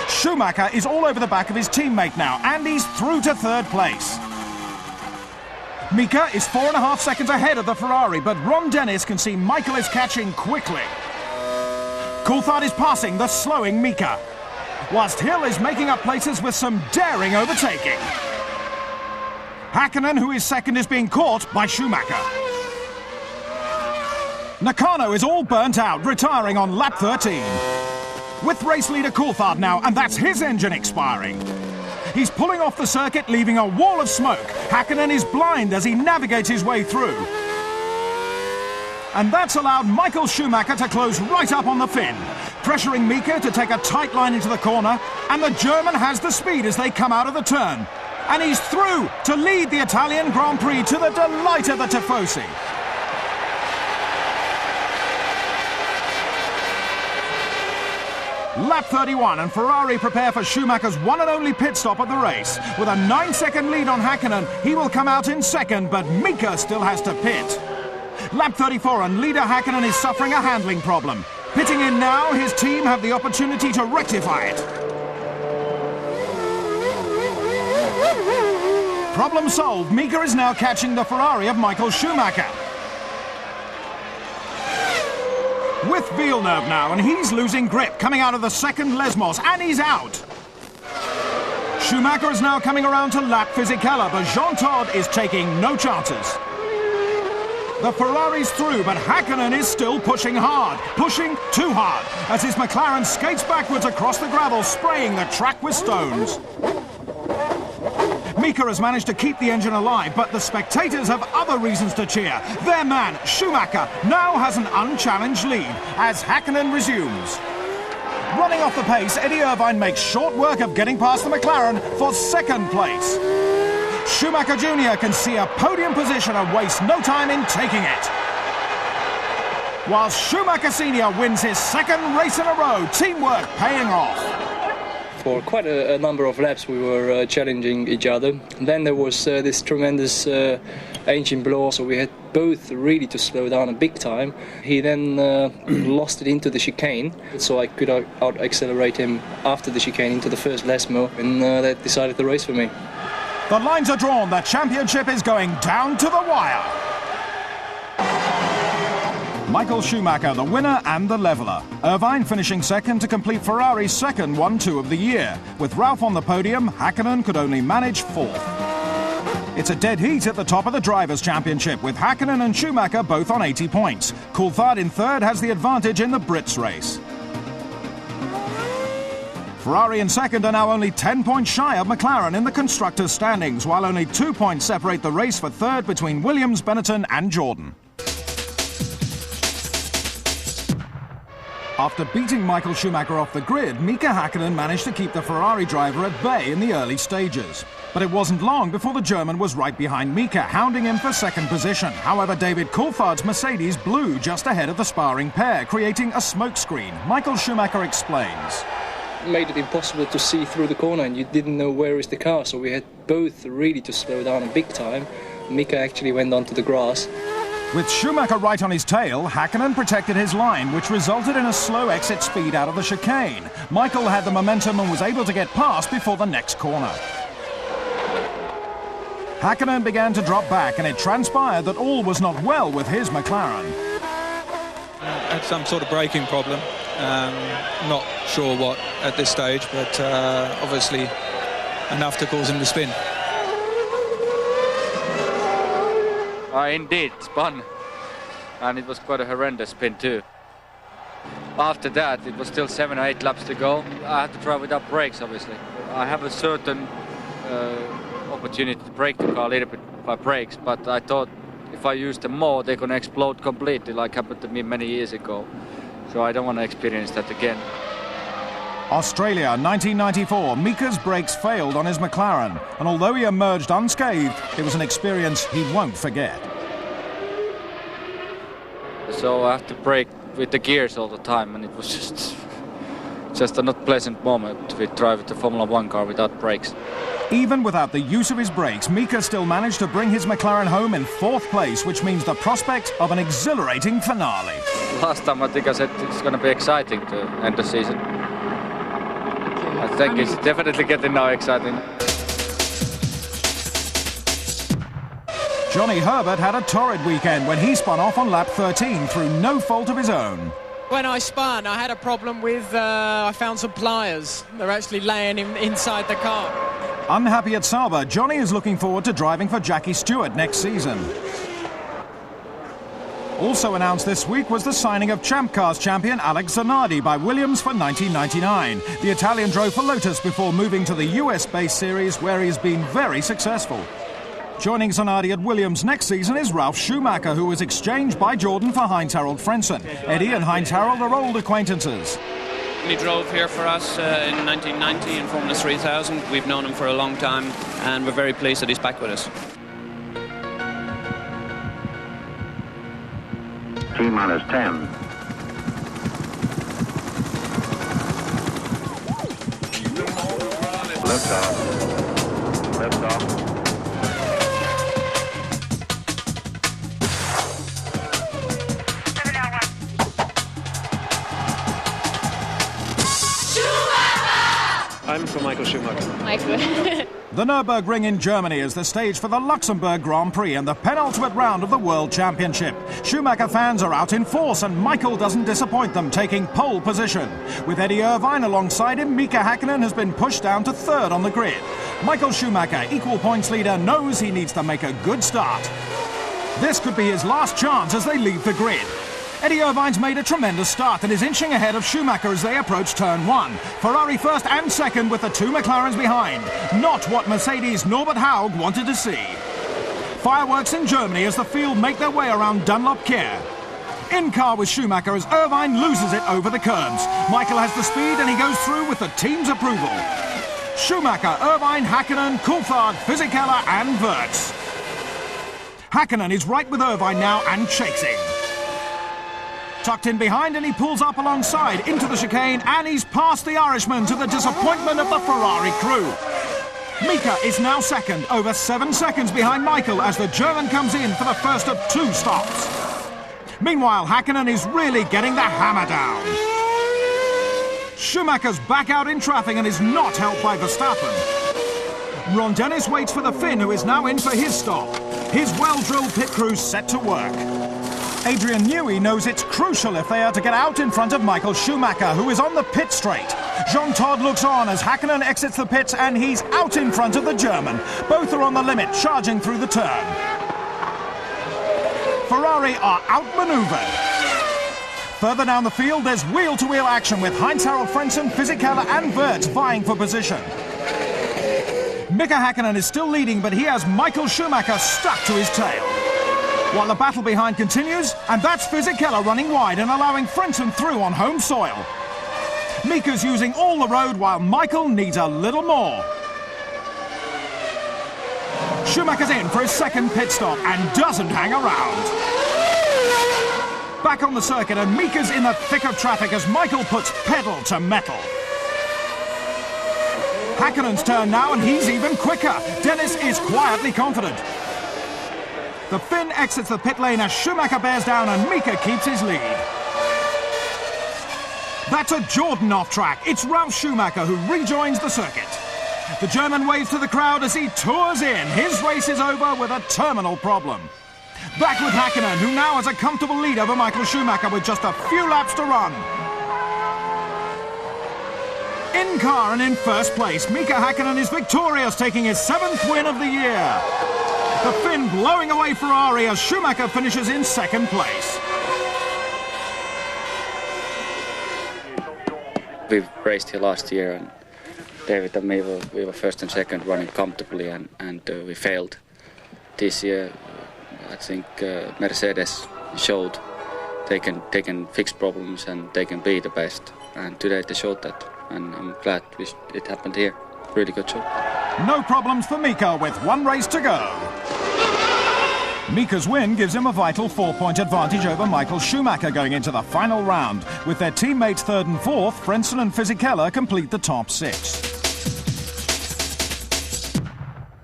Schumacher is all over the back of his teammate now, and he's through to third place. Mika is 4.5 seconds ahead of the Ferrari, but Ron Dennis can see Michael is catching quickly. Coulthard is passing the slowing Mika, whilst Hill is making up places with some daring overtaking. Häkkinen, who is second, is being caught by Schumacher. Nakano is all burnt out, retiring on lap 13. With race leader Coulthard now, and that's his engine expiring. He's pulling off the circuit, leaving a wall of smoke. Häkkinen is blind as he navigates his way through. And that's allowed Michael Schumacher to close right up on the fin, pressuring Mika to take a tight line into the corner, and the German has the speed as they come out of the turn. And he's through to lead the Italian Grand Prix to the delight of the Tifosi. Lap 31, and Ferrari prepare for Schumacher's one and only pit stop at the race. With a 9-second lead on Häkkinen, he will come out in second, but Mika still has to pit. Lap 34, and leader Häkkinen is suffering a handling problem. Pitting in now, his team have the opportunity to rectify it. Problem solved, Mika is now catching the Ferrari of Michael Schumacher. With Villeneuve now, and he's losing grip, coming out of the second Lesmos, and he's out. Schumacher is now coming around to lap Fisichella, but Jean Todt is taking no chances. The Ferrari's through, but Häkkinen is still pushing hard, pushing too hard, as his McLaren skates backwards across the gravel, spraying the track with stones. Mika has managed to keep the engine alive, but the spectators have other reasons to cheer. Their man, Schumacher, now has an unchallenged lead as Häkkinen resumes. Running off the pace, Eddie Irvine makes short work of getting past the McLaren for second place. Schumacher Jr. can see a podium position and waste no time in taking it. Whilst Schumacher Sr. wins his second race in a row, teamwork paying off. For quite a number of laps we were challenging each other. And then there was this tremendous engine blow, so we had both really to slow down a big time. He then lost it into the chicane, so I could out-accelerate him after the chicane into the first Lesmo, and that decided the race for me. The lines are drawn, the championship is going down to the wire. Michael Schumacher, the winner and the leveller. Irvine finishing second to complete Ferrari's second 1-2 of the year. With Ralph on the podium, Häkkinen could only manage fourth. It's a dead heat at the top of the Drivers' Championship, with Häkkinen and Schumacher both on 80 points. Coulthard in third has the advantage in the Brits race. Ferrari in second are now only 10 points shy of McLaren in the constructors' standings, while only 2 points separate the race for third between Williams, Benetton and Jordan. After beating Michael Schumacher off the grid, Mika Häkkinen managed to keep the Ferrari driver at bay in the early stages. But it wasn't long before the German was right behind Mika, hounding him for second position. However, David Coulthard's Mercedes blew just ahead of the sparring pair, creating a smokescreen. Michael Schumacher explains. Made it impossible to see through the corner, and you didn't know where is the car, so we had both really to slow down a big time. Mika actually went onto the grass. With Schumacher right on his tail, Häkkinen protected his line, which resulted in a slow exit speed out of the chicane. Michael had the momentum and was able to get past before the next corner. Häkkinen began to drop back, and it transpired that all was not well with his McLaren. Had some sort of braking problem. Not sure what at this stage, but obviously enough to cause him to spin. I indeed spun, and it was quite a horrendous spin too. After that, it was still 7 or 8 laps to go. I had to drive without brakes, obviously. I have a certain opportunity to brake the car a little bit by brakes, but I thought if I use them more, they're going to explode completely, like happened to me many years ago. So I don't want to experience that again. Australia, 1994. Mika's brakes failed on his McLaren, and although he emerged unscathed, it was an experience he won't forget. So I have to brake with the gears all the time, and it was just a not pleasant moment to drive the Formula 1 car without brakes. Even without the use of his brakes, Mika still managed to bring his McLaren home in 4th place, which means the prospect of an exhilarating finale. Last time I think I said it's going to be exciting to end the season. I think it's definitely getting now exciting. Johnny Herbert had a torrid weekend when he spun off on lap 13 through no fault of his own. When I spun, I had a problem with, I found some pliers. They're actually laying inside the car. Unhappy at Sauber, Johnny is looking forward to driving for Jackie Stewart next season. Also announced this week was the signing of Champ Cars champion Alex Zanardi by Williams for 1999. The Italian drove for Lotus before moving to the US-based series, where he has been very successful. Joining Zanardi at Williams next season is Ralf Schumacher, who was exchanged by Jordan for Heinz-Harald Frentzen. Eddie and Heinz-Harald are old acquaintances. He drove here for us in 1990 in Formula 3000. We've known him for a long time, and we're very pleased that he's back with us. T-minus 10. Lift off. Lift off. I'm for Michael Schumacher. Michael. The Nürburgring in Germany is the stage for the Luxembourg Grand Prix and the penultimate round of the World Championship. Schumacher fans are out in force, and Michael doesn't disappoint them, taking pole position. With Eddie Irvine alongside him, Mika Häkkinen has been pushed down to third on the grid. Michael Schumacher, equal points leader, knows he needs to make a good start. This could be his last chance as they leave the grid. Eddie Irvine's made a tremendous start and is inching ahead of Schumacher as they approach turn 1. Ferrari first and second with the 2 McLarens behind. Not what Mercedes' Norbert Haug wanted to see. Fireworks in Germany as the field make their way around Dunlop Kier. In car with Schumacher as Irvine loses it over the curbs. Michael has the speed and he goes through with the team's approval. Schumacher, Irvine, Häkkinen, Coulthard, Fisichella and Wirtz. Häkkinen is right with Irvine now and chasing. Tucked in behind, and he pulls up alongside into the chicane, and he's past the Irishman to the disappointment of the Ferrari crew. Mika is now second, over 7 seconds behind Michael as the German comes in for the first of 2 stops. Meanwhile, Häkkinen is really getting the hammer down. Schumacher's back out in traffic and is not helped by Verstappen. Ron Dennis waits for the Finn, who is now in for his stop. His well-drilled pit crew's set to work. Adrian Newey knows it's crucial if they are to get out in front of Michael Schumacher, who is on the pit straight. Jean Todt looks on as Häkkinen exits the pits, and he's out in front of the German. Both are on the limit, charging through the turn. Ferrari are outmaneuvered. Further down the field, there's wheel-to-wheel action with Heinz-Harald Frentzen, Fisichella and Wirtz vying for position. Mika Häkkinen is still leading, but he has Michael Schumacher stuck to his tail. While the battle behind continues, and that's Fisichella running wide and allowing Frentzen through on home soil. Mika's using all the road while Michael needs a little more. Schumacher's in for his second pit stop and doesn't hang around. Back on the circuit, and Mika's in the thick of traffic as Michael puts pedal to metal. Häkkinen's turn now, and he's even quicker. Dennis is quietly confident. The Finn exits the pit lane as Schumacher bears down, and Mika keeps his lead. That's a Jordan off track. It's Ralf Schumacher who rejoins the circuit. The German waves to the crowd as he tours in. His race is over with a terminal problem. Back with Häkkinen, who now has a comfortable lead over Michael Schumacher with just a few laps to run. In car and in first place, Mika Häkkinen is victorious, taking his 7th win of the year. The Finn blowing away Ferrari as Schumacher finishes in second place. We raced here last year, and David and me we were first and second running comfortably, and we failed. This year, I think Mercedes showed they can fix problems and they can be the best. And today they showed that, and I'm glad it happened here. Really good job. No problems for Mika with 1 race to go. Mika's win gives him a vital 4-point advantage over Michael Schumacher going into the final round. With their teammates 3rd and 4th, Frentzen and Fisichella complete the top 6.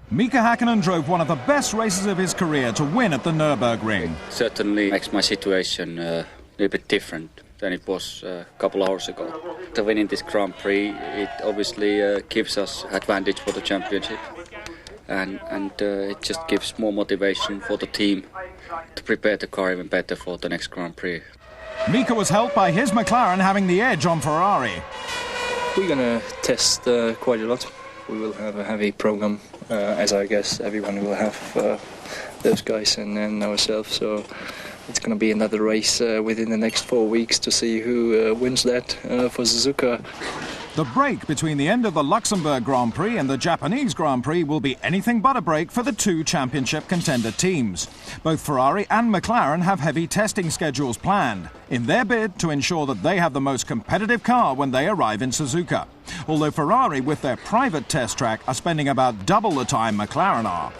Mika Häkkinen drove one of the best races of his career to win at the Nürburgring. Certainly makes my situation a little bit different than it was a couple of hours ago. To win in this Grand Prix, it obviously gives us advantage for the championship. And it just gives more motivation for the team to prepare the car even better for the next Grand Prix. Mika was helped by his McLaren having the edge on Ferrari. We're going to test quite a lot. We will have a heavy program, as I guess everyone will have, those guys and then ourselves. So it's going to be another race within the next 4 weeks to see who wins that for Suzuka. The break between the end of the Luxembourg Grand Prix and the Japanese Grand Prix will be anything but a break for the 2 championship contender teams. Both Ferrari and McLaren have heavy testing schedules planned in their bid to ensure that they have the most competitive car when they arrive in Suzuka. Although Ferrari, with their private test track, are spending about double the time McLaren are.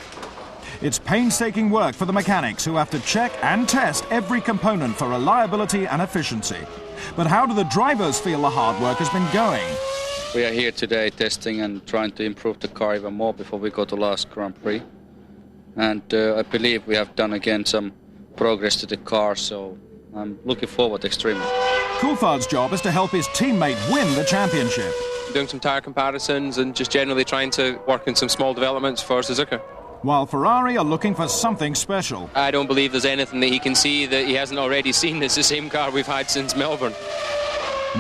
It's painstaking work for the mechanics who have to check and test every component for reliability and efficiency. But how do the drivers feel the hard work has been going? We are here today testing and trying to improve the car even more before we go to last Grand Prix. And I believe we have done again some progress to the car, so I'm looking forward extremely. Coulthard's job is to help his teammate win the championship. Doing some tyre comparisons and just generally trying to work in some small developments for Suzuka. While Ferrari are looking for something special. I don't believe there's anything that he can see that he hasn't already seen. It's the same car we've had since Melbourne.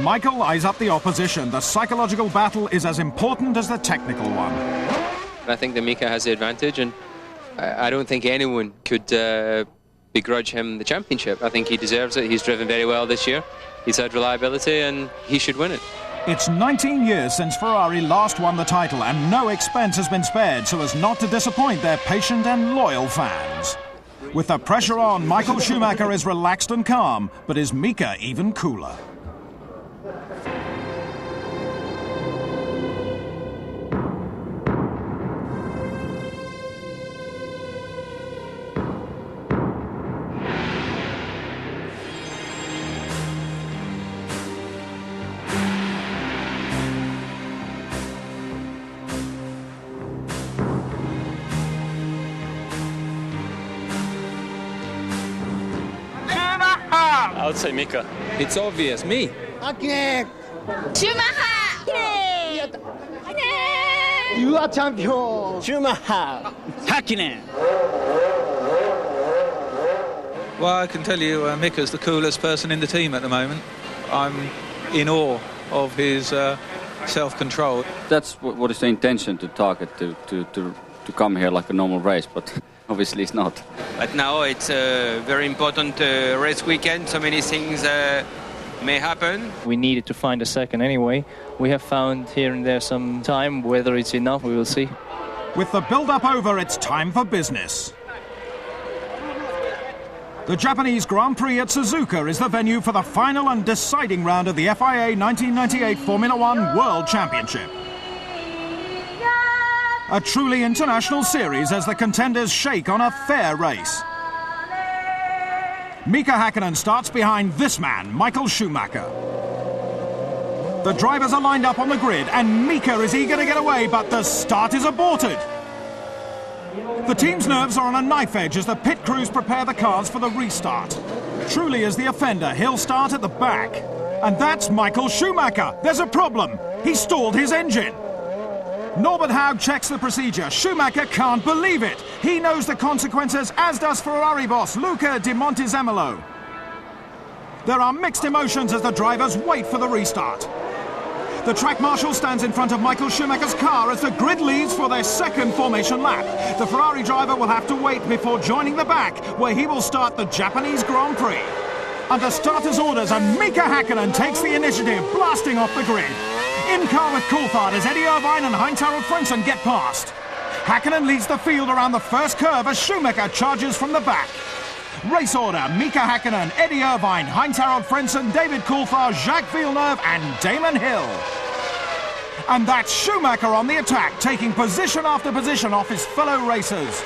Michael eyes up the opposition. The psychological battle is as important as the technical one. I think that Mika has the advantage, and I don't think anyone could begrudge him the championship. I think he deserves it. He's driven very well this year. He's had reliability, and he should win it. It's 19 years since Ferrari last won the title, and no expense has been spared so as not to disappoint their patient and loyal fans. With the pressure on, Michael Schumacher is relaxed and calm, but is Mika even cooler? I'd say Mika. It's obvious, me. Hakkinen! Schumacher! You are champion! Schumacher! Hakkinen! Well, I can tell you, Mika's the coolest person in the team at the moment. I'm in awe of his self-control. That's what is the intention, to target, to come here like a normal race, but obviously it's not. But now it's a very important race weekend, so many things may happen. We needed to find a second anyway. We have found here and there some time. Whether it's enough, we will see. With the build-up over, it's time for business. The Japanese Grand Prix at Suzuka is the venue for the final and deciding round of the FIA 1998 Formula One World Championship. A truly international series as the contenders shake on a fair race. Mika Hakkinen starts behind this man, Michael Schumacher. The drivers are lined up on the grid and Mika is eager to get away, but the start is aborted. The team's nerves are on a knife edge as the pit crews prepare the cars for the restart. Truly as the offender, he'll start at the back. And that's Michael Schumacher. There's a problem. He stalled his engine. Norbert Haug checks the procedure. Schumacher can't believe it. He knows the consequences, as does Ferrari boss Luca Di Montezemolo. There are mixed emotions as the drivers wait for the restart. The track marshal stands in front of Michael Schumacher's car as the grid leaves for their second formation lap. The Ferrari driver will have to wait before joining the back, where he will start the Japanese Grand Prix. Under starter's orders, and Mika Hakkinen takes the initiative, blasting off the grid. In car with Coulthard as Eddie Irvine and Heinz-Harald Frentzen get past. Hakkinen leads the field around the first curve as Schumacher charges from the back. Race order: Mika Hakkinen, Eddie Irvine, Heinz-Harald Frentzen, David Coulthard, Jacques Villeneuve and Damon Hill. And that's Schumacher on the attack, taking position after position off his fellow racers.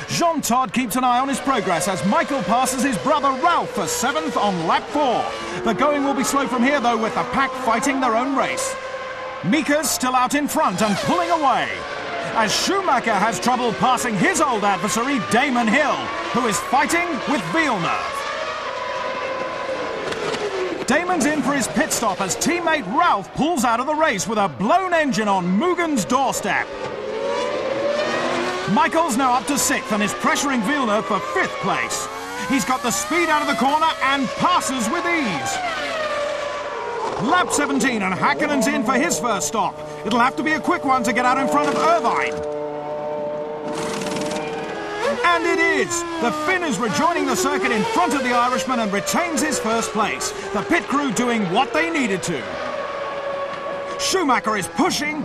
Jean Todt keeps an eye on his progress as Michael passes his brother Ralph for 7th on lap 4. The going will be slow from here though, with the pack fighting their own race. Mika's still out in front and pulling away, as Schumacher has trouble passing his old adversary Damon Hill, who is fighting with Villeneuve. Damon's in for his pit stop as teammate Ralph pulls out of the race with a blown engine on Mugen's doorstep. Michael's now up to 6th and is pressuring Villeneuve for 5th place. He's got the speed out of the corner and passes with ease. Lap 17 and Hakkinen's in for his first stop. It'll have to be a quick one to get out in front of Irvine. And it is! The Finn is rejoining the circuit in front of the Irishman and retains his first place. The pit crew doing what they needed to. Schumacher is pushing,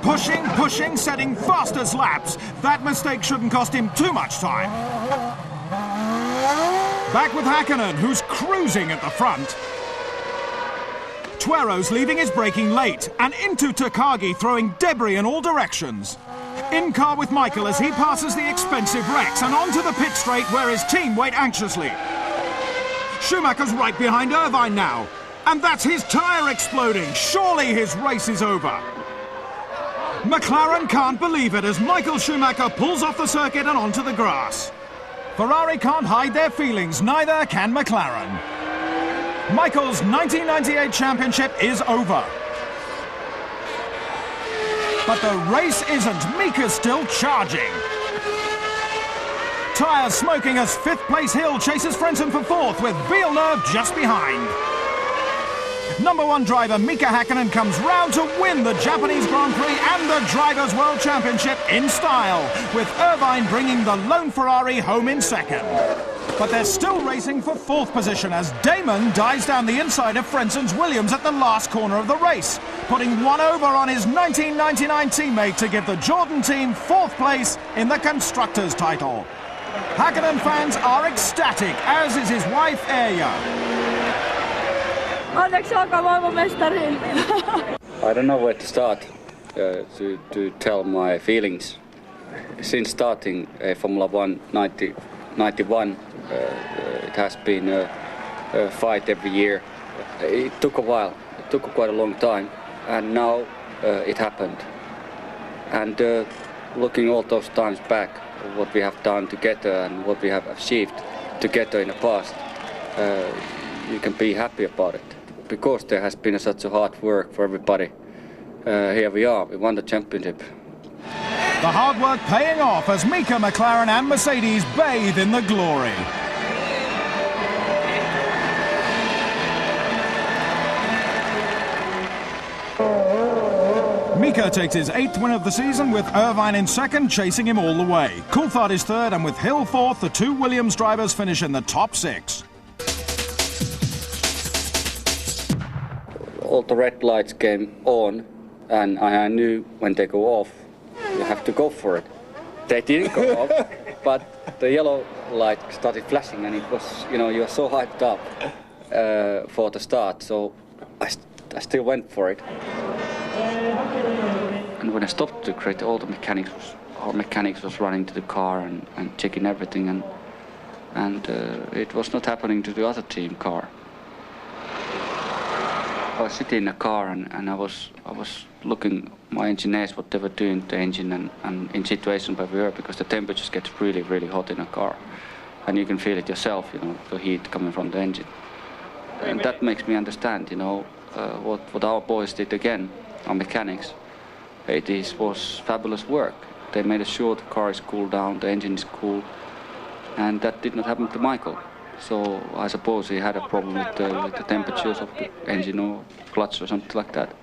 setting fastest laps. That mistake shouldn't cost him too much time. Back with Hakkinen, who's cruising at the front. Tuero's leaving his braking late, and into Takagi, throwing debris in all directions. In car with Michael as he passes the expensive Rex and onto the pit straight where his team wait anxiously. Schumacher's right behind Irvine now, and that's his tyre exploding. Surely his race is over. McLaren can't believe it as Michael Schumacher pulls off the circuit and onto the grass. Ferrari can't hide their feelings, neither can McLaren. Michael's 1998 championship is over. But the race isn't. Mika's still charging. Tyres smoking as 5th place Hill chases Frentzen for 4th with Villeneuve just behind. Number 1 driver Mika Hakkinen comes round to win the Japanese Grand Prix and the Drivers' World Championship in style, with Irvine bringing the lone Ferrari home in 2nd. But they're still racing for 4th position as Damon dives down the inside of Frentzen's Williams at the last corner of the race, putting one over on his 1999 teammate to give the Jordan team 4th place in the Constructors' title. Hakkinen fans are ecstatic, as is his wife Eija. I don't know where to start to tell my feelings. Since starting Formula 1 91, it has been a fight every year. It took a while, it took quite a long time, and now it happened. And looking all those times back, what we have done together and what we have achieved together in the past, you can be happy about it. Because there has been such a hard work for everybody. Here we are, we won the championship. The hard work paying off as Mika, McLaren and Mercedes bathe in the glory. Mika takes his 8th win of the season with Irvine in second, chasing him all the way. Coulthard is third, and with Hill fourth, the two Williams drivers finish in the top 6. All the red lights came on, and I knew when they go off, you have to go for it. They didn't go off, but the yellow light started flashing, and it was, you know, you were so hyped up for the start, so I still went for it. And when I stopped the grid, all mechanics was running to the car and checking everything, and it was not happening to the other team car. I was sitting in a car and I was looking my engineers what they were doing to the engine and in situation where we were, because the temperatures get really, really hot in a car, and you can feel it yourself, you know, the heat coming from the engine. And that makes me understand, you know, what our boys did again, our mechanics. It was fabulous work. They made sure the car is cooled down, the engine is cool, and that did not happen to Michael. So I suppose he had a problem with the temperatures of the engine or clutch or something like that.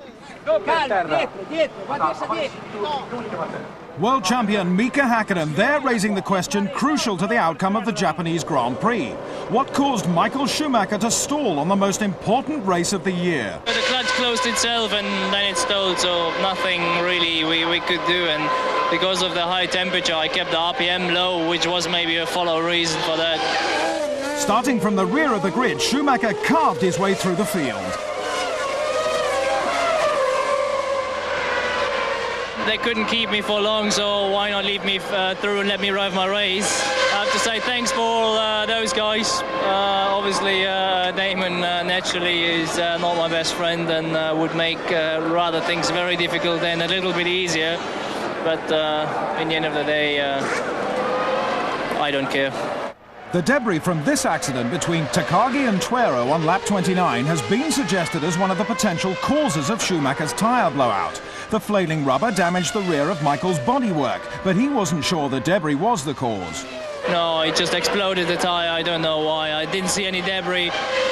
World champion Mika Häkkinen there raising the question crucial to the outcome of the Japanese Grand Prix. What caused Michael Schumacher to stall on the most important race of the year? The clutch closed itself and then it stalled, so nothing really we could do, and because of the high temperature I kept the RPM low, which was maybe a follow reason for that. Starting from the rear of the grid, Schumacher carved his way through the field. They couldn't keep me for long, so why not leave me through and let me drive my race? I have to say thanks for all those guys. Obviously, Damon naturally is not my best friend and would make rather things very difficult and a little bit easier. But in the end of the day, I don't care. The debris from this accident between Takagi and Tuero on lap 29 has been suggested as one of the potential causes of Schumacher's tyre blowout. The flailing rubber damaged the rear of Michael's bodywork, but he wasn't sure the debris was the cause. No, it just exploded the tyre. I don't know why. I didn't see any debris.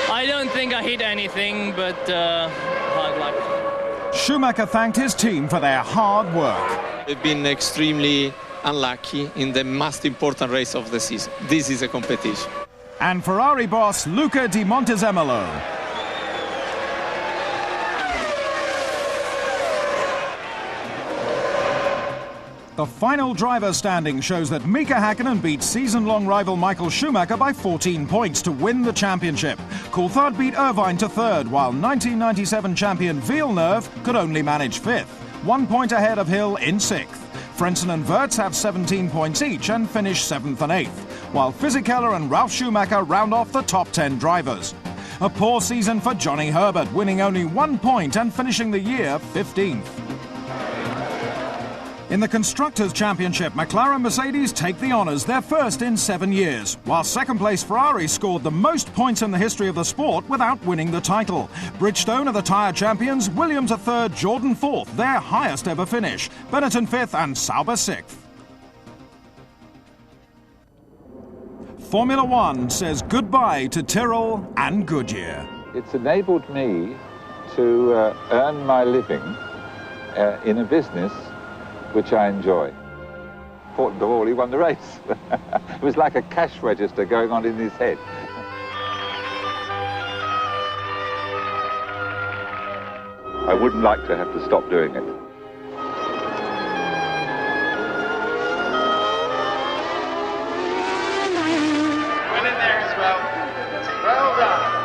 I don't think I hit anything, but hard luck. Schumacher thanked his team for their hard work. We've been extremely unlucky in the most important race of the season. This is a competition. And Ferrari boss Luca Di Montezemolo. The final driver standing shows that Mika Häkkinen beat season-long rival Michael Schumacher by 14 points to win the championship. Coulthard beat Irvine to third, while 1997 champion Villeneuve could only manage fifth, 1 point ahead of Hill in sixth. Frentzen and Wirtz have 17 points each and finish 7th and 8th, while Fisichella and Ralf Schumacher round off the top 10 drivers. A poor season for Johnny Herbert, winning only 1 point and finishing the year 15th. In the Constructors' Championship, McLaren Mercedes take the honours, their first in 7 years, while second-place Ferrari scored the most points in the history of the sport without winning the title. Bridgestone are the tyre champions, Williams are third, Jordan fourth, their highest ever finish, Benetton fifth and Sauber sixth. Formula One says goodbye to Tyrrell and Goodyear. It's enabled me to earn my living in a business which I enjoy. Important of all, he won the race. It was like a cash register going on in his head. I wouldn't like to have to stop doing it. Went in there as well. Well done.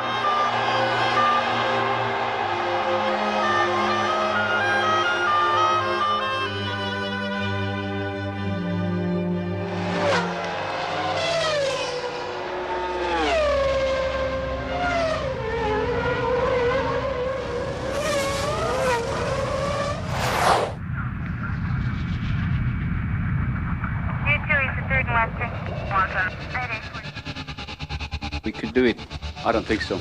We could do it. I don't think so.